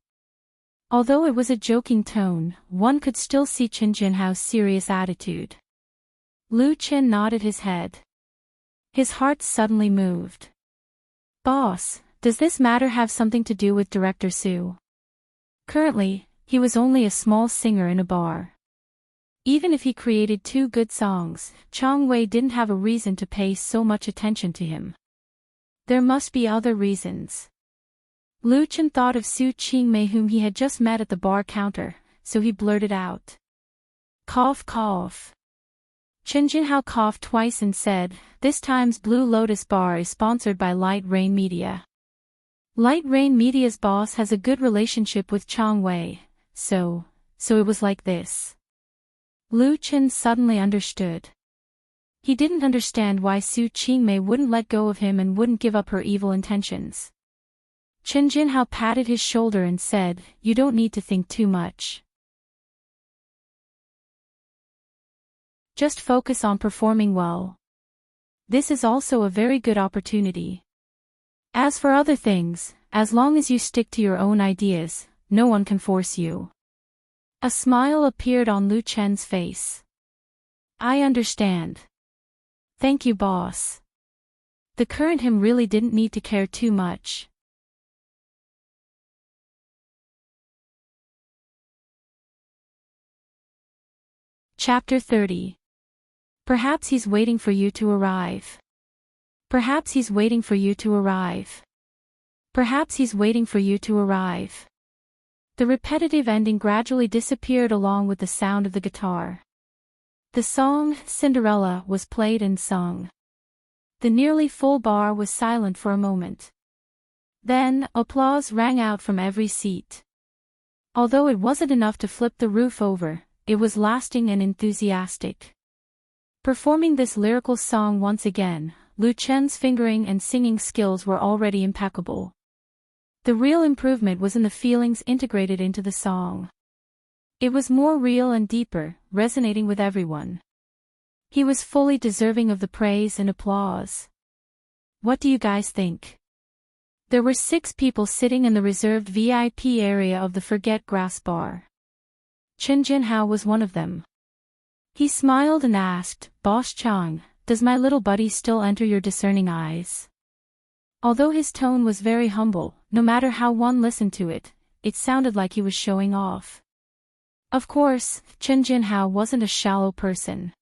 Although it was a joking tone, one could still see Chen Jinhao's serious attitude. Lu Chen nodded his head. His heart suddenly moved. "Boss, does this matter have something to do with Director Su?" Currently, he was only a small singer in a bar. Even if he created 2 good songs, Chong Wei didn't have a reason to pay so much attention to him. There must be other reasons. Lu Chen thought of Su Qingmei whom he had just met at the bar counter, so he blurted out. Cough cough. Chen Jinhao coughed twice and said, "This time's Blue Lotus Bar is sponsored by Light Rain Media. Light Rain Media's boss has a good relationship with Chong Wei, so it was like this." Lu Chen suddenly understood. He didn't understand why Su Qingmei wouldn't let go of him and wouldn't give up her evil intentions. Chen Jinhao patted his shoulder and said, "You don't need to think too much. Just focus on performing well. This is also a very good opportunity. As for other things, as long as you stick to your own ideas, no one can force you." A smile appeared on Lu Chen's face. "I understand. Thank you, boss." The current him really didn't need to care too much. Chapter 30. Perhaps he's waiting for you to arrive. Perhaps he's waiting for you to arrive. Perhaps he's waiting for you to arrive. The repetitive ending gradually disappeared along with the sound of the guitar. The song, Cinderella, was played and sung. The nearly full bar was silent for a moment. Then, applause rang out from every seat. Although it wasn't enough to flip the roof over, it was lasting and enthusiastic. Performing this lyrical song once again, Lu Chen's fingering and singing skills were already impeccable. The real improvement was in the feelings integrated into the song. It was more real and deeper, resonating with everyone. He was fully deserving of the praise and applause. What do you guys think? There were 6 people sitting in the reserved VIP area of the Forget Grass Bar. Chen Jinhao was one of them. He smiled and asked, "Boss Chang, does my little buddy still enter your discerning eyes?" Although his tone was very humble, no matter how one listened to it, it sounded like he was showing off. Of course, Chen Jinhao wasn't a shallow person.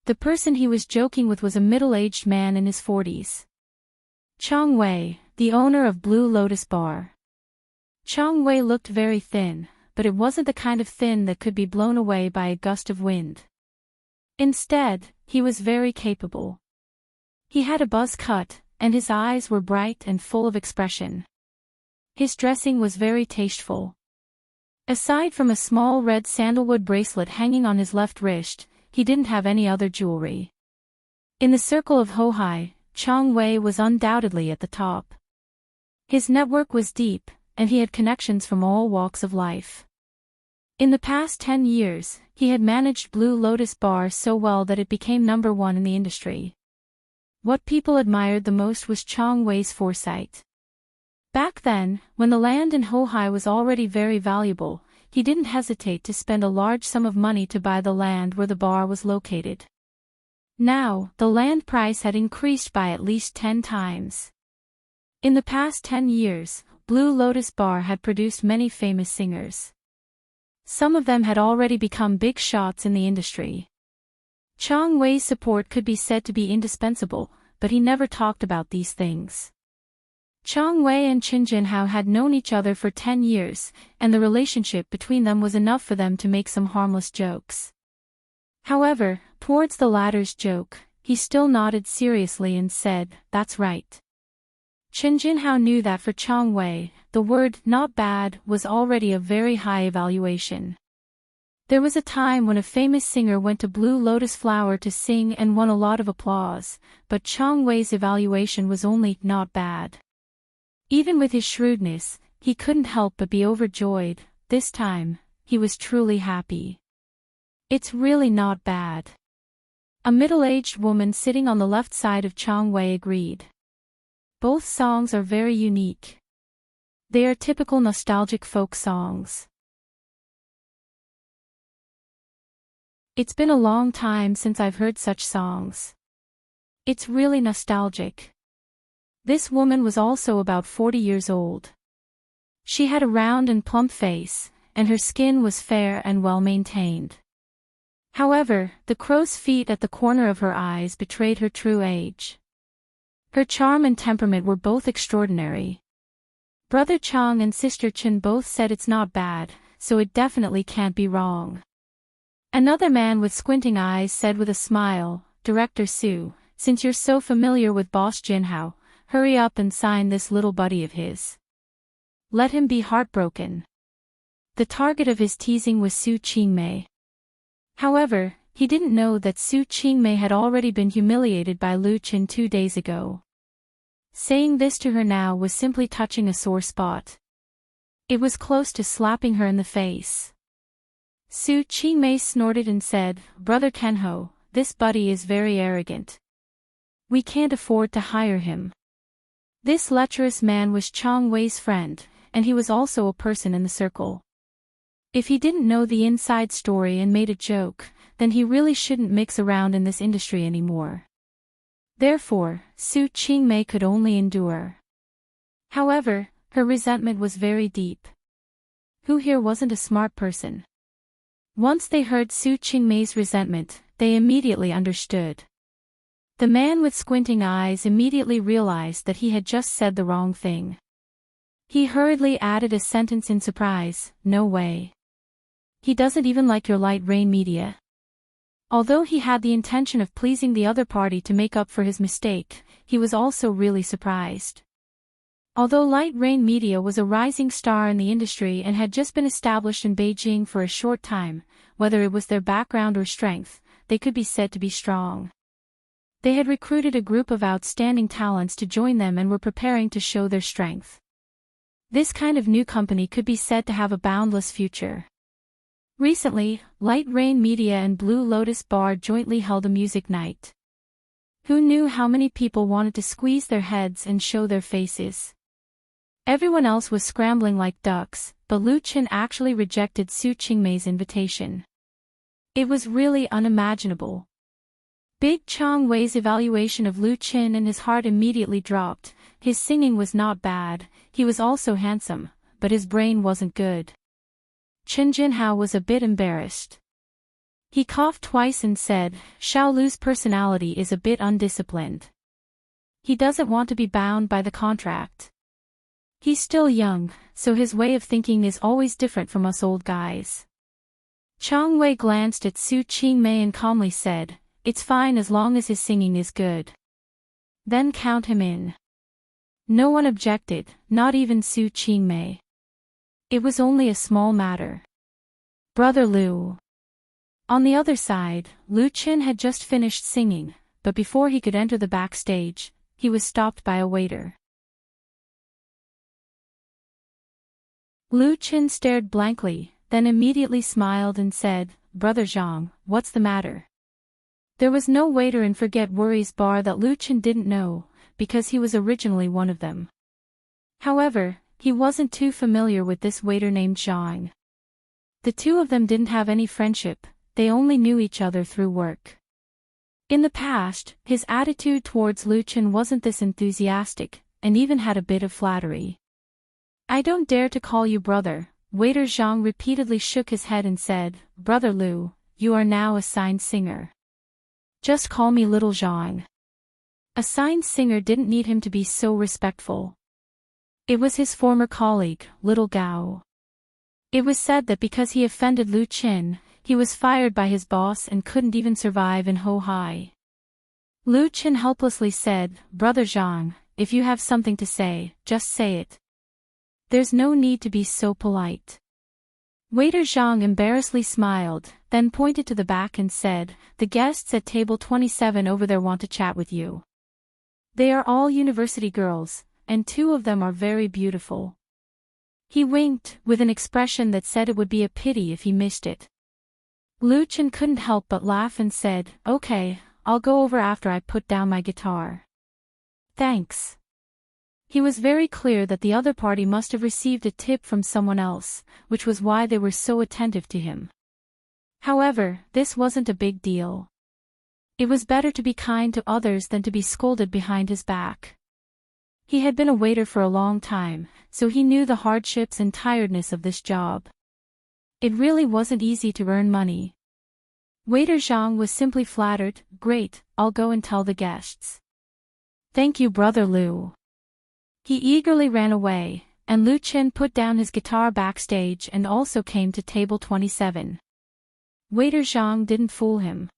The person he was joking with was a middle-aged man in his 40s. Chong Wei, the owner of Blue Lotus Bar. Chong Wei looked very thin, but it wasn't the kind of thin that could be blown away by a gust of wind. Instead, he was very capable. He had a buzz cut, and his eyes were bright and full of expression. His dressing was very tasteful. Aside from a small red sandalwood bracelet hanging on his left wrist, he didn't have any other jewelry. In the circle of Hohai, Chong Wei was undoubtedly at the top. His network was deep, and he had connections from all walks of life. In the past 10 years, he had managed Blue Lotus Bar so well that it became #1 in the industry. What people admired the most was Chang Wei's foresight. Back then, when the land in Hohai was already very valuable, he didn't hesitate to spend a large sum of money to buy the land where the bar was located. Now, the land price had increased by at least 10 times. In the past 10 years, Blue Lotus Bar had produced many famous singers. Some of them had already become big shots in the industry. Chang Wei's support could be said to be indispensable, but he never talked about these things. Chang Wei and Qin Jinhao had known each other for 10 years, and the relationship between them was enough for them to make some harmless jokes. However, towards the latter's joke, he still nodded seriously and said, "That's right." Qin Jinhao knew that for Chang Wei, the word "not bad" was already a very high evaluation. There was a time when a famous singer went to Blue Lotus Flower to sing and won a lot of applause, but Chang Wei's evaluation was only "not bad." Even with his shrewdness, he couldn't help but be overjoyed. This time, he was truly happy. "It's really not bad." A middle-aged woman sitting on the left side of Chang Wei agreed. Both songs are very unique. They are typical nostalgic folk songs. It's been a long time since I've heard such songs. It's really nostalgic. This woman was also about 40 years old. She had a round and plump face, and her skin was fair and well-maintained. However, the crow's feet at the corner of her eyes betrayed her true age. Her charm and temperament were both extraordinary. Brother Chang and sister Chen both said it's not bad, so it definitely can't be wrong. Another man with squinting eyes said with a smile, "Director Su, since you're so familiar with Boss Jinhao, hurry up and sign this little buddy of his. Let him be heartbroken." The target of his teasing was Su Qingmei. However, he didn't know that Su Qingmei had already been humiliated by Lu Qin 2 days ago. Saying this to her now was simply touching a sore spot. It was close to slapping her in the face. Su Qingmei snorted and said, "Brother Kenho, this buddy is very arrogant. We can't afford to hire him." This lecherous man was Chang Wei's friend, and he was also a person in the circle. If he didn't know the inside story and made a joke, then he really shouldn't mix around in this industry anymore. Therefore, Su Qingmei could only endure. However, her resentment was very deep. Who here wasn't a smart person? Once they heard Su Qingmei's resentment, they immediately understood. The man with squinting eyes immediately realized that he had just said the wrong thing. He hurriedly added a sentence in surprise, "No way. He doesn't even like your Light Rain media." Although he had the intention of pleasing the other party to make up for his mistake, he was also really surprised. Although Light Rain Media was a rising star in the industry and had just been established in Beijing for a short time, whether it was their background or strength, they could be said to be strong. They had recruited a group of outstanding talents to join them and were preparing to show their strength. This kind of new company could be said to have a boundless future. Recently, Light Rain Media and Blue Lotus Bar jointly held a music night. Who knew how many people wanted to squeeze their heads and show their faces? Everyone else was scrambling like ducks, but Lu Qin actually rejected Su Qingmei's invitation. It was really unimaginable. Big Chang Wei's evaluation of Lu Qin and his heart immediately dropped. His singing was not bad, he was also handsome, but his brain wasn't good. Qin Jinhao was a bit embarrassed. He coughed twice and said, "Xiao Lu's personality is a bit undisciplined. He doesn't want to be bound by the contract. He's still young, so his way of thinking is always different from us old guys." Chang Wei glanced at Su Qingmei and calmly said, "It's fine as long as his singing is good. Then count him in." No one objected, not even Su Qingmei. It was only a small matter. Brother Lu. On the other side, Lu Qin had just finished singing, but before he could enter the backstage, he was stopped by a waiter. Lu Qin stared blankly, then immediately smiled and said, "Brother Zhang, what's the matter?" There was no waiter in Forget Worries bar that Lu Chen didn't know, because he was originally one of them. However, he wasn't too familiar with this waiter named Zhang. The two of them didn't have any friendship, they only knew each other through work. In the past, his attitude towards Lu Chen wasn't this enthusiastic, and even had a bit of flattery. "I don't dare to call you brother," waiter Zhang repeatedly shook his head and said, "Brother Lu, you are now a signed singer. Just call me Little Zhang." A signed singer didn't need him to be so respectful. It was his former colleague, Little Gao. It was said that because he offended Lu Chen, he was fired by his boss and couldn't even survive in Ho-Hai. Lu Chen helplessly said, "Brother Zhang, if you have something to say, just say it. There's no need to be so polite." Waiter Zhang embarrassedly smiled, then pointed to the back and said, "The guests at table 27 over there want to chat with you. They are all university girls, and two of them are very beautiful." He winked, with an expression that said it would be a pity if he missed it. Lu Chen couldn't help but laugh and said, "Okay, I'll go over after I put down my guitar." "Thanks." He was very clear that the other party must have received a tip from someone else, which was why they were so attentive to him. However, this wasn't a big deal. It was better to be kind to others than to be scolded behind his back. He had been a waiter for a long time, so he knew the hardships and tiredness of this job. It really wasn't easy to earn money. Waiter Zhang was simply flattered, "Great, I'll go and tell the guests." "Thank you, Brother Lu." He eagerly ran away, and Lu Chen put down his guitar backstage and also came to table 27. Waiter Zhang didn't fool him.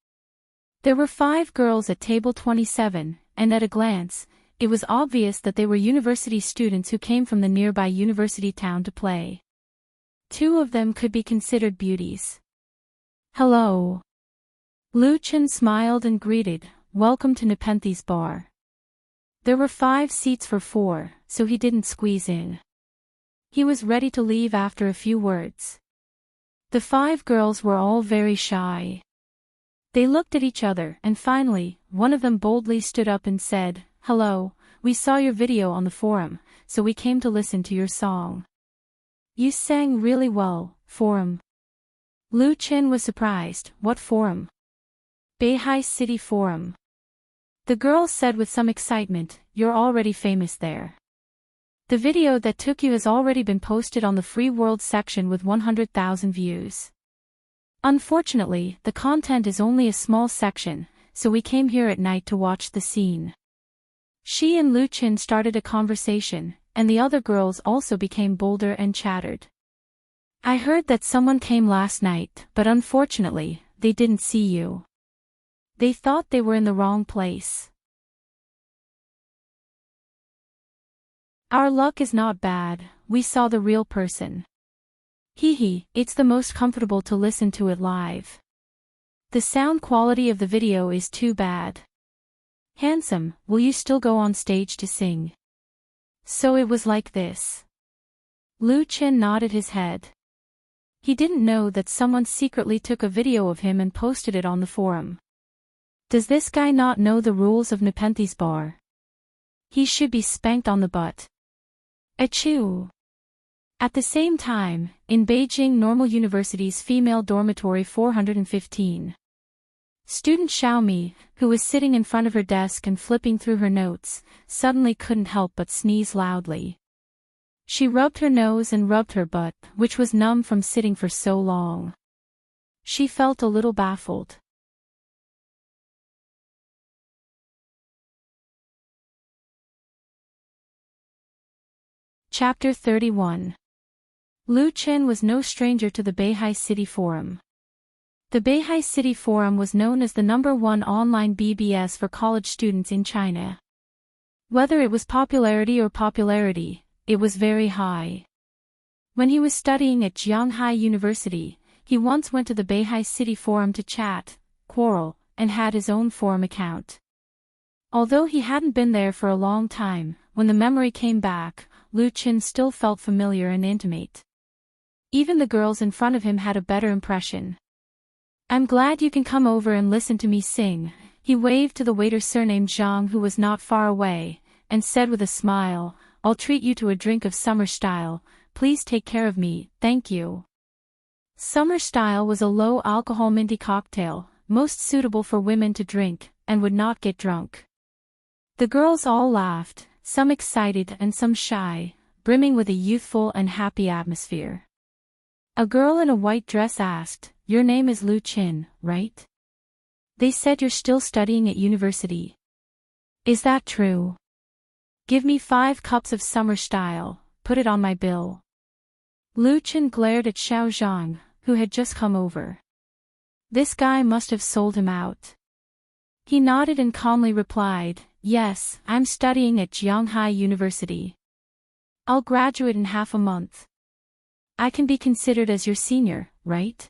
There were 5 girls at table 27, and at a glance, it was obvious that they were university students who came from the nearby university town to play. 2 of them could be considered beauties. "Hello." Lu Chen smiled and greeted, "Welcome to Nepenthe's bar." There were 5 seats for 4, so he didn't squeeze in. He was ready to leave after a few words. The 5 girls were all very shy. They looked at each other and finally, one of them boldly stood up and said, "Hello, we saw your video on the forum, so we came to listen to your song." "You sang really well, forum." Lu Chen was surprised. "What forum?" "Beihai City Forum." The girl said with some excitement, "You're already famous there. The video that took you has already been posted on the Free World section with 100,000 views. Unfortunately, the content is only a small section, so we came here at night to watch the scene." She and Lu Chen started a conversation, and the other girls also became bolder and chattered. "I heard that someone came last night, but unfortunately, they didn't see you. They thought they were in the wrong place." "Our luck is not bad, we saw the real person. Hee, it's the most comfortable to listen to it live. The sound quality of the video is too bad. Handsome, will you still go on stage to sing?" So it was like this. Lu Chen nodded his head. He didn't know that someone secretly took a video of him and posted it on the forum. Does this guy not know the rules of Nepenthe's bar? He should be spanked on the butt. Achoo! At the same time, in Beijing Normal University's female dormitory 415. Student Xiaomi, who was sitting in front of her desk and flipping through her notes, suddenly couldn't help but sneeze loudly. She rubbed her nose and rubbed her butt, which was numb from sitting for so long. She felt a little baffled. Chapter 31. Lu Chen was no stranger to the Beihai City Forum. The Beihai City Forum was known as the #1 online BBS for college students in China. Whether it was popularity, it was very high. When he was studying at Jianghai University, he once went to the Beihai City Forum to chat, quarrel, and had his own forum account. Although he hadn't been there for a long time, when the memory came back, Lu Chen still felt familiar and intimate. Even the girls in front of him had a better impression. I'm glad you can come over and listen to me sing. He waved to the waiter surnamed Zhang, who was not far away, and said with a smile, I'll treat you to a drink of summer style. Please take care of me, thank you. Summer style was a low-alcohol minty cocktail, most suitable for women to drink, and would not get drunk. The girls all laughed, some excited and some shy, brimming with a youthful and happy atmosphere. A girl in a white dress asked, Your name is Lu Qin, right? They said you're still studying at university. Is that true? Give me 5 cups of summer style, put it on my bill. Lu Qin glared at Xiao Zhang, who had just come over. This guy must have sold him out. He nodded and calmly replied, Yes, I'm studying at Jianghai University. I'll graduate in half a month. I can be considered as your senior, right?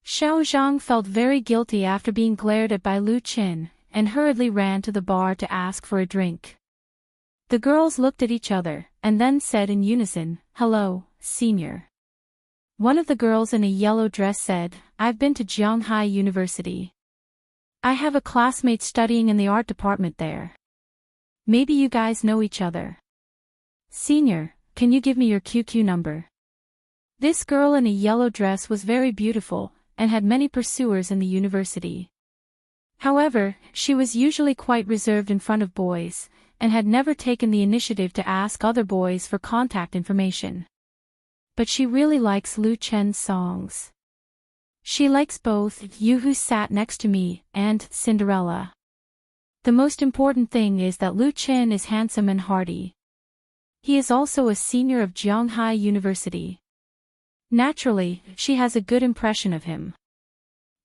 Xiao Zhang felt very guilty after being glared at by Lu Qin, and hurriedly ran to the bar to ask for a drink. The girls looked at each other, and then said in unison, Hello, senior. One of the girls in a yellow dress said, I've been to Jianghai University. I have a classmate studying in the art department there. Maybe you guys know each other. Senior, can you give me your QQ number? This girl in a yellow dress was very beautiful, and had many pursuers in the university. However, she was usually quite reserved in front of boys, and had never taken the initiative to ask other boys for contact information. But she really likes Lu Chen's songs. She likes both You Who Sat Next to Me and Cinderella. The most important thing is that Lu Chen is handsome and hearty. He is also a senior of Jianghai University. Naturally, she has a good impression of him.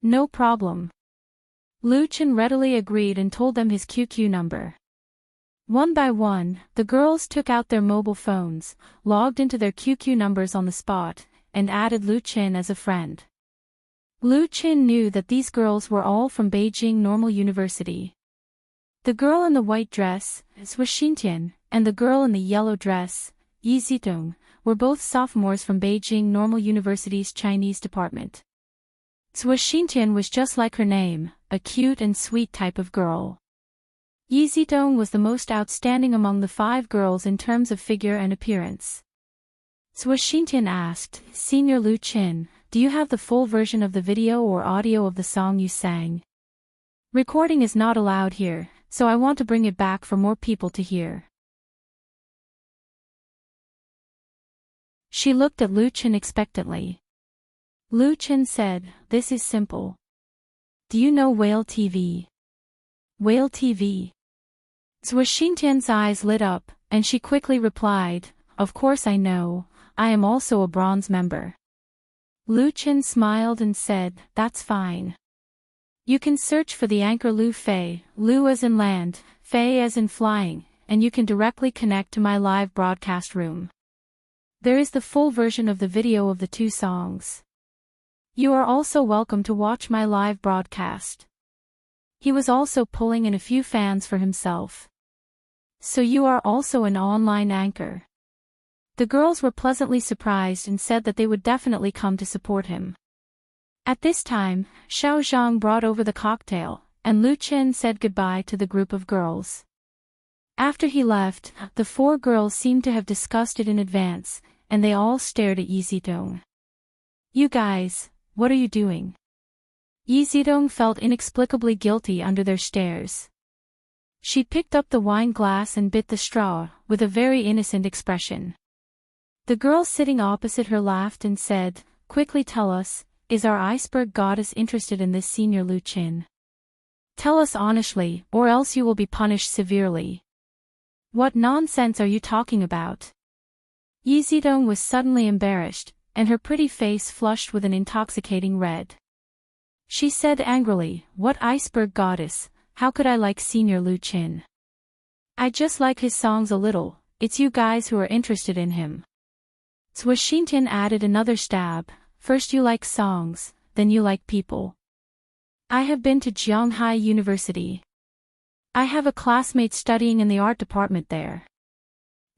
No problem. Lu Chen readily agreed and told them his QQ number. One by one, the girls took out their mobile phones, logged into their QQ numbers on the spot, and added Lu Chen as a friend. Lu Chen knew that these girls were all from Beijing Normal University. The girl in the white dress, Zhuo Xintian, and the girl in the yellow dress, Yi Zidong, were both sophomores from Beijing Normal University's Chinese department. Zhuo Xintian was just like her name, a cute and sweet type of girl. Yi Zidong was the most outstanding among the 5 girls in terms of figure and appearance. Zhuo Xintian asked, Senior Lu Qin, do you have the full version of the video or audio of the song you sang? Recording is not allowed here, so I want to bring it back for more people to hear. She looked at Lu Qin expectantly. Lu Qin said, This is simple. Do you know Whale TV? Whale TV? Zhuo Xintian's eyes lit up, and she quickly replied, Of course I know, I am also a bronze member. Lu Qin smiled and said, That's fine. You can search for the anchor Lu Fei, Lu as in land, Fei as in flying, and you can directly connect to my live broadcast room. There is the full version of the video of the 2 songs. You are also welcome to watch my live broadcast. He was also pulling in a few fans for himself. So you are also an online anchor. The girls were pleasantly surprised and said that they would definitely come to support him. At this time, Xiao Zhang brought over the cocktail, and Lu Qin said goodbye to the group of girls. After he left, the 4 girls seemed to have discussed it in advance, and they all stared at Yi Zidong. You guys, what are you doing? Yi Zidong felt inexplicably guilty under their stares. She picked up the wine glass and bit the straw, with a very innocent expression. The girl sitting opposite her laughed and said, Quickly tell us, is our iceberg goddess interested in this senior Lu Qin? Tell us honestly, or else you will be punished severely. What nonsense are you talking about? Yi Zidong was suddenly embarrassed, and her pretty face flushed with an intoxicating red. She said angrily, What iceberg goddess, how could I like senior Lu Qin? I just like his songs a little, it's you guys who are interested in him. Zhuo Xintian added another stab, First you like songs, then you like people. I have been to Jianghai University. I have a classmate studying in the art department there.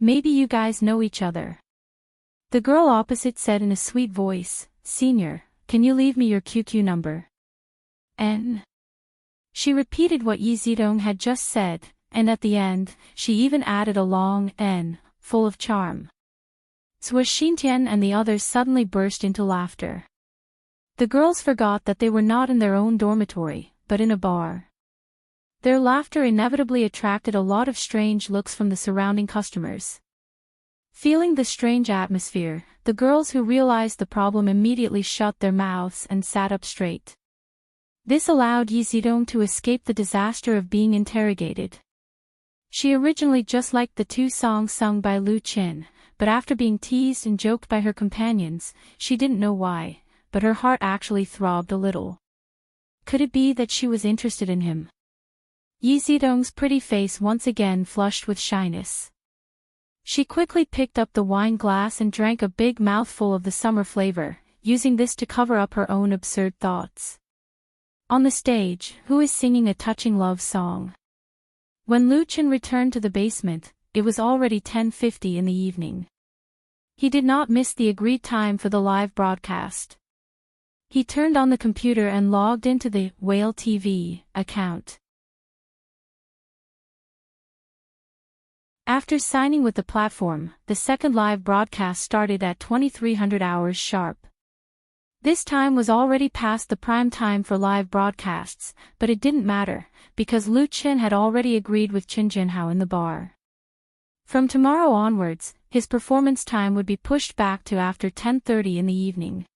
Maybe you guys know each other. The girl opposite said in a sweet voice, Senior, can you leave me your QQ number? N. She repeated what Yi Zedong had just said, and at the end, she even added a long N, full of charm. Zhou Xintian and the others suddenly burst into laughter. The girls forgot that they were not in their own dormitory, but in a bar. Their laughter inevitably attracted a lot of strange looks from the surrounding customers. Feeling the strange atmosphere, the girls who realized the problem immediately shut their mouths and sat up straight. This allowed Yi Zedong to escape the disaster of being interrogated. She originally just liked the two songs sung by Lu Qin, but after being teased and joked by her companions, she didn't know why, but her heart actually throbbed a little. Could it be that she was interested in him? Yi Zedong's pretty face once again flushed with shyness. She quickly picked up the wine glass and drank a big mouthful of the summer flavor, using this to cover up her own absurd thoughts. On the stage, who is singing a touching love song? When Lu Qin returned to the basement, it was already 10:50 in the evening. He did not miss the agreed time for the live broadcast. He turned on the computer and logged into the Whale TV account. After signing with the platform, the second live broadcast started at 2300 hours sharp. This time was already past the prime time for live broadcasts, but it didn't matter, because Lu Qin had already agreed with Qin Jinhao in the bar. From tomorrow onwards, his performance time would be pushed back to after 10:30 in the evening.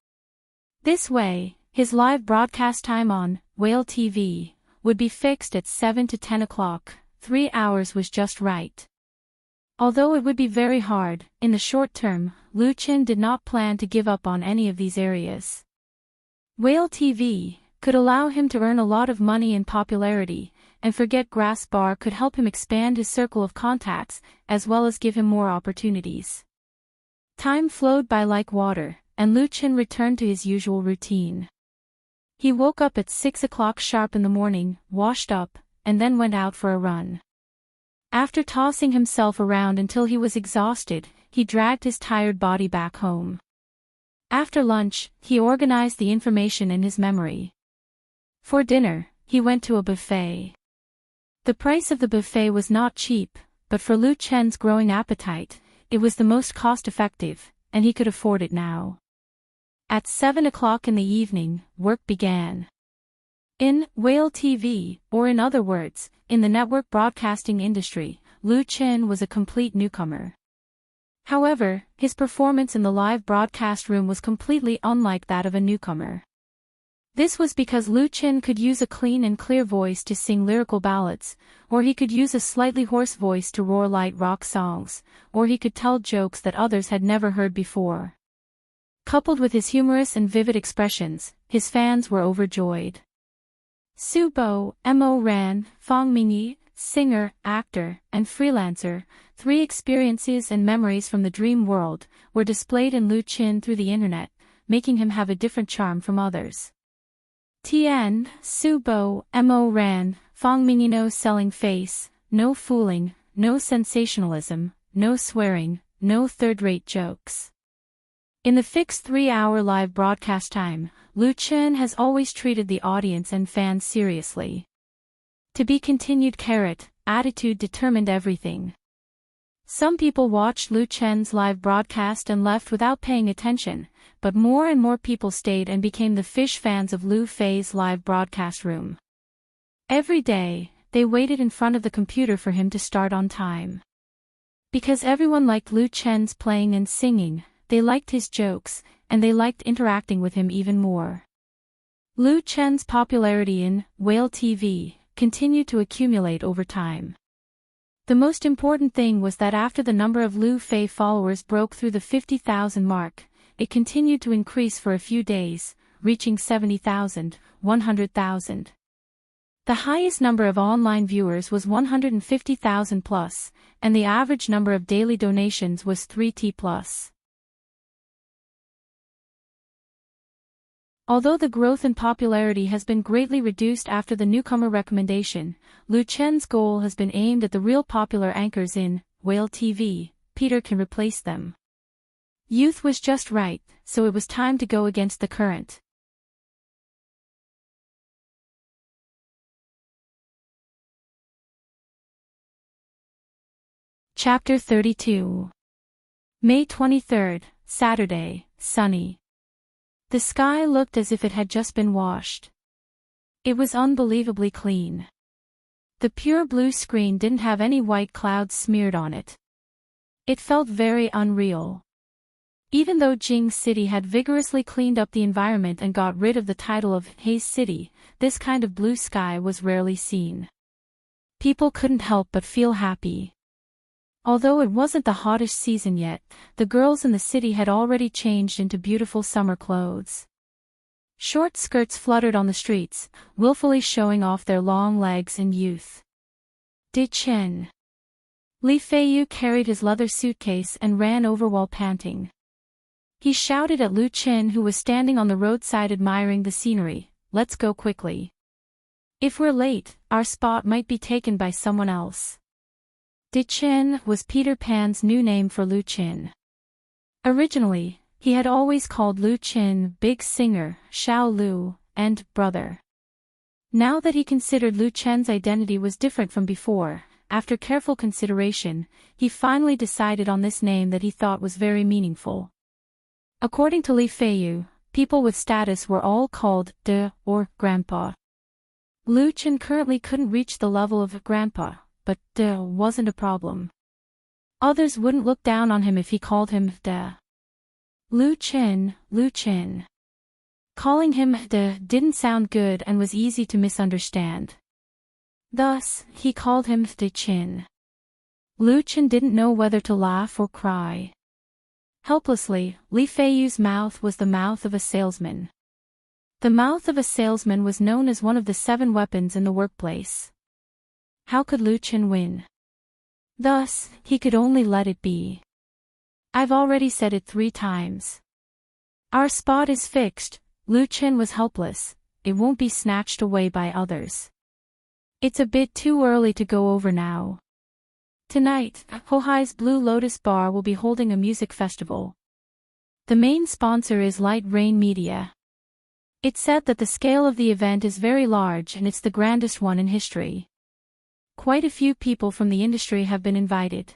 This way, his live broadcast time on Whale TV would be fixed at 7 to 10 o'clock. 3 hours was just right. Although it would be very hard, in the short term, Lu Qin did not plan to give up on any of these areas. Whale TV could allow him to earn a lot of money and popularity, and Forget Grass Bar could help him expand his circle of contacts, as well as give him more opportunities. Time flowed by like water, and Lu Qin returned to his usual routine. He woke up at 6 o'clock sharp in the morning, washed up, and then went out for a run. After tossing himself around until he was exhausted, he dragged his tired body back home. After lunch, he organized the information in his memory. For dinner, he went to a buffet. The price of the buffet was not cheap, but for Lu Chen's growing appetite, it was the most cost-effective, and he could afford it now. At 7 o'clock in the evening, work began. In Whale TV, or in other words, in the network broadcasting industry, Lu Qin was a complete newcomer. However, his performance in the live broadcast room was completely unlike that of a newcomer. This was because Lu Qin could use a clean and clear voice to sing lyrical ballads, or he could use a slightly hoarse voice to roar light rock songs, or he could tell jokes that others had never heard before. Coupled with his humorous and vivid expressions, his fans were overjoyed. Su Bo, Mo Ran, Fang Mingyi, singer, actor, and freelancer, 3 experiences and memories from the dream world, were displayed in Lu Qin through the internet, making him have a different charm from others. Tian, Su Bo, Mo Ran, Fang Mingyi. No selling face, no fooling, no sensationalism, no swearing, no third-rate jokes. In the fixed 3-hour live broadcast time, Lu Qin has always treated the audience and fans seriously. To be continued. Attitude determined everything. Some people watched Lu Qin's live broadcast and left without paying attention, but more and more people stayed and became the fish fans of Lu Fei's live broadcast room. Every day, they waited in front of the computer for him to start on time. Because everyone liked Lu Qin's playing and singing, they liked his jokes, and they liked interacting with him even more. Lu Qin's popularity in Whale TV continued to accumulate over time. The most important thing was that after the number of Lu Fei followers broke through the 50,000 mark, it continued to increase for a few days, reaching 70,000, 100,000. The highest number of online viewers was 150,000 plus, and the average number of daily donations was 3T plus. Although the growth in popularity has been greatly reduced after the newcomer recommendation, Lu Qin's goal has been aimed at the real popular anchors in Whale TV. Peter can replace them. Youth was just right, so it was time to go against the current. Chapter 32. May 23rd, Saturday, sunny. The sky looked as if it had just been washed. It was unbelievably clean. The pure blue screen didn't have any white clouds smeared on it. It felt very unreal. Even though Jing City had vigorously cleaned up the environment and got rid of the title of Haze City, this kind of blue sky was rarely seen. People couldn't help but feel happy. Although it wasn't the hottest season yet, the girls in the city had already changed into beautiful summer clothes. Short skirts fluttered on the streets, willfully showing off their long legs and youth. Di Chen. Li Feiyu carried his leather suitcase and ran over while panting. He shouted at Lu Chen, who was standing on the roadside admiring the scenery, "Let's go quickly. If we're late, our spot might be taken by someone else." Di Chen was Peter Pan's new name for Lu Chen. Originally, he had always called Lu Chen Big Singer, Xiao Lu, and Brother. Now that he considered Lu Chen's identity was different from before, after careful consideration, he finally decided on this name that he thought was very meaningful. According to Li Feiyu, people with status were all called De or Grandpa. Lu Chen currently couldn't reach the level of Grandpa, but De wasn't a problem. Others wouldn't look down on him if he called him De. Lu Chen, Lu Chen. Calling him De didn't sound good and was easy to misunderstand. Thus, he called him Di Chen. Lu Chen didn't know whether to laugh or cry. Helplessly, Li Feiyu's mouth was the mouth of a salesman. The mouth of a salesman was known as one of the 7 weapons in the workplace. How could Lu Chen win? Thus, he could only let it be. "I've already said it 3 times. Our spot is fixed." Lu Chen was helpless. "It won't be snatched away by others. It's a bit too early to go over now. Tonight, Hohai's Blue Lotus Bar will be holding a music festival. The main sponsor is Light Rain Media. It's said that the scale of the event is very large and it's the grandest one in history. Quite a few people from the industry have been invited."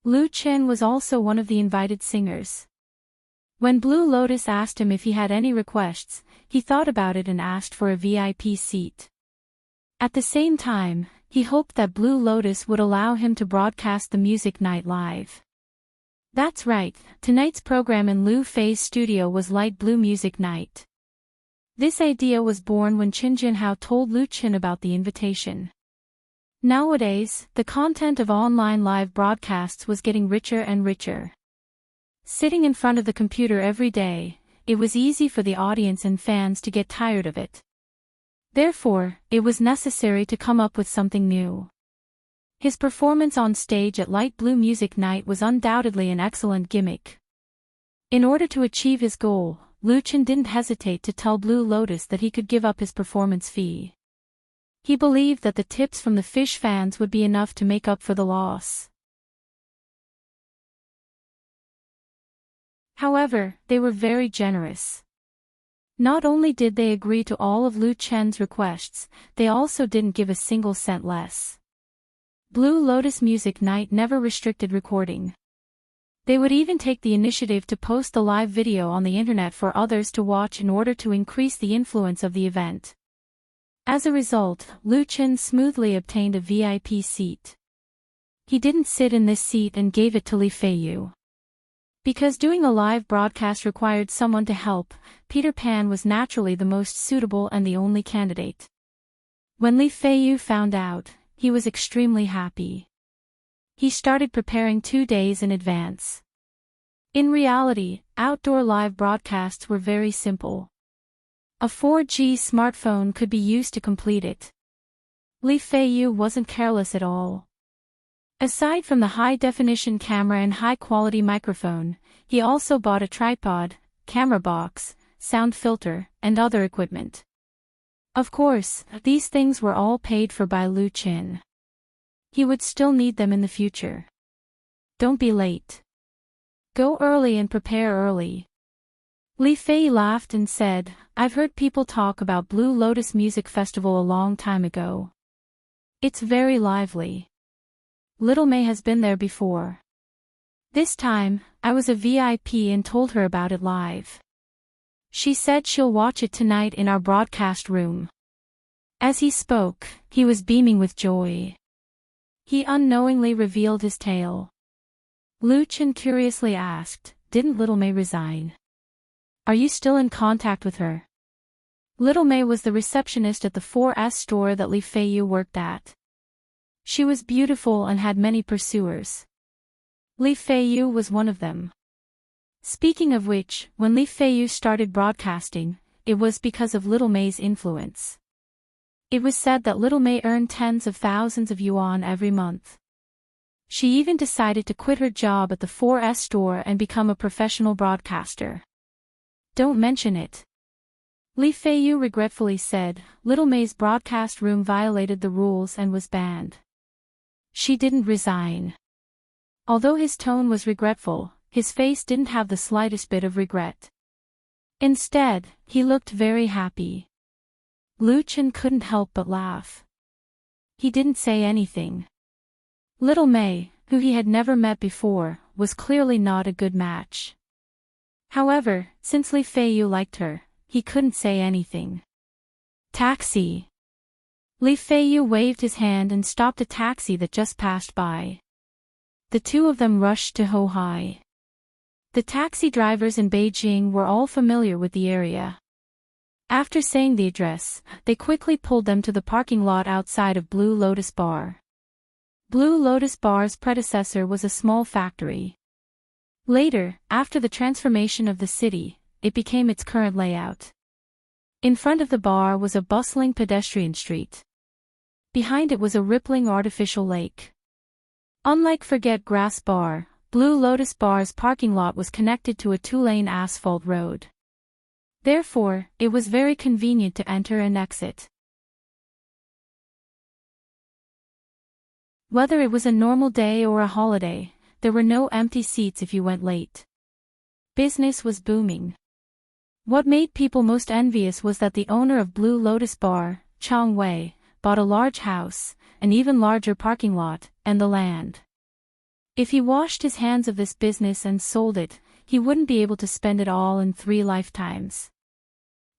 Lu Chen was also one of the invited singers. When Blue Lotus asked him if he had any requests, he thought about it and asked for a VIP seat. At the same time, he hoped that Blue Lotus would allow him to broadcast the music night live. That's right, tonight's program in Lu Fei's studio was Light Blue Music Night. This idea was born when Qin Jinhao told Lu Chen about the invitation. Nowadays, the content of online live broadcasts was getting richer and richer. Sitting in front of the computer every day, it was easy for the audience and fans to get tired of it. Therefore, it was necessary to come up with something new. His performance on stage at Light Blue Music Night was undoubtedly an excellent gimmick. In order to achieve his goal, Lu Chen didn't hesitate to tell Blue Lotus that he could give up his performance fee. He believed that the tips from the fish fans would be enough to make up for the loss. However, they were very generous. Not only did they agree to all of Lu Chen's requests, they also didn't give a single cent less. Blue Lotus Music Night never restricted recording. They would even take the initiative to post the live video on the internet for others to watch in order to increase the influence of the event. As a result, Lu Chen smoothly obtained a VIP seat. He didn't sit in this seat and gave it to Li Feiyu. Because doing a live broadcast required someone to help, Peter Pan was naturally the most suitable and the only candidate. When Li Feiyu found out, he was extremely happy. He started preparing 2 days in advance. In reality, outdoor live broadcasts were very simple. A 4G smartphone could be used to complete it. Li Feiyu wasn't careless at all. Aside from the high-definition camera and high-quality microphone, he also bought a tripod, camera box, sound filter, and other equipment. Of course, these things were all paid for by Lu Chen. He would still need them in the future. Don't be late. Go early and prepare early. Li Fei laughed and said, "I've heard people talk about Blue Lotus Music Festival a long time ago. It's very lively. Little May has been there before. This time, I was a VIP and told her about it live. She said she'll watch it tonight in our broadcast room." As he spoke, he was beaming with joy. He unknowingly revealed his tale. Lu Chen curiously asked, "Didn't Little May resign? Are you still in contact with her?" Little May was the receptionist at the 4S store that Li Feiyu worked at. She was beautiful and had many pursuers. Li Feiyu was one of them. Speaking of which, when Li Feiyu started broadcasting, it was because of Little May's influence. It was said that Little May earned tens of thousands of yuan every month. She even decided to quit her job at the 4S store and become a professional broadcaster. "Don't mention it." Li Feiyu regretfully said. Little May's broadcast room violated the rules and was banned. She didn't resign. Although his tone was regretful, his face didn't have the slightest bit of regret. Instead, he looked very happy. Lu Chen couldn't help but laugh. He didn't say anything. Little May, who he had never met before, was clearly not a good match. However, since Li Feiyu liked her, he couldn't say anything. "Taxi!" Li Feiyu waved his hand and stopped a taxi that just passed by. The two of them rushed to Hohai. The taxi drivers in Beijing were all familiar with the area. After saying the address, they quickly pulled them to the parking lot outside of Blue Lotus Bar. Blue Lotus Bar's predecessor was a small factory. Later, after the transformation of the city, it became its current layout. In front of the bar was a bustling pedestrian street. Behind it was a rippling artificial lake. Unlike Forget Grass Bar, Blue Lotus Bar's parking lot was connected to a two-lane asphalt road. Therefore, it was very convenient to enter and exit. Whether it was a normal day or a holiday, there were no empty seats if you went late. Business was booming. What made people most envious was that the owner of Blue Lotus Bar, Chang Wei, bought a large house, an even larger parking lot, and the land. If he washed his hands of this business and sold it, he wouldn't be able to spend it all in 3 lifetimes.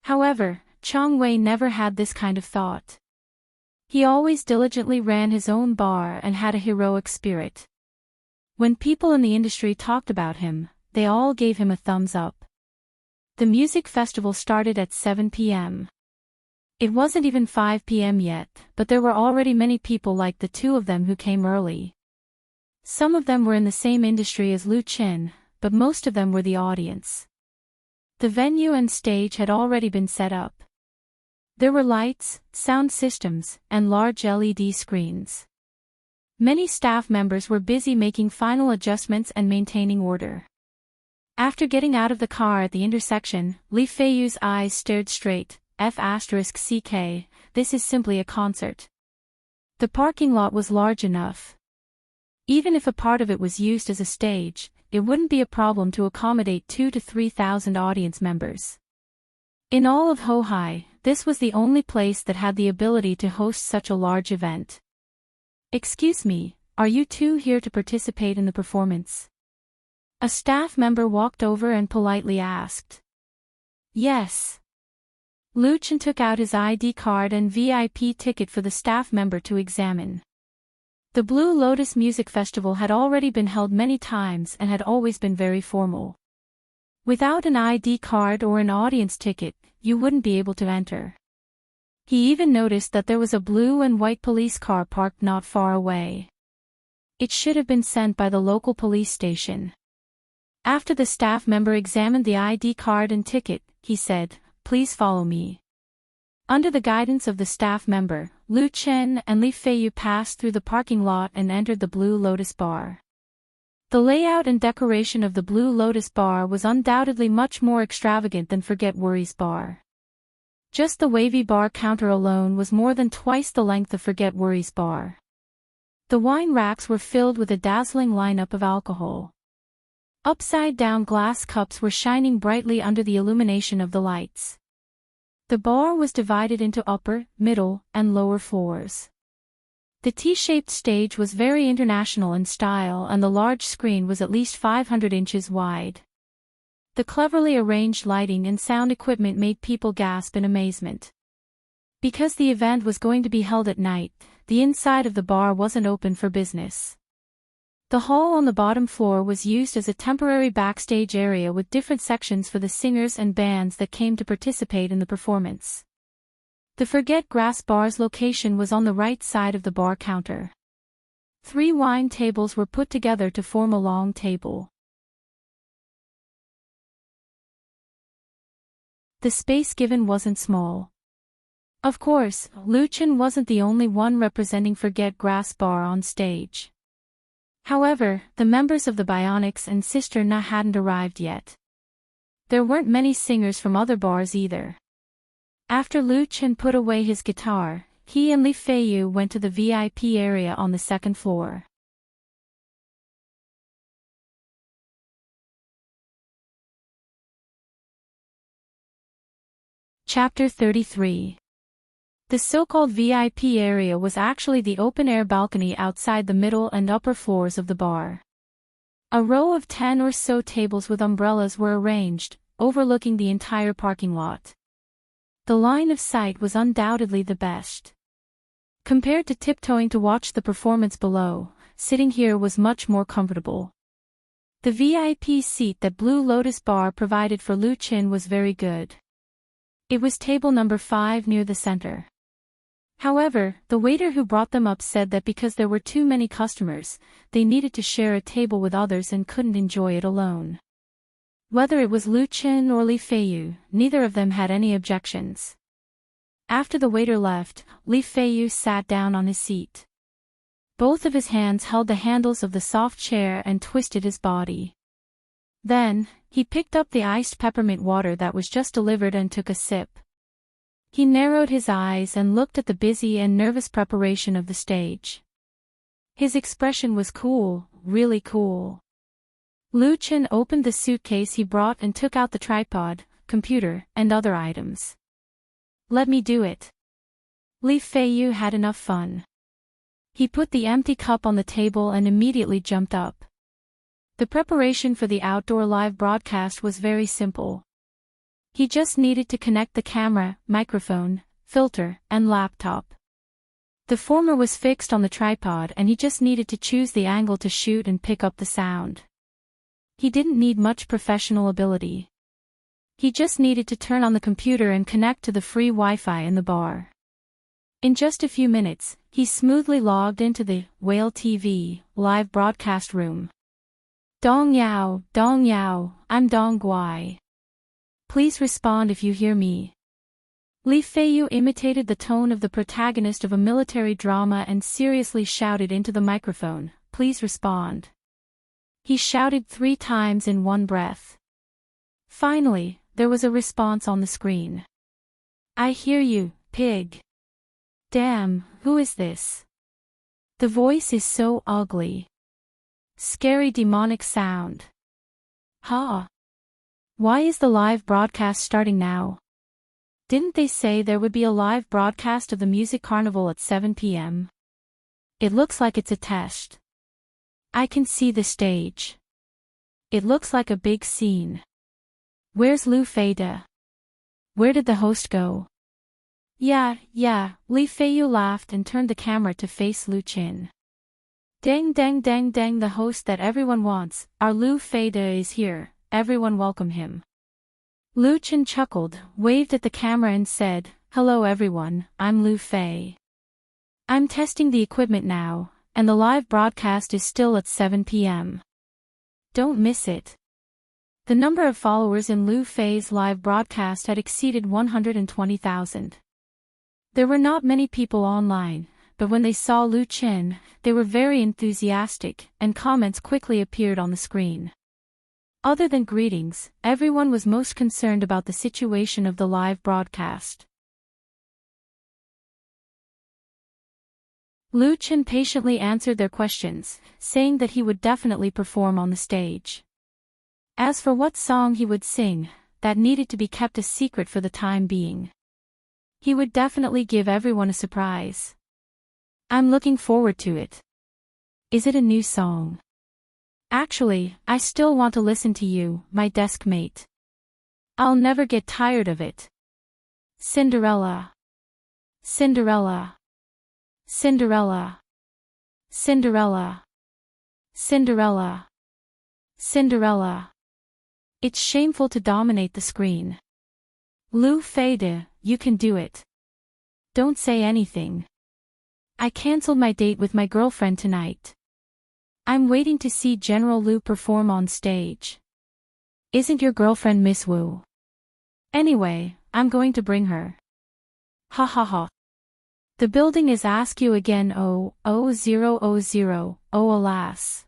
However, Chang Wei never had this kind of thought. He always diligently ran his own bar and had a heroic spirit. When people in the industry talked about him, they all gave him a thumbs up. The music festival started at 7 p.m. It wasn't even 5 p.m. yet, but there were already many people like the two of them who came early. Some of them were in the same industry as Lu Chen, but most of them were the audience. The venue and stage had already been set up. There were lights, sound systems, and large LED screens. Many staff members were busy making final adjustments and maintaining order. After getting out of the car at the intersection, Li Feiyu's eyes stared straight. F***CK, this is simply a concert. The parking lot was large enough. Even if a part of it was used as a stage, it wouldn't be a problem to accommodate 2,000 to 3,000 audience members. In all of Hohai, this was the only place that had the ability to host such a large event. "Excuse me, are you two here to participate in the performance?" A staff member walked over and politely asked. "Yes." Lu Chen took out his ID card and VIP ticket for the staff member to examine. The Blue Lotus Music Festival had already been held many times and had always been very formal. Without an ID card or an audience ticket, you wouldn't be able to enter. He even noticed that there was a blue and white police car parked not far away. It should have been sent by the local police station. After the staff member examined the ID card and ticket, he said, "Please follow me." Under the guidance of the staff member, Lu Chen and Li Feiyu passed through the parking lot and entered the Blue Lotus Bar. The layout and decoration of the Blue Lotus Bar was undoubtedly much more extravagant than Forget Worries Bar. Just the wavy bar counter alone was more than twice the length of Forget Worries Bar. The wine racks were filled with a dazzling lineup of alcohol. Upside-down glass cups were shining brightly under the illumination of the lights. The bar was divided into upper, middle, and lower floors. The T-shaped stage was very international in style and the large screen was at least 500 inches wide. The cleverly arranged lighting and sound equipment made people gasp in amazement. Because the event was going to be held at night, the inside of the bar wasn't open for business. The hall on the bottom floor was used as a temporary backstage area with different sections for the singers and bands that came to participate in the performance. The Forget Grass bar's location was on the right side of the bar counter. 3 wine tables were put together to form a long table. The space given wasn't small. Of course, Lu Chen wasn't the only one representing Forget Grass bar on stage. However, the members of the Bionics and Sister Na hadn't arrived yet. There weren't many singers from other bars either. After Lu Chen put away his guitar, he and Li Feiyu went to the VIP area on the second floor. Chapter 33. The so-called VIP area was actually the open-air balcony outside the middle and upper floors of the bar. A row of 10 or so tables with umbrellas were arranged, overlooking the entire parking lot. The line of sight was undoubtedly the best. Compared to tiptoeing to watch the performance below, sitting here was much more comfortable. The VIP seat that Blue Lotus Bar provided for Lu Chen was very good. It was table number 5 near the center. However, the waiter who brought them up said that because there were too many customers, they needed to share a table with others and couldn't enjoy it alone. Whether it was Lu Chen or Li Feiyu, neither of them had any objections. After the waiter left, Li Feiyu sat down on his seat. Both of his hands held the handles of the soft chair and twisted his body. Then, he picked up the iced peppermint water that was just delivered and took a sip. He narrowed his eyes and looked at the busy and nervous preparation of the stage. His expression was cool, really cool. Lu Chen opened the suitcase he brought and took out the tripod, computer, and other items. Let me do it. Li Feiyu had enough fun. He put the empty cup on the table and immediately jumped up. The preparation for the outdoor live broadcast was very simple. He just needed to connect the camera, microphone, filter, and laptop. The former was fixed on the tripod and he just needed to choose the angle to shoot and pick up the sound. He didn't need much professional ability. He just needed to turn on the computer and connect to the free Wi-Fi in the bar. In just a few minutes, he smoothly logged into the Whale TV live broadcast room. Dong Yao, I'm Dong Guai. Please respond if you hear me. Li Feiyu imitated the tone of the protagonist of a military drama and seriously shouted into the microphone, please respond. He shouted 3 times in one breath. Finally, there was a response on the screen. I hear you, pig. Damn, who is this? The voice is so ugly. Scary demonic sound. Ha! Why is the live broadcast starting now? Didn't they say there would be a live broadcast of the music carnival at 7 p.m.? It looks like it's a test. I can see the stage. It looks like a big scene. Where's Lu Feida? Where did the host go? Yeah, Li Feiyu laughed and turned the camera to face Lu Chen. Dang, the host that everyone wants, our Lu Feida is here, everyone welcome him. Lu Chen chuckled, waved at the camera and said, hello everyone, I'm Lu Fei. I'm testing the equipment now, and the live broadcast is still at 7 p.m. Don't miss it. The number of followers in Lu Fei's live broadcast had exceeded 120,000. There were not many people online, but when they saw Lu Chen, they were very enthusiastic, and comments quickly appeared on the screen. Other than greetings, everyone was most concerned about the situation of the live broadcast. Lu Chen patiently answered their questions, saying that he would definitely perform on the stage. As for what song he would sing, that needed to be kept a secret for the time being. He would definitely give everyone a surprise. I'm looking forward to it. Is it a new song? Actually, I still want to listen to you, my desk mate. I'll never get tired of it. Cinderella. Cinderella. Cinderella. Cinderella. Cinderella. Cinderella. It's shameful to dominate the screen. Lu Fei, you can do it. Don't say anything. I cancelled my date with my girlfriend tonight. I'm waiting to see General Lu perform on stage. Isn't your girlfriend Miss Wu? Anyway, I'm going to bring her. Ha ha ha. The building is askew again. Oh alas.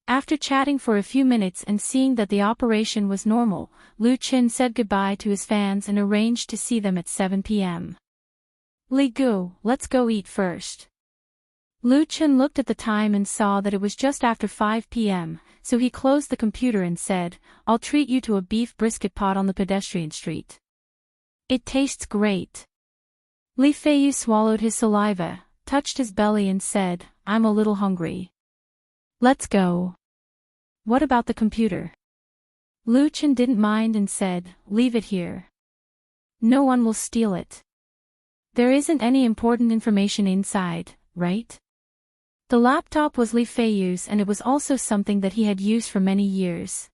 After chatting for a few minutes and seeing that the operation was normal, Lu Qin said goodbye to his fans and arranged to see them at 7 p.m. Li Gu, let's go eat first. Lu Qin looked at the time and saw that it was just after 5 p.m., so he closed the computer and said, I'll treat you to a beef brisket pot on the pedestrian street. It tastes great. Li Feiyu swallowed his saliva, touched his belly and said, I'm a little hungry. Let's go. What about the computer? Lu Qin didn't mind and said, leave it here. No one will steal it. There isn't any important information inside, right? The laptop was Li Feiyu's and it was also something that he had used for many years.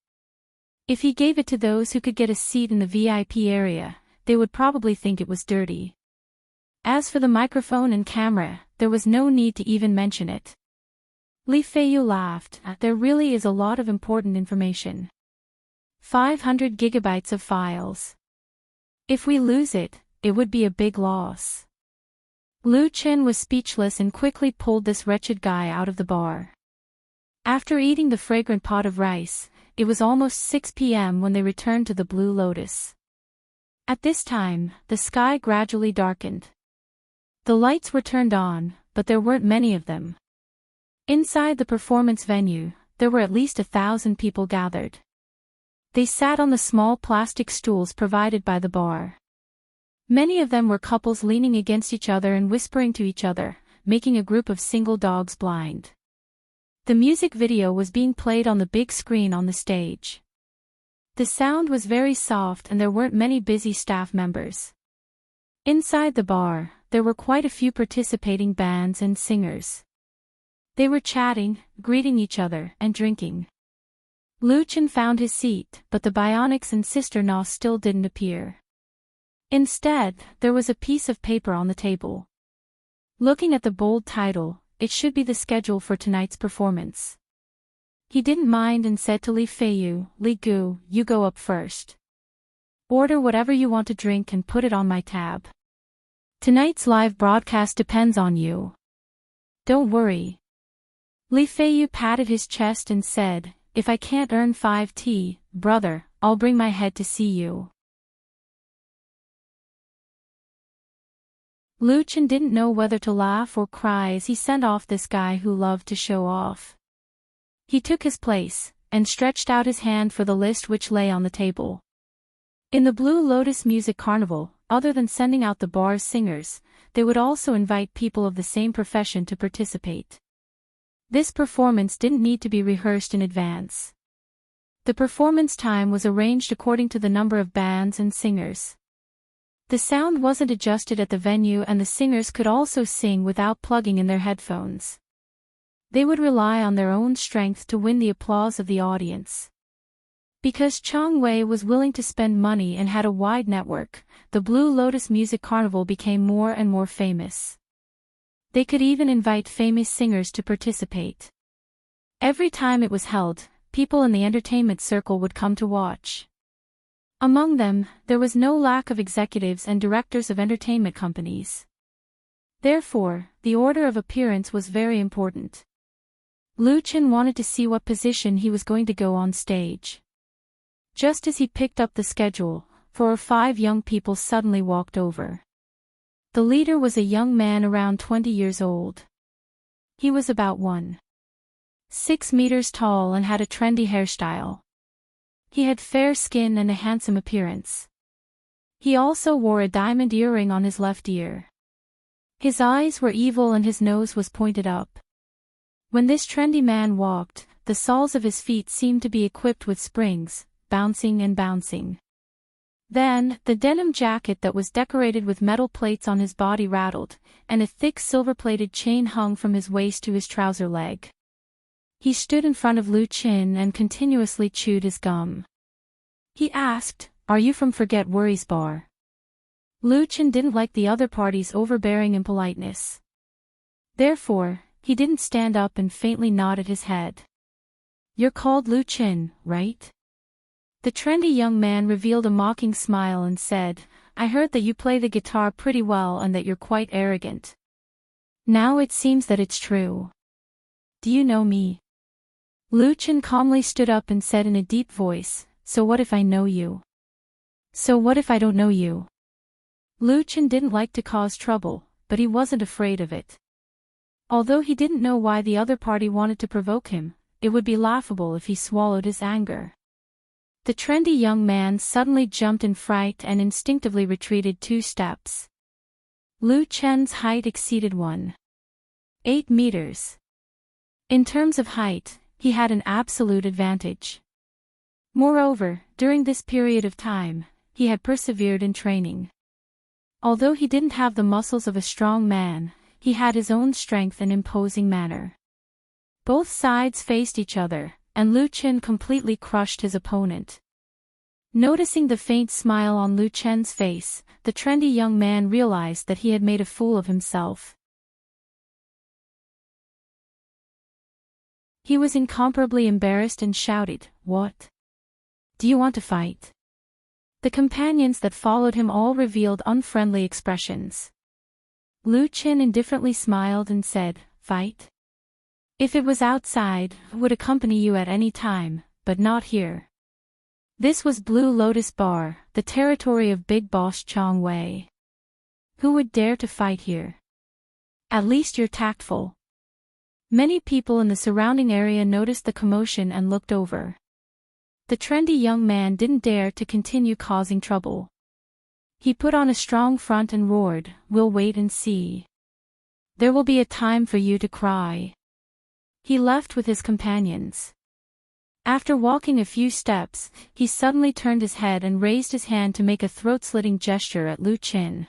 If he gave it to those who could get a seat in the VIP area, they would probably think it was dirty. As for the microphone and camera, there was no need to even mention it. Li Feiyu laughed. There really is a lot of important information. 500 gigabytes of files. If we lose it, it would be a big loss. Lu Qin was speechless and quickly pulled this wretched guy out of the bar. After eating the fragrant pot of rice, it was almost 6 p.m. when they returned to the Blue Lotus. At this time, the sky gradually darkened. The lights were turned on, but there weren't many of them. Inside the performance venue, there were at least 1,000 people gathered. They sat on the small plastic stools provided by the bar. Many of them were couples leaning against each other and whispering to each other, making a group of single dogs blind. The music video was being played on the big screen on the stage. The sound was very soft and there weren't many busy staff members. Inside the bar, there were quite a few participating bands and singers. They were chatting, greeting each other, and drinking. Lu Qin found his seat, but the Bionics and Sister Na still didn't appear. Instead, there was a piece of paper on the table. Looking at the bold title, it should be the schedule for tonight's performance. He didn't mind and said to Li Feiyu, Li Gu, you go up first. Order whatever you want to drink and put it on my tab. Tonight's live broadcast depends on you. Don't worry. Li Feiyu patted his chest and said, if I can't earn 5T, brother, I'll bring my head to see you. Lu Qin didn't know whether to laugh or cry as he sent off this guy who loved to show off. He took his place, and stretched out his hand for the list which lay on the table. In the Blue Lotus Music Carnival, other than sending out the bar's singers, they would also invite people of the same profession to participate. This performance didn't need to be rehearsed in advance. The performance time was arranged according to the number of bands and singers. The sound wasn't adjusted at the venue and the singers could also sing without plugging in their headphones. They would rely on their own strength to win the applause of the audience. Because Chang Wei was willing to spend money and had a wide network, the Blue Lotus Music Carnival became more and more famous. They could even invite famous singers to participate. Every time it was held, people in the entertainment circle would come to watch. Among them, there was no lack of executives and directors of entertainment companies. Therefore, the order of appearance was very important. Lu Qin wanted to see what position he was going to go on stage. Just as he picked up the schedule, 4 or 5 young people suddenly walked over. The leader was a young man around 20 years old. He was about 1.6 meters tall and had a trendy hairstyle. He had fair skin and a handsome appearance. He also wore a diamond earring on his left ear. His eyes were evil and his nose was pointed up. When this trendy man walked, the soles of his feet seemed to be equipped with springs, bouncing and bouncing. Then, the denim jacket that was decorated with metal plates on his body rattled, and a thick silver-plated chain hung from his waist to his trouser leg. He stood in front of Lu Qin and continuously chewed his gum. He asked, "Are you from Forget Worries Bar?" Lu Qin didn't like the other party's overbearing impoliteness. Therefore, he didn't stand up and faintly nodded his head. "You're called Lu Qin, right?" The trendy young man revealed a mocking smile and said, "I heard that you play the guitar pretty well and that you're quite arrogant. Now it seems that it's true. Do you know me?" Lu Qin calmly stood up and said in a deep voice, "So what if I know you?" "So what if I don't know you?" Lu Qin didn't like to cause trouble, but he wasn't afraid of it. Although he didn't know why the other party wanted to provoke him, it would be laughable if he swallowed his anger. The trendy young man suddenly jumped in fright and instinctively retreated 2 steps. Lu Qin's height exceeded 1.8 meters. In terms of height, he had an absolute advantage. Moreover, during this period of time, he had persevered in training. Although he didn't have the muscles of a strong man, he had his own strength and imposing manner. Both sides faced each other, and Lu Qin completely crushed his opponent. Noticing the faint smile on Lu Qin's face, the trendy young man realized that he had made a fool of himself. He was incomparably embarrassed and shouted, "What? Do you want to fight?" The companions that followed him all revealed unfriendly expressions. Lu Qin indifferently smiled and said, "Fight? If it was outside, I would accompany you at any time, but not here." This was Blue Lotus Bar, the territory of Big Boss Chong Wei. Who would dare to fight here? At least you're tactful. Many people in the surrounding area noticed the commotion and looked over. The trendy young man didn't dare to continue causing trouble. He put on a strong front and roared, "We'll wait and see. There will be a time for you to cry." He left with his companions. After walking a few steps, he suddenly turned his head and raised his hand to make a throat-slitting gesture at Lu Qin.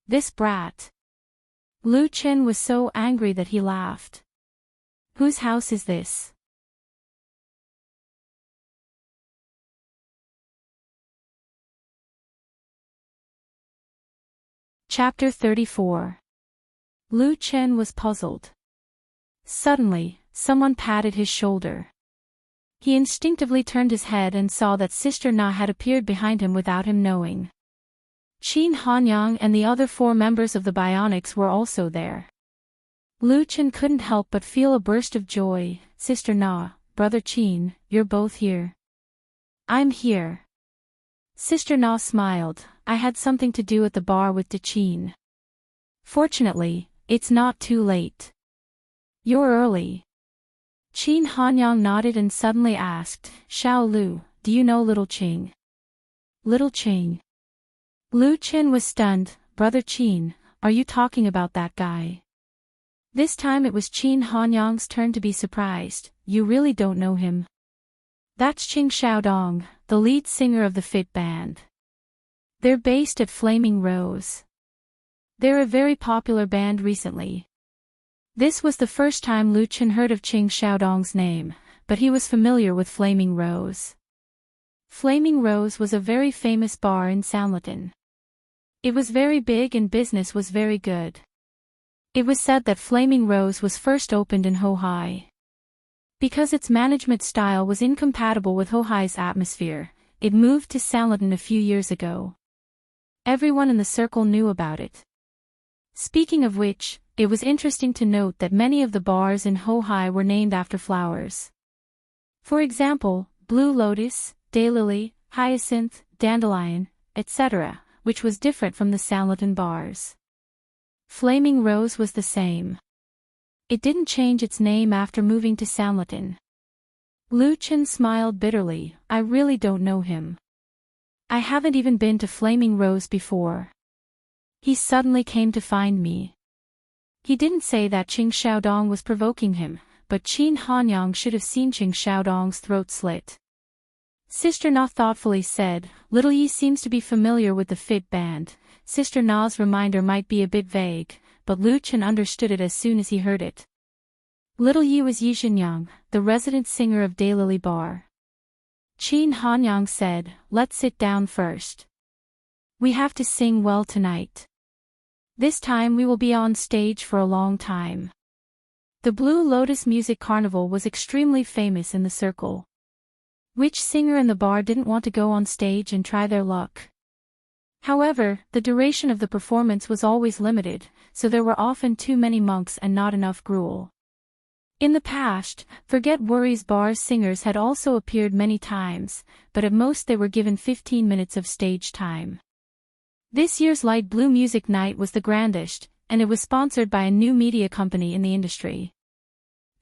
"This brat." Lu Qin was so angry that he laughed. "Whose house is this?" Chapter 34. Lu Qin was puzzled. Suddenly, someone patted his shoulder. He instinctively turned his head and saw that Sister Na had appeared behind him without him knowing. Qin Hanyang and the other 4 members of the Bionics were also there. Lu Qin couldn't help but feel a burst of joy. "Sister Na, Brother Qin, you're both here." "I'm here." Sister Na smiled. "I had something to do at the bar with De Qin. Fortunately, it's not too late." "You're early." Qin Hanyang nodded and suddenly asked, "Xiao Lu, do you know Little Qing?" "Little Qing?" Lu Qin was stunned. "Brother Qin, are you talking about that guy?" This time it was Qin Hanyang's turn to be surprised. "You really don't know him?" "That's Qing Xiaodong, the lead singer of the Fit Band. They're based at Flaming Rose. They're a very popular band recently." This was the first time Lu Qin heard of Qing Xiaodong's name, but he was familiar with Flaming Rose. Flaming Rose was a very famous bar in Sanlitun. It was very big and business was very good. It was said that Flaming Rose was first opened in Hohai. Because its management style was incompatible with Hohai's atmosphere, it moved to Sanlitun a few years ago. Everyone in the circle knew about it. Speaking of which, it was interesting to note that many of the bars in Hohai were named after flowers. For example, Blue Lotus, Daylily, Hyacinth, Dandelion, etc., which was different from the Sanlitun bars. Flaming Rose was the same. It didn't change its name after moving to Sanlitun. Lu Qin smiled bitterly. "I really don't know him. I haven't even been to Flaming Rose before. He suddenly came to find me." He didn't say that Qing Xiaodong was provoking him, but Qin Hanyang should have seen Qing Xiaodong's throat slit. Sister Na thoughtfully said, Little Yi seems to be familiar with the Fit Band. Sister Na's reminder might be a bit vague, but Lu Chen understood it as soon as he heard it. Little Yi was Yi Xinyang, the resident singer of Daylily Bar. Qin Hanyang said, Let's sit down first. We have to sing well tonight. This time we will be on stage for a long time. The Blue Lotus Music Carnival was extremely famous in the circle. Which singer in the bar didn't want to go on stage and try their luck? However, the duration of the performance was always limited, so there were often too many monks and not enough gruel. In the past, Forget Worries Bar's singers had also appeared many times, but at most they were given 15 minutes of stage time. This year's Light Blue Music Night was the grandest, and it was sponsored by a new media company in the industry.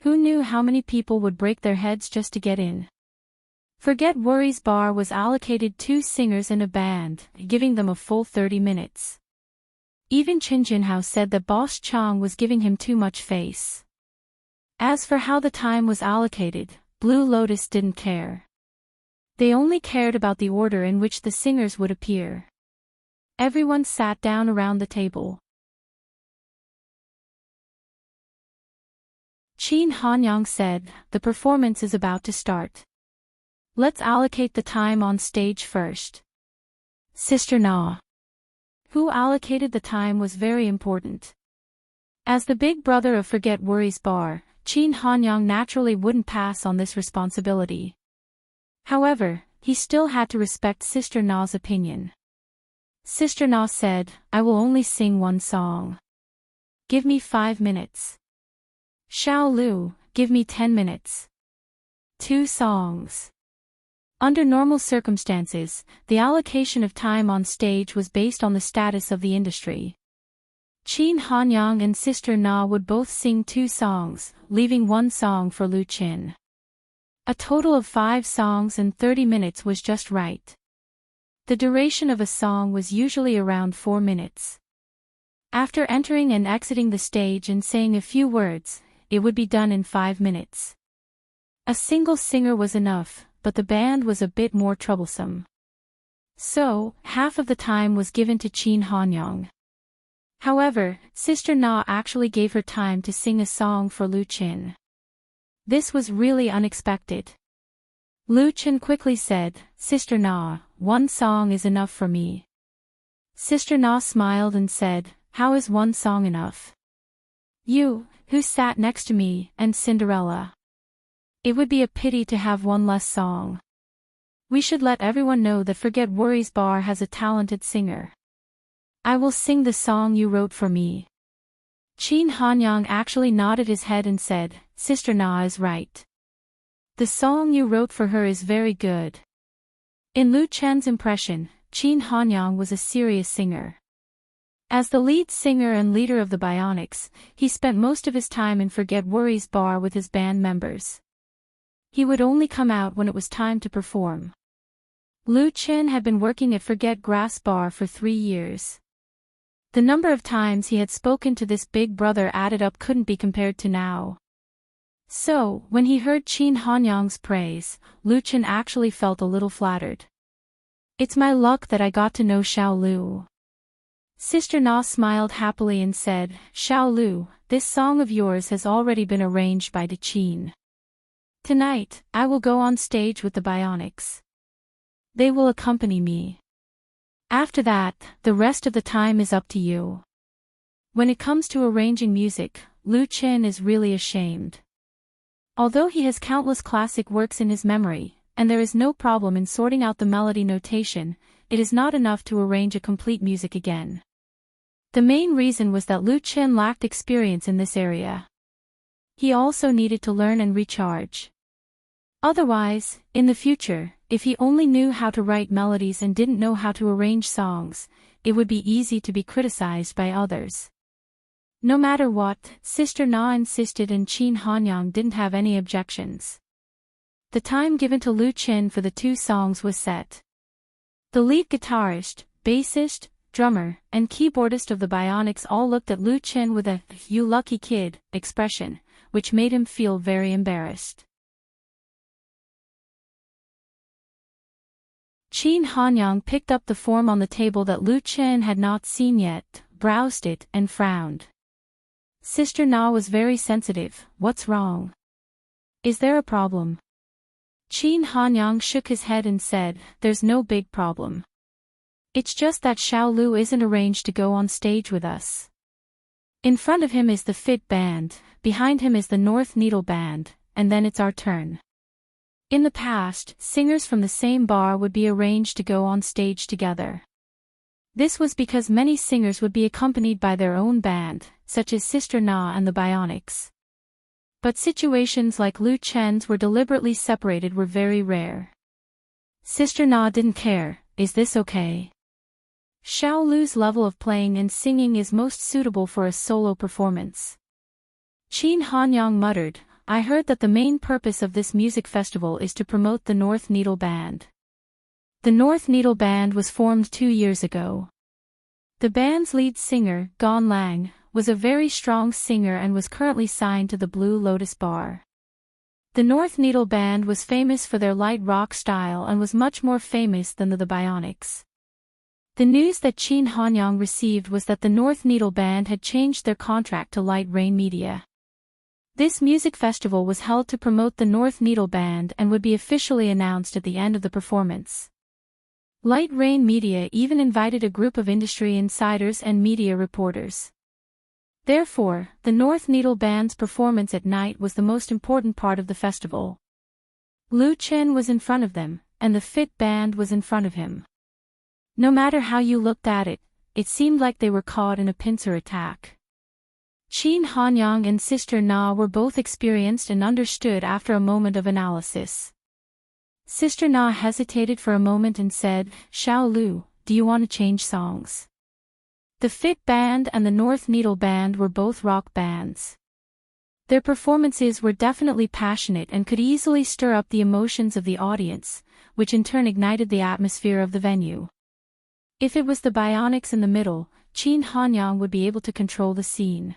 Who knew how many people would break their heads just to get in? Forget Worries Bar was allocated 2 singers and a band, giving them a full 30 minutes. Even Qin Jinhao said that Boss Chang was giving him too much face. As for how the time was allocated, Blue Lotus didn't care. They only cared about the order in which the singers would appear. Everyone sat down around the table. Qin Hanyang said, The performance is about to start. Let's allocate the time on stage first. Sister Na. Who allocated the time was very important. As the big brother of Forget Worries Bar, Qin Hanyang naturally wouldn't pass on this responsibility. However, he still had to respect Sister Na's opinion. Sister Na said, I will only sing 1 song. Give me 5 minutes. Xiao Lu, give me 10 minutes. 2 songs. Under normal circumstances, the allocation of time on stage was based on the status of the industry. Qin Hanyang and Sister Na would both sing 2 songs, leaving 1 song for Lu Qin. A total of 5 songs and 30 minutes was just right. The duration of a song was usually around 4 minutes. After entering and exiting the stage and saying a few words, it would be done in 5 minutes. A single singer was enough, but the band was a bit more troublesome. So, half of the time was given to Qin Hanyang. However, Sister Na actually gave her time to sing a song for Lu Qin. This was really unexpected. Lu Qin quickly said, Sister Na, 1 song is enough for me. Sister Na smiled and said, How is 1 song enough? You, who sat next to me, and Cinderella. It would be a pity to have 1 less song. We should let everyone know that Forget Worries Bar has a talented singer. I will sing the song you wrote for me. Qin Hanyang actually nodded his head and said, Sister Na is right. The song you wrote for her is very good. In Lu Chen's impression, Qin Hanyang was a serious singer. As the lead singer and leader of the Bionics, he spent most of his time in Forget Worries Bar with his band members. He would only come out when it was time to perform. Lu Chen had been working at Forget Grass Bar for 3 years. The number of times he had spoken to this big brother added up couldn't be compared to now. So, when he heard Qin Hanyang's praise, Lu Chen actually felt a little flattered. It's my luck that I got to know Xiao Lu. Sister Na smiled happily and said, Xiao Lu, this song of yours has already been arranged by De Qin. Tonight, I will go on stage with the Bionics. They will accompany me. After that, the rest of the time is up to you. When it comes to arranging music, Lu Chen is really ashamed. Although he has countless classic works in his memory, and there is no problem in sorting out the melody notation, it is not enough to arrange a complete music again. The main reason was that Lu Chen lacked experience in this area. He also needed to learn and recharge. Otherwise, in the future, if he only knew how to write melodies and didn't know how to arrange songs, it would be easy to be criticized by others. No matter what, Sister Na insisted and Qin Hanyang didn't have any objections. The time given to Lu Chen for the 2 songs was set. The lead guitarist, bassist, drummer, and keyboardist of the Bionics all looked at Lu Chen with a "you lucky kid" expression, which made him feel very embarrassed. Qin Hanyang picked up the form on the table that Lu Chen had not seen yet, browsed it, and frowned. Sister Na was very sensitive. What's wrong? Is there a problem? Qin Hanyang shook his head and said, there's no big problem. It's just that Xiao Lu isn't arranged to go on stage with us. In front of him is the Fit Band, behind him is the North Needle Band, and then it's our turn. In the past, singers from the same bar would be arranged to go on stage together. This was because many singers would be accompanied by their own band, such as Sister Na and the Bionics. But situations like Lu Chen's were deliberately separated were very rare. Sister Na didn't care. Is this okay? Xiao Lu's level of playing and singing is most suitable for a solo performance. Qin Hanyang muttered, I heard that the main purpose of this music festival is to promote the North Needle Band. The North Needle Band was formed 2 years ago. The band's lead singer, Gon Lang, was a very strong singer and was currently signed to the Blue Lotus Bar. The North Needle Band was famous for their light rock style and was much more famous than the Bionics. The news that Qin Hanyang received was that the North Needle Band had changed their contract to Light Rain Media. This music festival was held to promote the North Needle Band and would be officially announced at the end of the performance. Light Rain Media even invited a group of industry insiders and media reporters. Therefore, the North Needle Band's performance at night was the most important part of the festival. Lu Chen was in front of them, and the Fit Band was in front of him. No matter how you looked at it, it seemed like they were caught in a pincer attack. Qin Hanyang and Sister Na were both experienced and understood after a moment of analysis. Sister Na hesitated for a moment and said, Xiao Lu, do you want to change songs? The Fit Band and the North Needle Band were both rock bands. Their performances were definitely passionate and could easily stir up the emotions of the audience, which in turn ignited the atmosphere of the venue. If it was the Bionics in the middle, Qin Hanyang would be able to control the scene.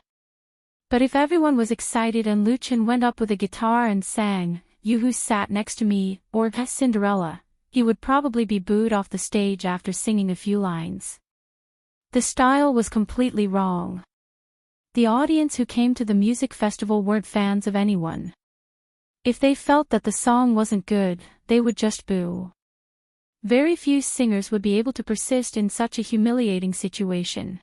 But if everyone was excited and Lu Chen went up with a guitar and sang, You Who Sat Next to Me, or Cinderella, he would probably be booed off the stage after singing a few lines. The style was completely wrong. The audience who came to the music festival weren't fans of anyone. If they felt that the song wasn't good, they would just boo. Very few singers would be able to persist in such a humiliating situation.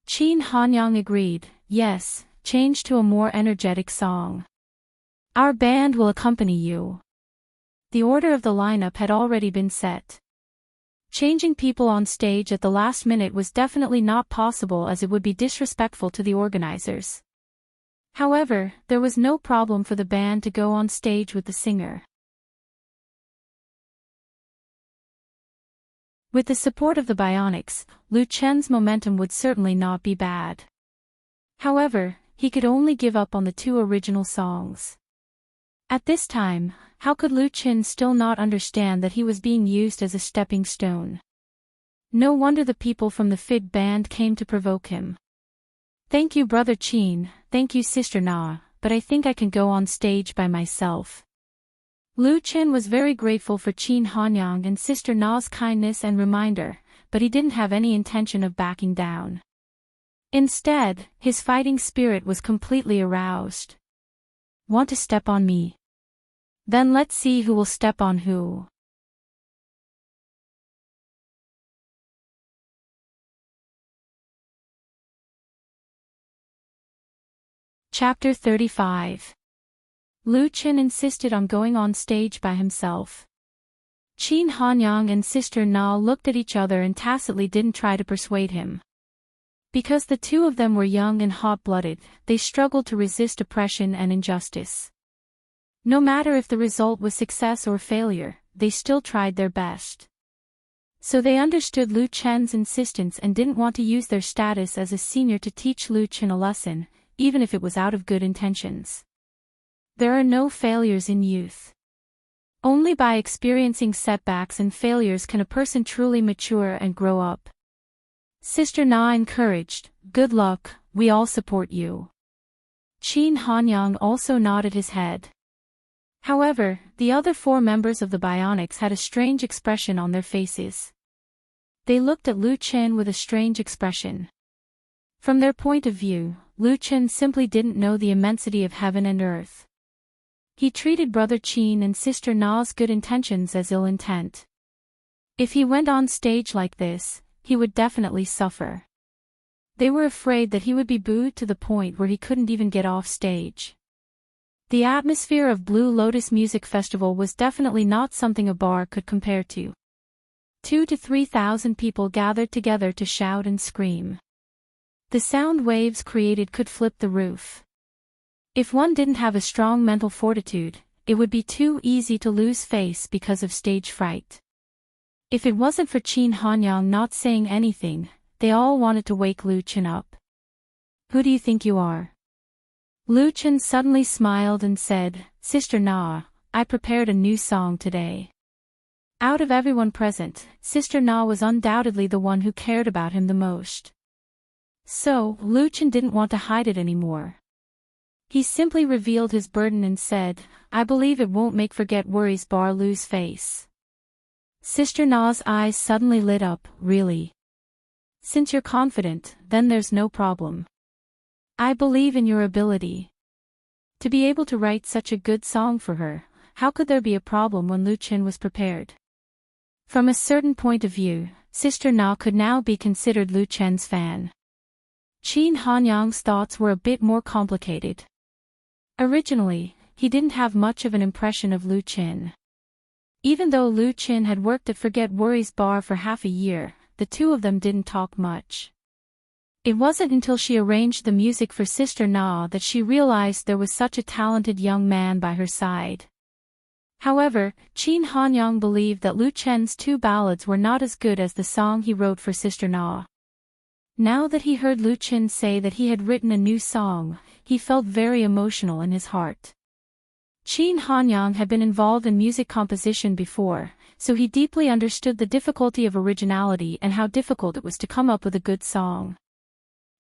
Qin Hanyang agreed, yes, change to a more energetic song. Our band will accompany you. The order of the lineup had already been set. Changing people on stage at the last minute was definitely not possible as it would be disrespectful to the organizers. However, there was no problem for the band to go on stage with the singer. With the support of the Bionics, Lu Chen's momentum would certainly not be bad. However, he could only give up on the 2 original songs. At this time, how could Lu Chen still not understand that he was being used as a stepping stone? No wonder the people from the Fit Band came to provoke him. Thank you, Brother Qin, thank you, Sister Na, but I think I can go on stage by myself. Lu Chen was very grateful for Qin Hanyang and Sister Na's kindness and reminder, but he didn't have any intention of backing down. Instead, his fighting spirit was completely aroused. Want to step on me? Then let's see who will step on who. Chapter 35. Lu Chen insisted on going on stage by himself. Qin Hanyang and Sister Na looked at each other and tacitly didn't try to persuade him. Because the 2 of them were young and hot-blooded, they struggled to resist oppression and injustice. No matter if the result was success or failure, they still tried their best. So they understood Lu Chen's insistence and didn't want to use their status as a senior to teach Lu Chen a lesson, even if it was out of good intentions. There are no failures in youth. Only by experiencing setbacks and failures can a person truly mature and grow up. Sister Na encouraged, "Good luck, we all support you." Qin Hanyang also nodded his head. However, the other four members of the Bionics had a strange expression on their faces. They looked at Lu Chen with a strange expression. From their point of view, Lu Chen simply didn't know the immensity of heaven and earth. He treated Brother Qin and Sister Na's good intentions as ill intent. If he went on stage like this, he would definitely suffer. They were afraid that he would be booed to the point where he couldn't even get off stage. The atmosphere of Blue Lotus Music Festival was definitely not something a bar could compare to. 2,000 to 3,000 people gathered together to shout and scream. The sound waves created could flip the roof. If one didn't have a strong mental fortitude, it would be too easy to lose face because of stage fright. If it wasn't for Qin Hanyang not saying anything, they all wanted to wake Lu Chen up. "Who do you think you are?" Lu Chen suddenly smiled and said, "Sister Na, I prepared a new song today." Out of everyone present, Sister Na was undoubtedly the one who cared about him the most. So, Lu Chen didn't want to hide it anymore. He simply revealed his burden and said, "I believe it won't make Forget Worries Bar lose face." Sister Na's eyes suddenly lit up. "Really? Since you're confident, then there's no problem. I believe in your ability." To be able to write such a good song for her, how could there be a problem when Lu Chen was prepared? From a certain point of view, Sister Na could now be considered Lu Chen's fan. Qin Hanyang's thoughts were a bit more complicated. Originally, he didn't have much of an impression of Lu Chen. Even though Lu Chen had worked at Forget Worries Bar for half a year, the two of them didn't talk much. It wasn't until she arranged the music for Sister Na that she realized there was such a talented young man by her side. However, Qin Hanyang believed that Lu Chen's two ballads were not as good as the song he wrote for Sister Na. Now that he heard Lu Chen say that he had written a new song, he felt very emotional in his heart. Qin Hanyang had been involved in music composition before, so he deeply understood the difficulty of originality and how difficult it was to come up with a good song.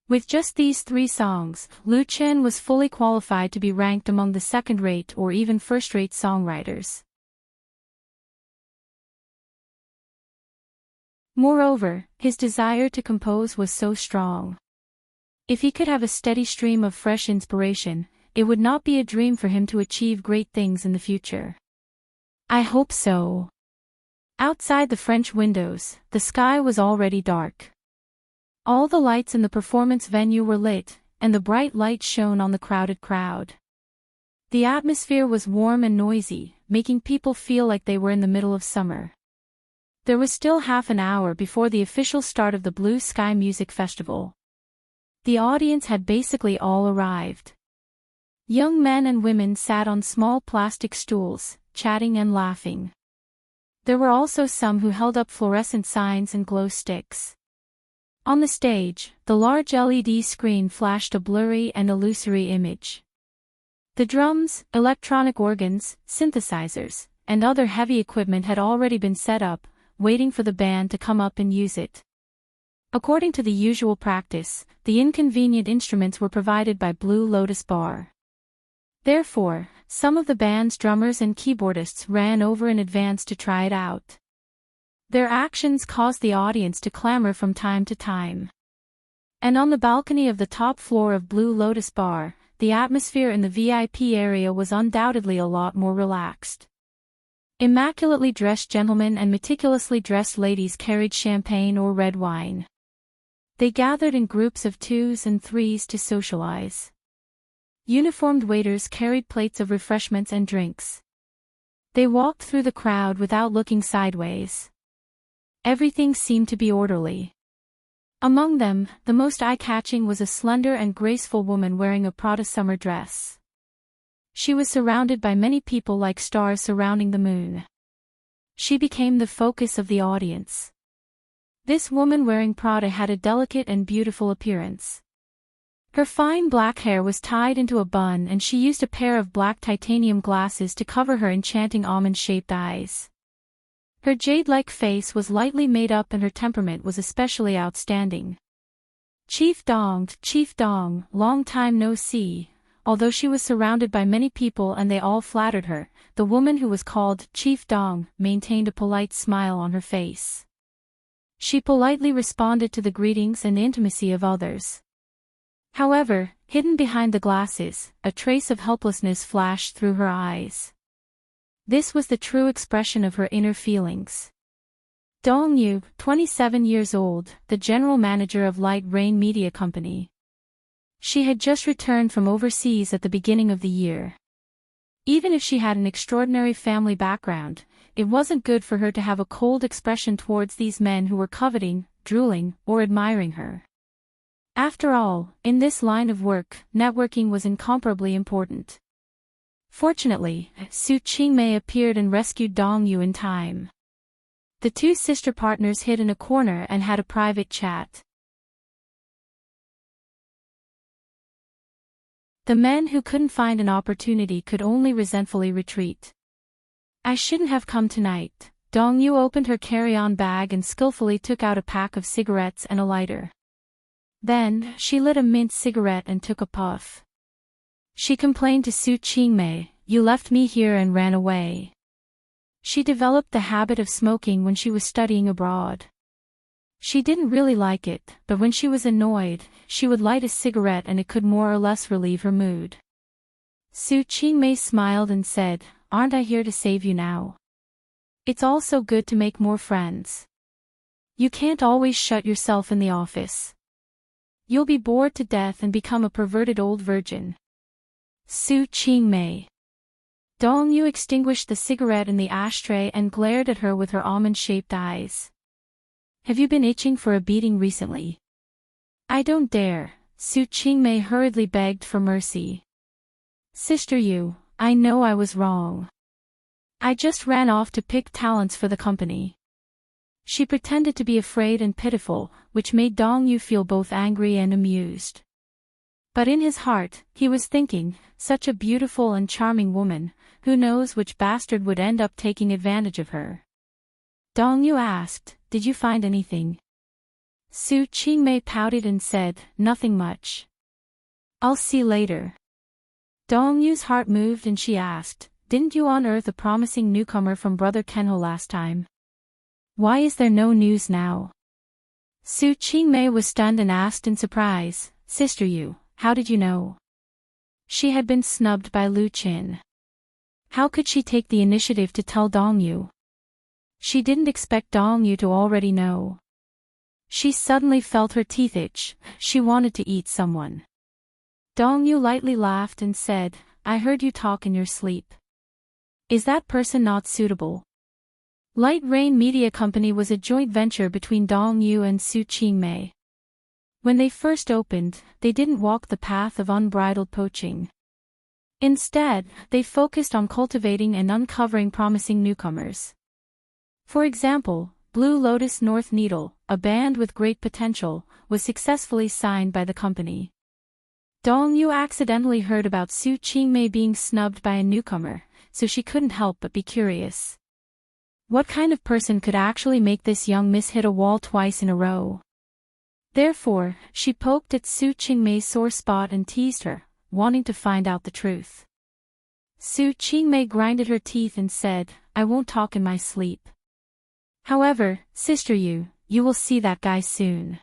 With just these three songs, Lu Chen was fully qualified to be ranked among the second-rate or even first-rate songwriters. Moreover, his desire to compose was so strong. If he could have a steady stream of fresh inspiration, it would not be a dream for him to achieve great things in the future. "I hope so." Outside the French windows, the sky was already dark. All the lights in the performance venue were lit, and the bright light shone on the crowded crowd. The atmosphere was warm and noisy, making people feel like they were in the middle of summer. There was still half an hour before the official start of the Blue Sky Music Festival. The audience had basically all arrived. Young men and women sat on small plastic stools, chatting and laughing. There were also some who held up fluorescent signs and glow sticks. On the stage, the large LED screen flashed a blurry and illusory image. The drums, electronic organs, synthesizers, and other heavy equipment had already been set up, waiting for the band to come up and use it. According to the usual practice, the inconvenient instruments were provided by Blue Lotus Bar. Therefore, some of the band's drummers and keyboardists ran over in advance to try it out. Their actions caused the audience to clamor from time to time. And on the balcony of the top floor of Blue Lotus Bar, the atmosphere in the VIP area was undoubtedly a lot more relaxed. Immaculately dressed gentlemen and meticulously dressed ladies carried champagne or red wine. They gathered in groups of 2s and 3s to socialize. Uniformed waiters carried plates of refreshments and drinks. They walked through the crowd without looking sideways. Everything seemed to be orderly. Among them, the most eye-catching was a slender and graceful woman wearing a Prada summer dress. She was surrounded by many people like stars surrounding the moon. She became the focus of the audience. This woman wearing Prada had a delicate and beautiful appearance. Her fine black hair was tied into a bun and she used a pair of black titanium glasses to cover her enchanting almond-shaped eyes. Her jade-like face was lightly made up and her temperament was especially outstanding. Chief Dong, long time no see. Although she was surrounded by many people and they all flattered her, the woman who was called Chief Dong maintained a polite smile on her face. She politely responded to the greetings and intimacy of others. However, hidden behind the glasses, a trace of helplessness flashed through her eyes. This was the true expression of her inner feelings. Dong Yu, 27 years old, the general manager of Light Rain Media Company. She had just returned from overseas at the beginning of the year. Even if she had an extraordinary family background, it wasn't good for her to have a cold expression towards these men who were coveting, drooling, or admiring her. After all, in this line of work, networking was incomparably important. Fortunately, Su Qingmei appeared and rescued Dong Yu in time. The two sister partners hid in a corner and had a private chat. The men who couldn't find an opportunity could only resentfully retreat. I shouldn't have come tonight. Dong Yu opened her carry-on bag and skillfully took out a pack of cigarettes and a lighter. Then, she lit a mint cigarette and took a puff. She complained to Su Qingmei, "You left me here and ran away." She developed the habit of smoking when she was studying abroad. She didn't really like it, but when she was annoyed, she would light a cigarette and it could more or less relieve her mood. Su Qingmei smiled and said, "Aren't I here to save you now? It's also good to make more friends. You can't always shut yourself in the office. You'll be bored to death and become a perverted old virgin." Su Qingmei. Dong Yu extinguished the cigarette in the ashtray and glared at her with her almond-shaped eyes. "Have you been itching for a beating recently?" "I don't dare," Su Qingmei hurriedly begged for mercy. "Sister Yu, I know I was wrong. I just ran off to pick talents for the company." She pretended to be afraid and pitiful, which made Dong Yu feel both angry and amused. But in his heart, he was thinking, such a beautiful and charming woman, who knows which bastard would end up taking advantage of her. Dong Yu asked, "Did you find anything?" Su Qingmei pouted and said, "Nothing much. I'll see later." Dong Yu's heart moved and she asked, "Didn't you unearth a promising newcomer from Brother Kenho last time? Why is there no news now?" Su Qingmei was stunned and asked in surprise, "Sister Yu, how did you know?" She had been snubbed by Lu Qin. How could she take the initiative to tell Dong Yu? She didn't expect Dong Yu to already know. She suddenly felt her teeth itch. She wanted to eat someone. Dong Yu lightly laughed and said, "I heard you talk in your sleep. Is that person not suitable?" Light Rain Media Company was a joint venture between Dong Yu and Su Qingmei. When they first opened, they didn't walk the path of unbridled poaching. Instead, they focused on cultivating and uncovering promising newcomers. For example, Blue Lotus North Needle, a band with great potential, was successfully signed by the company. Dong Yu accidentally heard about Su Qingmei being snubbed by a newcomer, so she couldn't help but be curious. What kind of person could actually make this young miss hit a wall twice in a row? Therefore, she poked at Su Qingmei's sore spot and teased her, wanting to find out the truth. Su Qingmei grinded her teeth and said, "I won't talk in my sleep. However, Sister Yu, you will see that guy soon.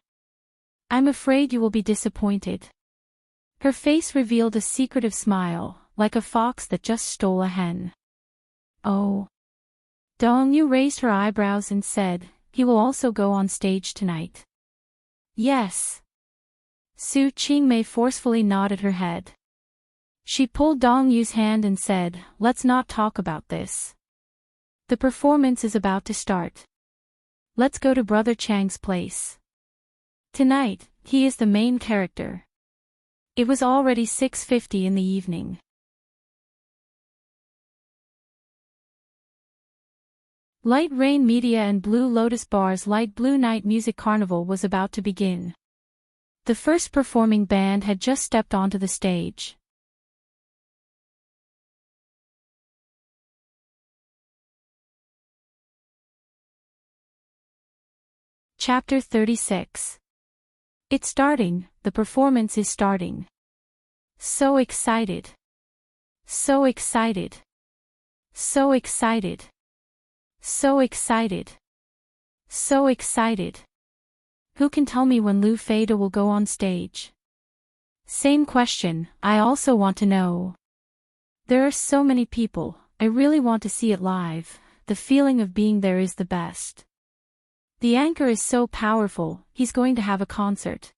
I'm afraid you will be disappointed." Her face revealed a secretive smile, like a fox that just stole a hen. "Oh." Dong Yu raised her eyebrows and said, "He will also go on stage tonight?" "Yes." Su Qingmei forcefully nodded her head. She pulled Dong Yu's hand and said, "Let's not talk about this. The performance is about to start. Let's go to Brother Chang's place. Tonight, he is the main character." It was already 6:50 in the evening. Light Rain Media and Blue Lotus Bar's Light Blue Night Music Carnival was about to begin. The first performing band had just stepped onto the stage. Chapter 36. It's starting, the performance is starting. So excited. So excited. So excited. So excited. So excited. Who can tell me when Lu Fei will go on stage? Same question, I also want to know. There are so many people, I really want to see it live, the feeling of being there is the best. The anchor is so powerful, he's going to have a concert.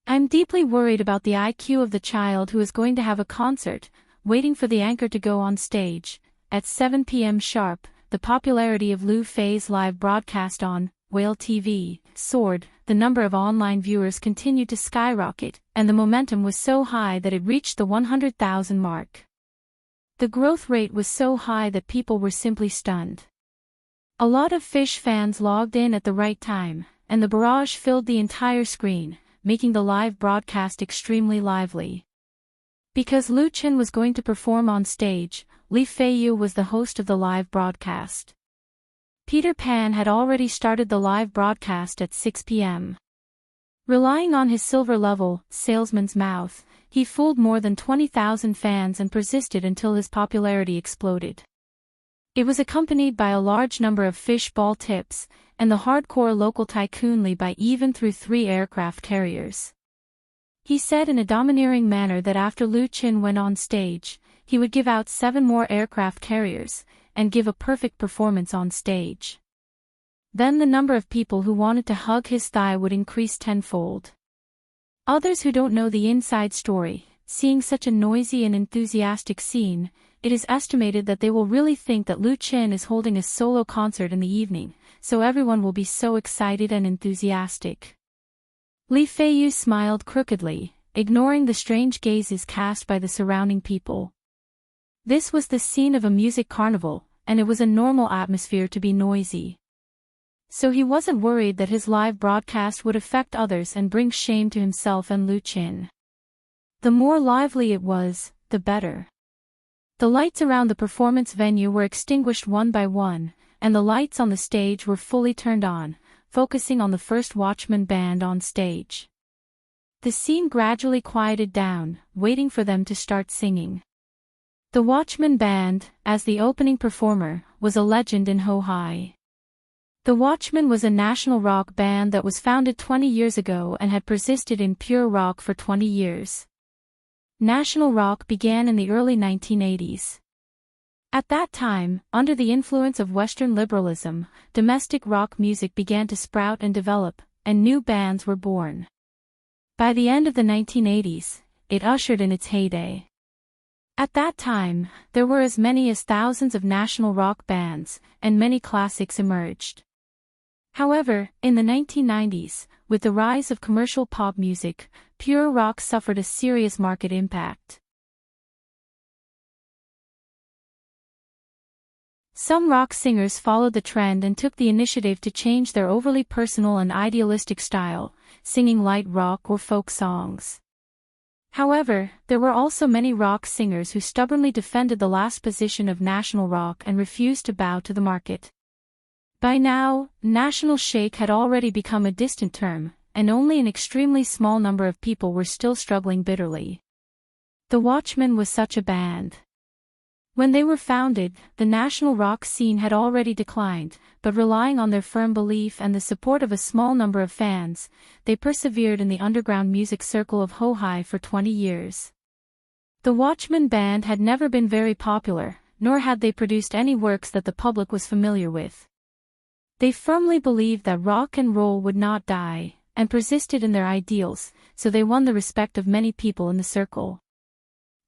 I'm deeply worried about the IQ of the child who is going to have a concert, waiting for the anchor to go on stage. At 7 p.m. sharp, the popularity of Lu Fei's live broadcast on Whale TV soared, the number of online viewers continued to skyrocket, and the momentum was so high that it reached the 100,000 mark. The growth rate was so high that people were simply stunned. A lot of Fish fans logged in at the right time, and the barrage filled the entire screen, making the live broadcast extremely lively. Because Lu Chen was going to perform on stage, Li Feiyu was the host of the live broadcast. Peter Pan had already started the live broadcast at 6 p.m. Relying on his silver-level, salesman's mouth, he fooled more than 20,000 fans and persisted until his popularity exploded. It was accompanied by a large number of fish ball tips, and the hardcore local tycoon Li Bai even threw 3 aircraft carriers. He said in a domineering manner that after Lu Chen went on stage, he would give out 7 more aircraft carriers, and give a perfect performance on stage. Then the number of people who wanted to hug his thigh would increase tenfold. Others who don't know the inside story, seeing such a noisy and enthusiastic scene, it is estimated that they will really think that Lu Chen is holding a solo concert in the evening, so everyone will be so excited and enthusiastic. Li Feiyu smiled crookedly, ignoring the strange gazes cast by the surrounding people. This was the scene of a music carnival, and it was a normal atmosphere to be noisy. So he wasn't worried that his live broadcast would affect others and bring shame to himself and Lu Chen. The more lively it was, the better. The lights around the performance venue were extinguished one by one, and the lights on the stage were fully turned on, focusing on the first Watchman band on stage. The scene gradually quieted down, waiting for them to start singing. The Watchman band, as the opening performer, was a legend in Hohai. The Watchmen was a national rock band that was founded 20 years ago and had persisted in pure rock for 20 years. National rock began in the early 1980s. At that time, under the influence of Western liberalism, domestic rock music began to sprout and develop, and new bands were born. By the end of the 1980s, it ushered in its heyday. At that time, there were as many as thousands of national rock bands, and many classics emerged. However, in the 1990s, with the rise of commercial pop music, pure rock suffered a serious market impact. Some rock singers followed the trend and took the initiative to change their overly personal and idealistic style, singing light rock or folk songs. However, there were also many rock singers who stubbornly defended the last position of national rock and refused to bow to the market. By now, national shake had already become a distant term, and only an extremely small number of people were still struggling bitterly. The Watchmen was such a band. When they were founded, the national rock scene had already declined, but relying on their firm belief and the support of a small number of fans, they persevered in the underground music circle of Hohai for 20 years. The Watchmen band had never been very popular, nor had they produced any works that the public was familiar with. They firmly believed that rock and roll would not die, and persisted in their ideals, so they won the respect of many people in the circle.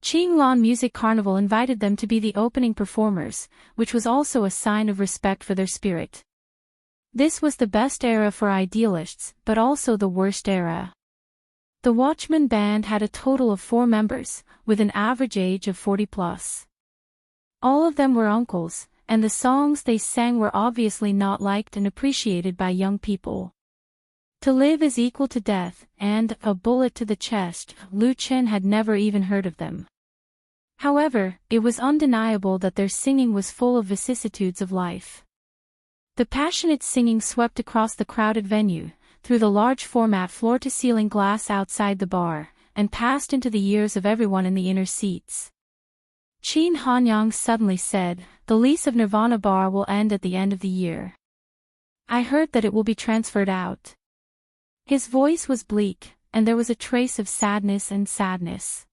Qinglan Music Carnival invited them to be the opening performers, which was also a sign of respect for their spirit. This was the best era for idealists, but also the worst era. The Watchmen band had a total of 4 members, with an average age of 40+. All of them were uncles, and the songs they sang were obviously not liked and appreciated by young people. To Live is Equal to Death, and A Bullet to the Chest, Lu Chen had never even heard of them. However, it was undeniable that their singing was full of vicissitudes of life. The passionate singing swept across the crowded venue, through the large format floor-to-ceiling glass outside the bar, and passed into the ears of everyone in the inner seats. Qin Hanyang suddenly said, "The lease of Nirvana Bar will end at the end of the year. I heard that it will be transferred out." His voice was bleak, and there was a trace of sadness.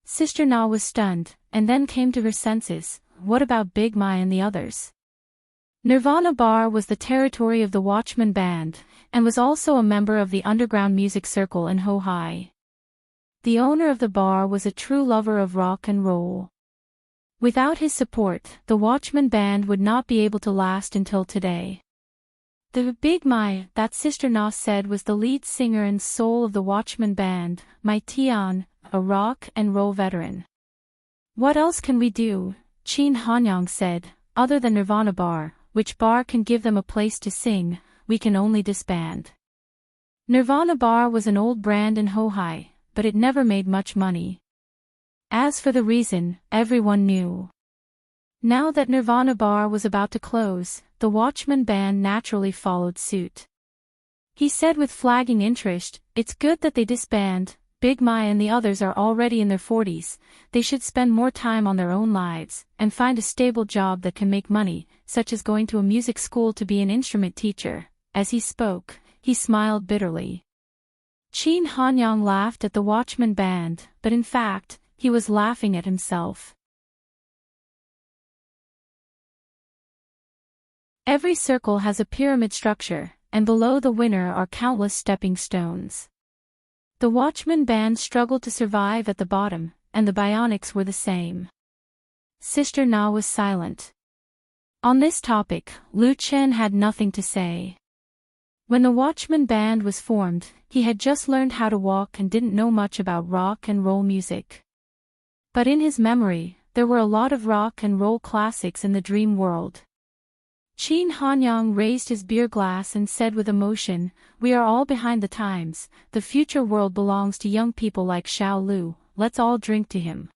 Sister Na was stunned, and then came to her senses. What about Big Mai and the others? Nirvana Bar was the territory of the Watchman Band, and was also a member of the underground music circle in Hohai. The owner of the bar was a true lover of rock and roll. Without his support, the Watchman Band would not be able to last until today. The Big Mai, that Sister Na said, was the lead singer and soul of the Watchman Band, Mai Tian, a rock and roll veteran. "What else can we do?" Qin Hanyang said, "other than Nirvana Bar, which bar can give them a place to sing, we can only disband." Nirvana Bar was an old brand in Hohai, but it never made much money. As for the reason, everyone knew. Now that Nirvana Bar was about to close, the Watchman Band naturally followed suit. He said with flagging interest, "It's good that they disband. Big Mai and the others are already in their 40s, they should spend more time on their own lives, and find a stable job that can make money, such as going to a music school to be an instrument teacher." As he spoke, he smiled bitterly. Qin Hanyang laughed at the Watchman Band, but in fact, he was laughing at himself. Every circle has a pyramid structure, and below the winner are countless stepping stones. The Watchman Band struggled to survive at the bottom, and the Bionics were the same. Sister Na was silent. On this topic, Lu Chen had nothing to say. When the Watchman Band was formed, he had just learned how to walk and didn't know much about rock and roll music. But in his memory, there were a lot of rock and roll classics in the dream world. Qin Hanyang raised his beer glass and said with emotion, "We are all behind the times, the future world belongs to young people like Xiao Lu, let's all drink to him."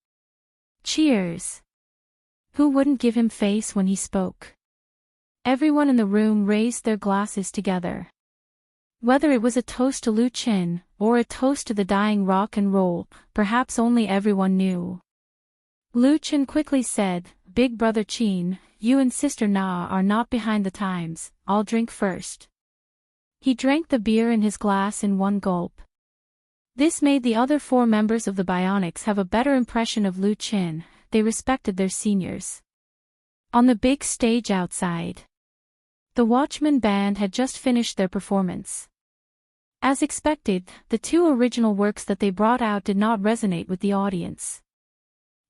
Cheers! Who wouldn't give him face when he spoke? Everyone in the room raised their glasses together. Whether it was a toast to Lu Chen, or a toast to the dying rock and roll, perhaps only everyone knew. Lu Chen quickly said, "Big brother Qin, you and Sister Na are not behind the times, I'll drink first." He drank the beer in his glass in one gulp. This made the other 4 members of the Bionics have a better impression of Lu Chen. They respected their seniors. On the big stage outside, the Watchman Band had just finished their performance. As expected, the 2 original works that they brought out did not resonate with the audience.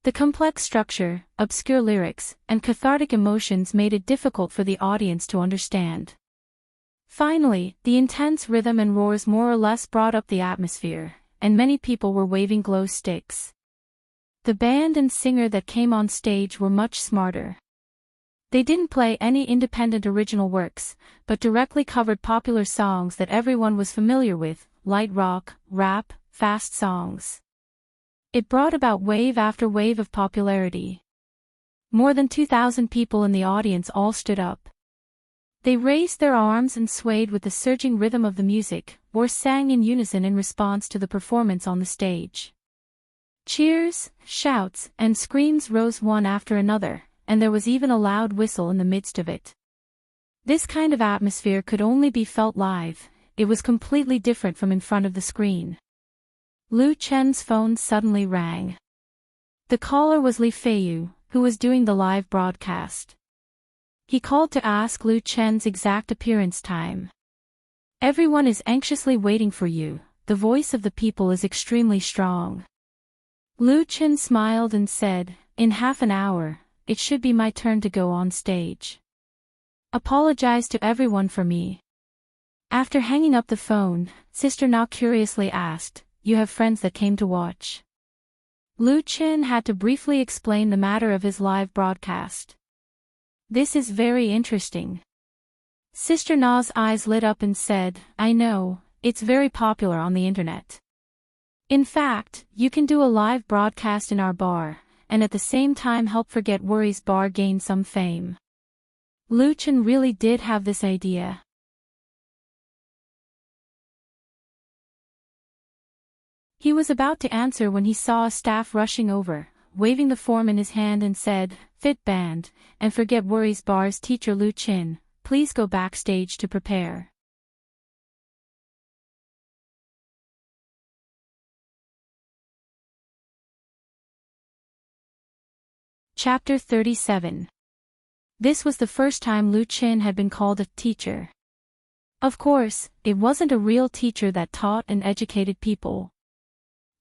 The complex structure, obscure lyrics, and cathartic emotions made it difficult for the audience to understand. Finally, the intense rhythm and roars more or less brought up the atmosphere, and many people were waving glow sticks. The band and singer that came on stage were much smarter. They didn't play any independent original works, but directly covered popular songs that everyone was familiar with, light rock, rap, fast songs. It brought about wave after wave of popularity. More than 2,000 people in the audience all stood up. They raised their arms and swayed with the surging rhythm of the music, or sang in unison in response to the performance on the stage. Cheers, shouts, and screams rose one after another, and there was even a loud whistle in the midst of it. This kind of atmosphere could only be felt live. It was completely different from in front of the screen. Lu Chen's phone suddenly rang. The caller was Li Feiyu, who was doing the live broadcast. He called to ask Lu Chen's exact appearance time. "Everyone is anxiously waiting for you, the voice of the people is extremely strong." Lu Chen smiled and said, "In half an hour, it should be my turn to go on stage. Apologize to everyone for me." After hanging up the phone, Sister Na curiously asked, "You have friends that came to watch?" Lu Chen had to briefly explain the matter of his live broadcast. "This is very interesting." Sister Na's eyes lit up and said, "I know, it's very popular on the internet. In fact, you can do a live broadcast in our bar, and at the same time help Forget Worries Bar gain some fame." Lu Chen really did have this idea. He was about to answer when he saw a staff rushing over, waving the form in his hand and said, "Fit Band, and Forget Worries Bar's teacher Lu Chen, please go backstage to prepare." Chapter 37. This was the first time Lu Chen had been called a teacher. Of course, it wasn't a real teacher that taught and educated people.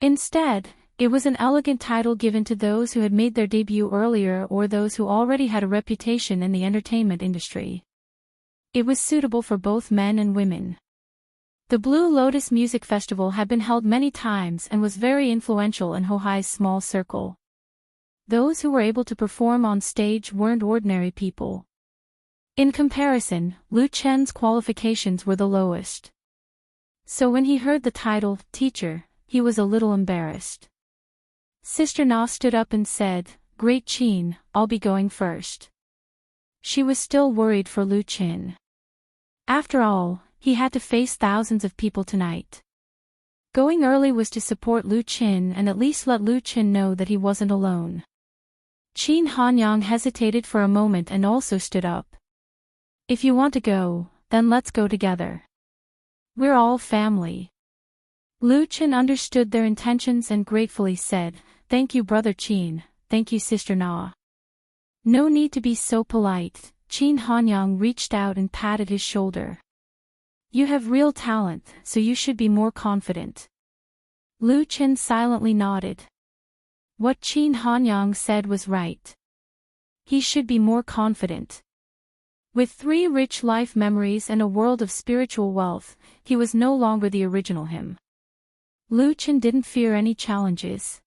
Instead, it was an elegant title given to those who had made their debut earlier or those who already had a reputation in the entertainment industry. It was suitable for both men and women. The Blue Lotus Music Festival had been held many times and was very influential in Hohai's small circle. Those who were able to perform on stage weren't ordinary people. In comparison, Lu Chen's qualifications were the lowest. So when he heard the title, teacher, he was a little embarrassed. Sister Na stood up and said, "Great Chen, I'll be going first." She was still worried for Lu Chen. After all, he had to face thousands of people tonight. Going early was to support Lu Chen and at least let Lu Chen know that he wasn't alone. Qin Hanyang hesitated for a moment and also stood up. "If you want to go, then let's go together. We're all family." Lu Chen understood their intentions and gratefully said, "Thank you Brother Qin, thank you Sister Na." "No need to be so polite." Qin Hanyang reached out and patted his shoulder. "You have real talent, so you should be more confident." Lu Chen silently nodded. What Qin Hanyang said was right. He should be more confident. With 3 rich life memories and a world of spiritual wealth, he was no longer the original him. Lu Chen didn't fear any challenges.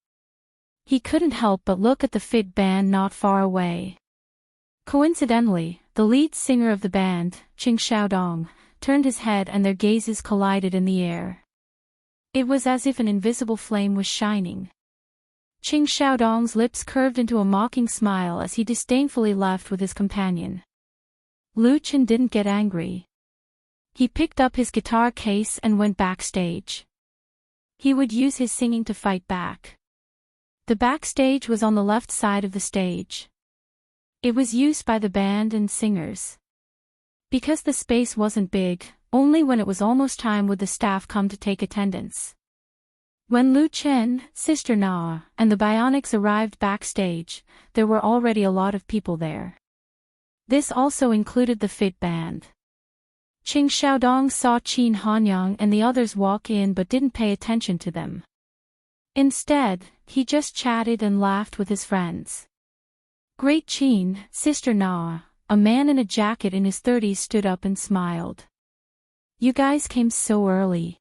He couldn't help but look at the fit band not far away. Coincidentally, the lead singer of the band, Qing Xiaodong, turned his head and their gazes collided in the air. It was as if an invisible flame was shining. Qing Xiaodong's lips curved into a mocking smile as he disdainfully laughed with his companion. Lu Chen didn't get angry. He picked up his guitar case and went backstage. He would use his singing to fight back. The backstage was on the left side of the stage. It was used by the band and singers. Because the space wasn't big, only when it was almost time would the staff come to take attendance. When Lu Chen, Sister Na, and the Bionics arrived backstage, there were already a lot of people there. This also included the fit band. Qing Xiaodong saw Qin Hanyang and the others walk in but didn't pay attention to them. Instead, he just chatted and laughed with his friends. Great Qin, Sister Na, a man in a jacket in his 30s stood up and smiled. "You guys came so early."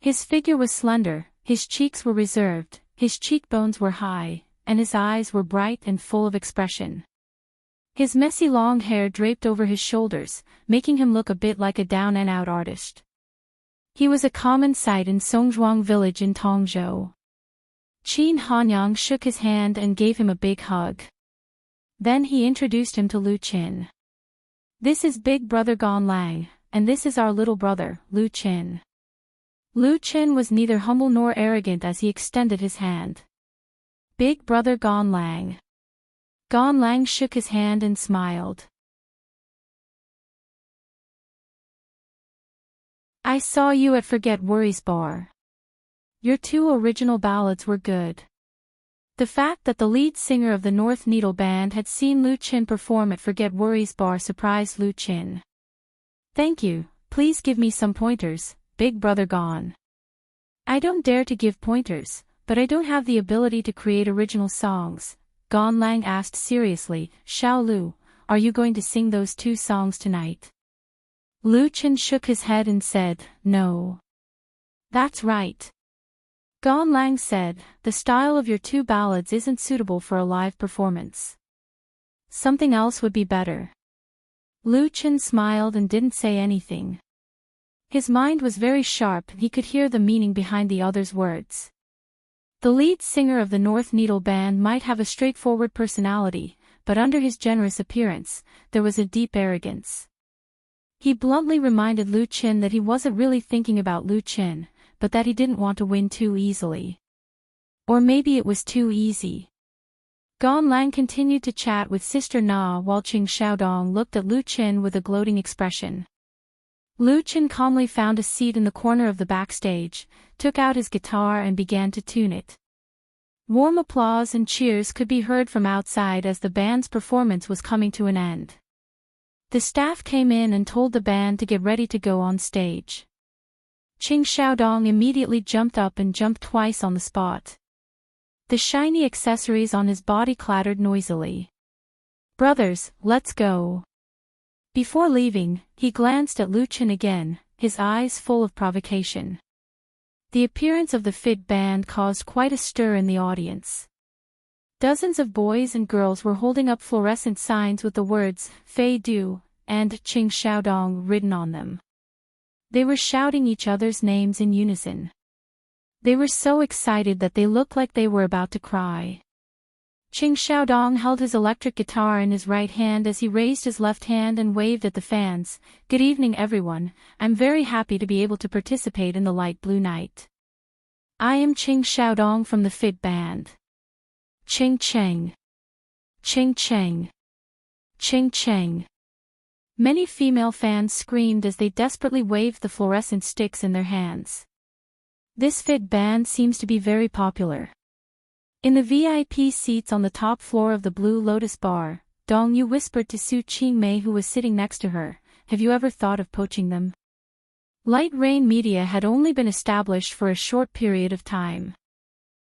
His figure was slender, his cheeks were reserved, his cheekbones were high, and his eyes were bright and full of expression. His messy long hair draped over his shoulders, making him look a bit like a down-and-out artist. He was a common sight in Songzhuang village in Tongzhou. Qin Hanyang shook his hand and gave him a big hug. Then he introduced him to Lu Chen. "This is Big Brother Gan Lang, and this is our little brother, Lu Chen." Lu Chen was neither humble nor arrogant as he extended his hand. "Big Brother Gan Lang." Gan Lang shook his hand and smiled. "I saw you at Forget Worries Bar. Your 2 original ballads were good." The fact that the lead singer of the North Needle Band had seen Lu Chen perform at Forget Worries Bar surprised Lu Chen. "Thank you, please give me some pointers, Big Brother Gan." "I don't dare to give pointers, but I don't have the ability to create original songs," Gan Lang asked seriously. "Xiao Lu, are you going to sing those 2 songs tonight?" Lu Chen shook his head and said, "No." "That's right." Gan Lang said, "The style of your 2 ballads isn't suitable for a live performance. Something else would be better." Lu Chen smiled and didn't say anything. His mind was very sharp and he could hear the meaning behind the other's words. The lead singer of the North Needle Band might have a straightforward personality, but under his generous appearance, there was a deep arrogance. He bluntly reminded Lu Qin that he wasn't really thinking about Lu Qin, but that he didn't want to win too easily. Or maybe it was too easy. Gan Lang continued to chat with Sister Na while Qing Xiaodong looked at Lu Qin with a gloating expression. Lu Qin calmly found a seat in the corner of the backstage, took out his guitar and began to tune it. Warm applause and cheers could be heard from outside as the band's performance was coming to an end. The staff came in and told the band to get ready to go on stage. Qing Xiaodong immediately jumped up and jumped twice on the spot. The shiny accessories on his body clattered noisily. "Brothers, let's go." Before leaving, he glanced at Lu Qin again, his eyes full of provocation. The appearance of the fit band caused quite a stir in the audience. Dozens of boys and girls were holding up fluorescent signs with the words, "Fei Du," and "Qing Xiaodong" written on them. They were shouting each other's names in unison. They were so excited that they looked like they were about to cry. Qing Xiaodong held his electric guitar in his right hand as he raised his left hand and waved at the fans. "Good evening everyone, I'm very happy to be able to participate in the Light Blue Night. I am Qing Xiaodong from the Fit Band. Ching Cheng. Ching Cheng. Ching Cheng." Many female fans screamed as they desperately waved the fluorescent sticks in their hands. This fit band seems to be very popular. In the VIP seats on the top floor of the Blue Lotus Bar, Dong Yu whispered to Su Qingmei who was sitting next to her, "Have you ever thought of poaching them?" Light Rain Media had only been established for a short period of time.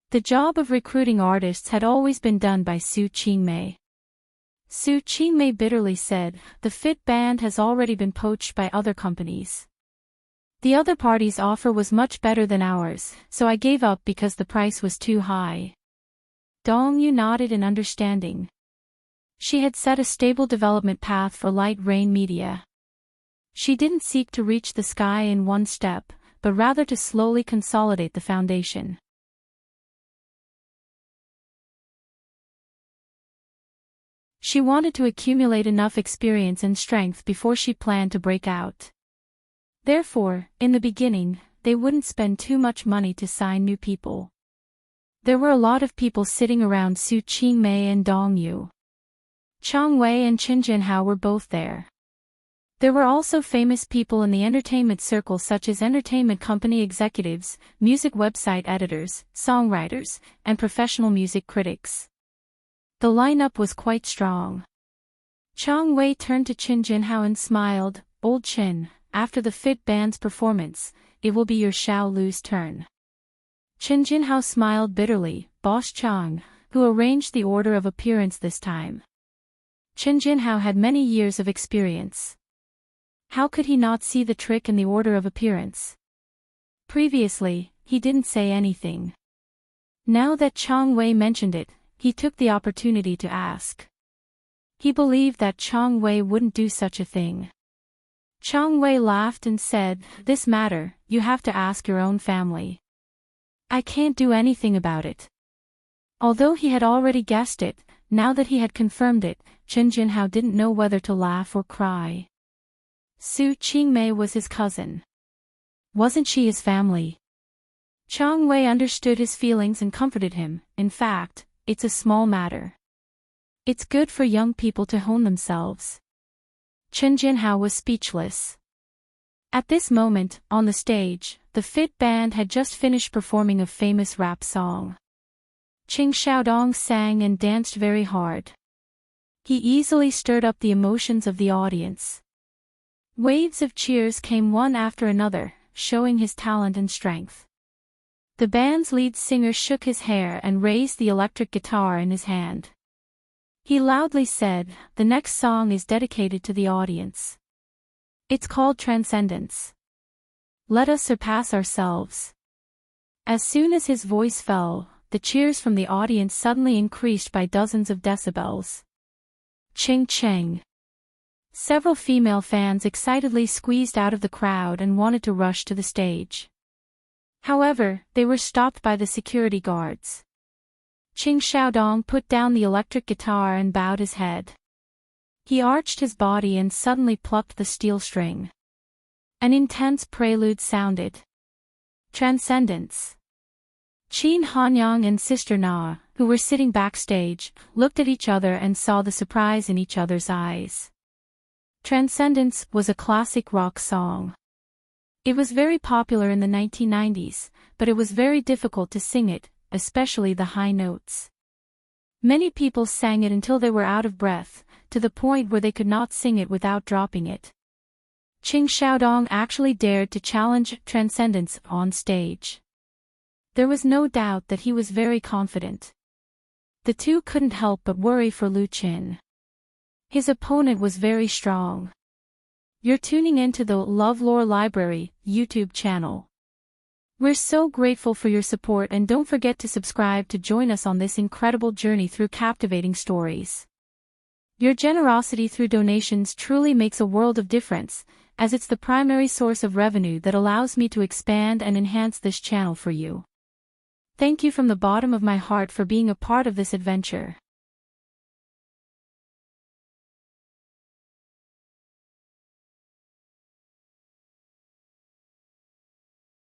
The job of recruiting artists had always been done by Su Qingmei. Su Qingmei bitterly said, "The Fit Band has already been poached by other companies. The other party's offer was much better than ours, so I gave up because the price was too high." Dong Yu nodded in understanding. She had set a stable development path for Light Rain Media. She didn't seek to reach the sky in one step, but rather to slowly consolidate the foundation. She wanted to accumulate enough experience and strength before she planned to break out. Therefore, in the beginning, they wouldn't spend too much money to sign new people. There were a lot of people sitting around Su Qingmei and Dong Yu. Chang Wei and Qin Jinhao were both there. There were also famous people in the entertainment circle such as entertainment company executives, music website editors, songwriters, and professional music critics. The lineup was quite strong. Chang Wei turned to Qin Jinhao and smiled, "Old Qin, after the Fit Band's performance, it will be your Xiao Lu's turn." Qin Jinhao smiled bitterly, "Boss Chang, who arranged the order of appearance this time?" Qin Jinhao had many years of experience. How could he not see the trick in the order of appearance? Previously, he didn't say anything. Now that Chang Wei mentioned it, he took the opportunity to ask. He believed that Chang Wei wouldn't do such a thing. Chang Wei laughed and said, "This matter, you have to ask your own family. I can't do anything about it." Although he had already guessed it, now that he had confirmed it, Qin Jinhao didn't know whether to laugh or cry. Su Qingmei was his cousin. Wasn't she his family? Chang Wei understood his feelings and comforted him. "In fact, it's a small matter. It's good for young people to hone themselves." Qin Jinhao was speechless. At this moment, on the stage, the Fit Band had just finished performing a famous rap song. Qing Xiaodong sang and danced very hard. He easily stirred up the emotions of the audience. Waves of cheers came one after another, showing his talent and strength. The band's lead singer shook his hair and raised the electric guitar in his hand. He loudly said, "The next song is dedicated to the audience. It's called Transcendence. Let us surpass ourselves." As soon as his voice fell, the cheers from the audience suddenly increased by dozens of decibels. Ching Cheng. Several female fans excitedly squeezed out of the crowd and wanted to rush to the stage. However, they were stopped by the security guards. Qing Xiaodong put down the electric guitar and bowed his head. He arched his body and suddenly plucked the steel string. An intense prelude sounded. Transcendence. Qin Hanyang and Sister Na, who were sitting backstage, looked at each other and saw the surprise in each other's eyes. Transcendence was a classic rock song. It was very popular in the 1990s, but it was very difficult to sing it, especially the high notes. Many people sang it until they were out of breath, to the point where they could not sing it without dropping it. Qing Xiaodong actually dared to challenge Transcendence on stage. There was no doubt that he was very confident. The two couldn't help but worry for Lu Qin. His opponent was very strong. You're tuning into the LoveLore Library YouTube channel. We're so grateful for your support, and don't forget to subscribe to join us on this incredible journey through captivating stories. Your generosity through donations truly makes a world of difference, as it's the primary source of revenue that allows me to expand and enhance this channel for you. Thank you from the bottom of my heart for being a part of this adventure.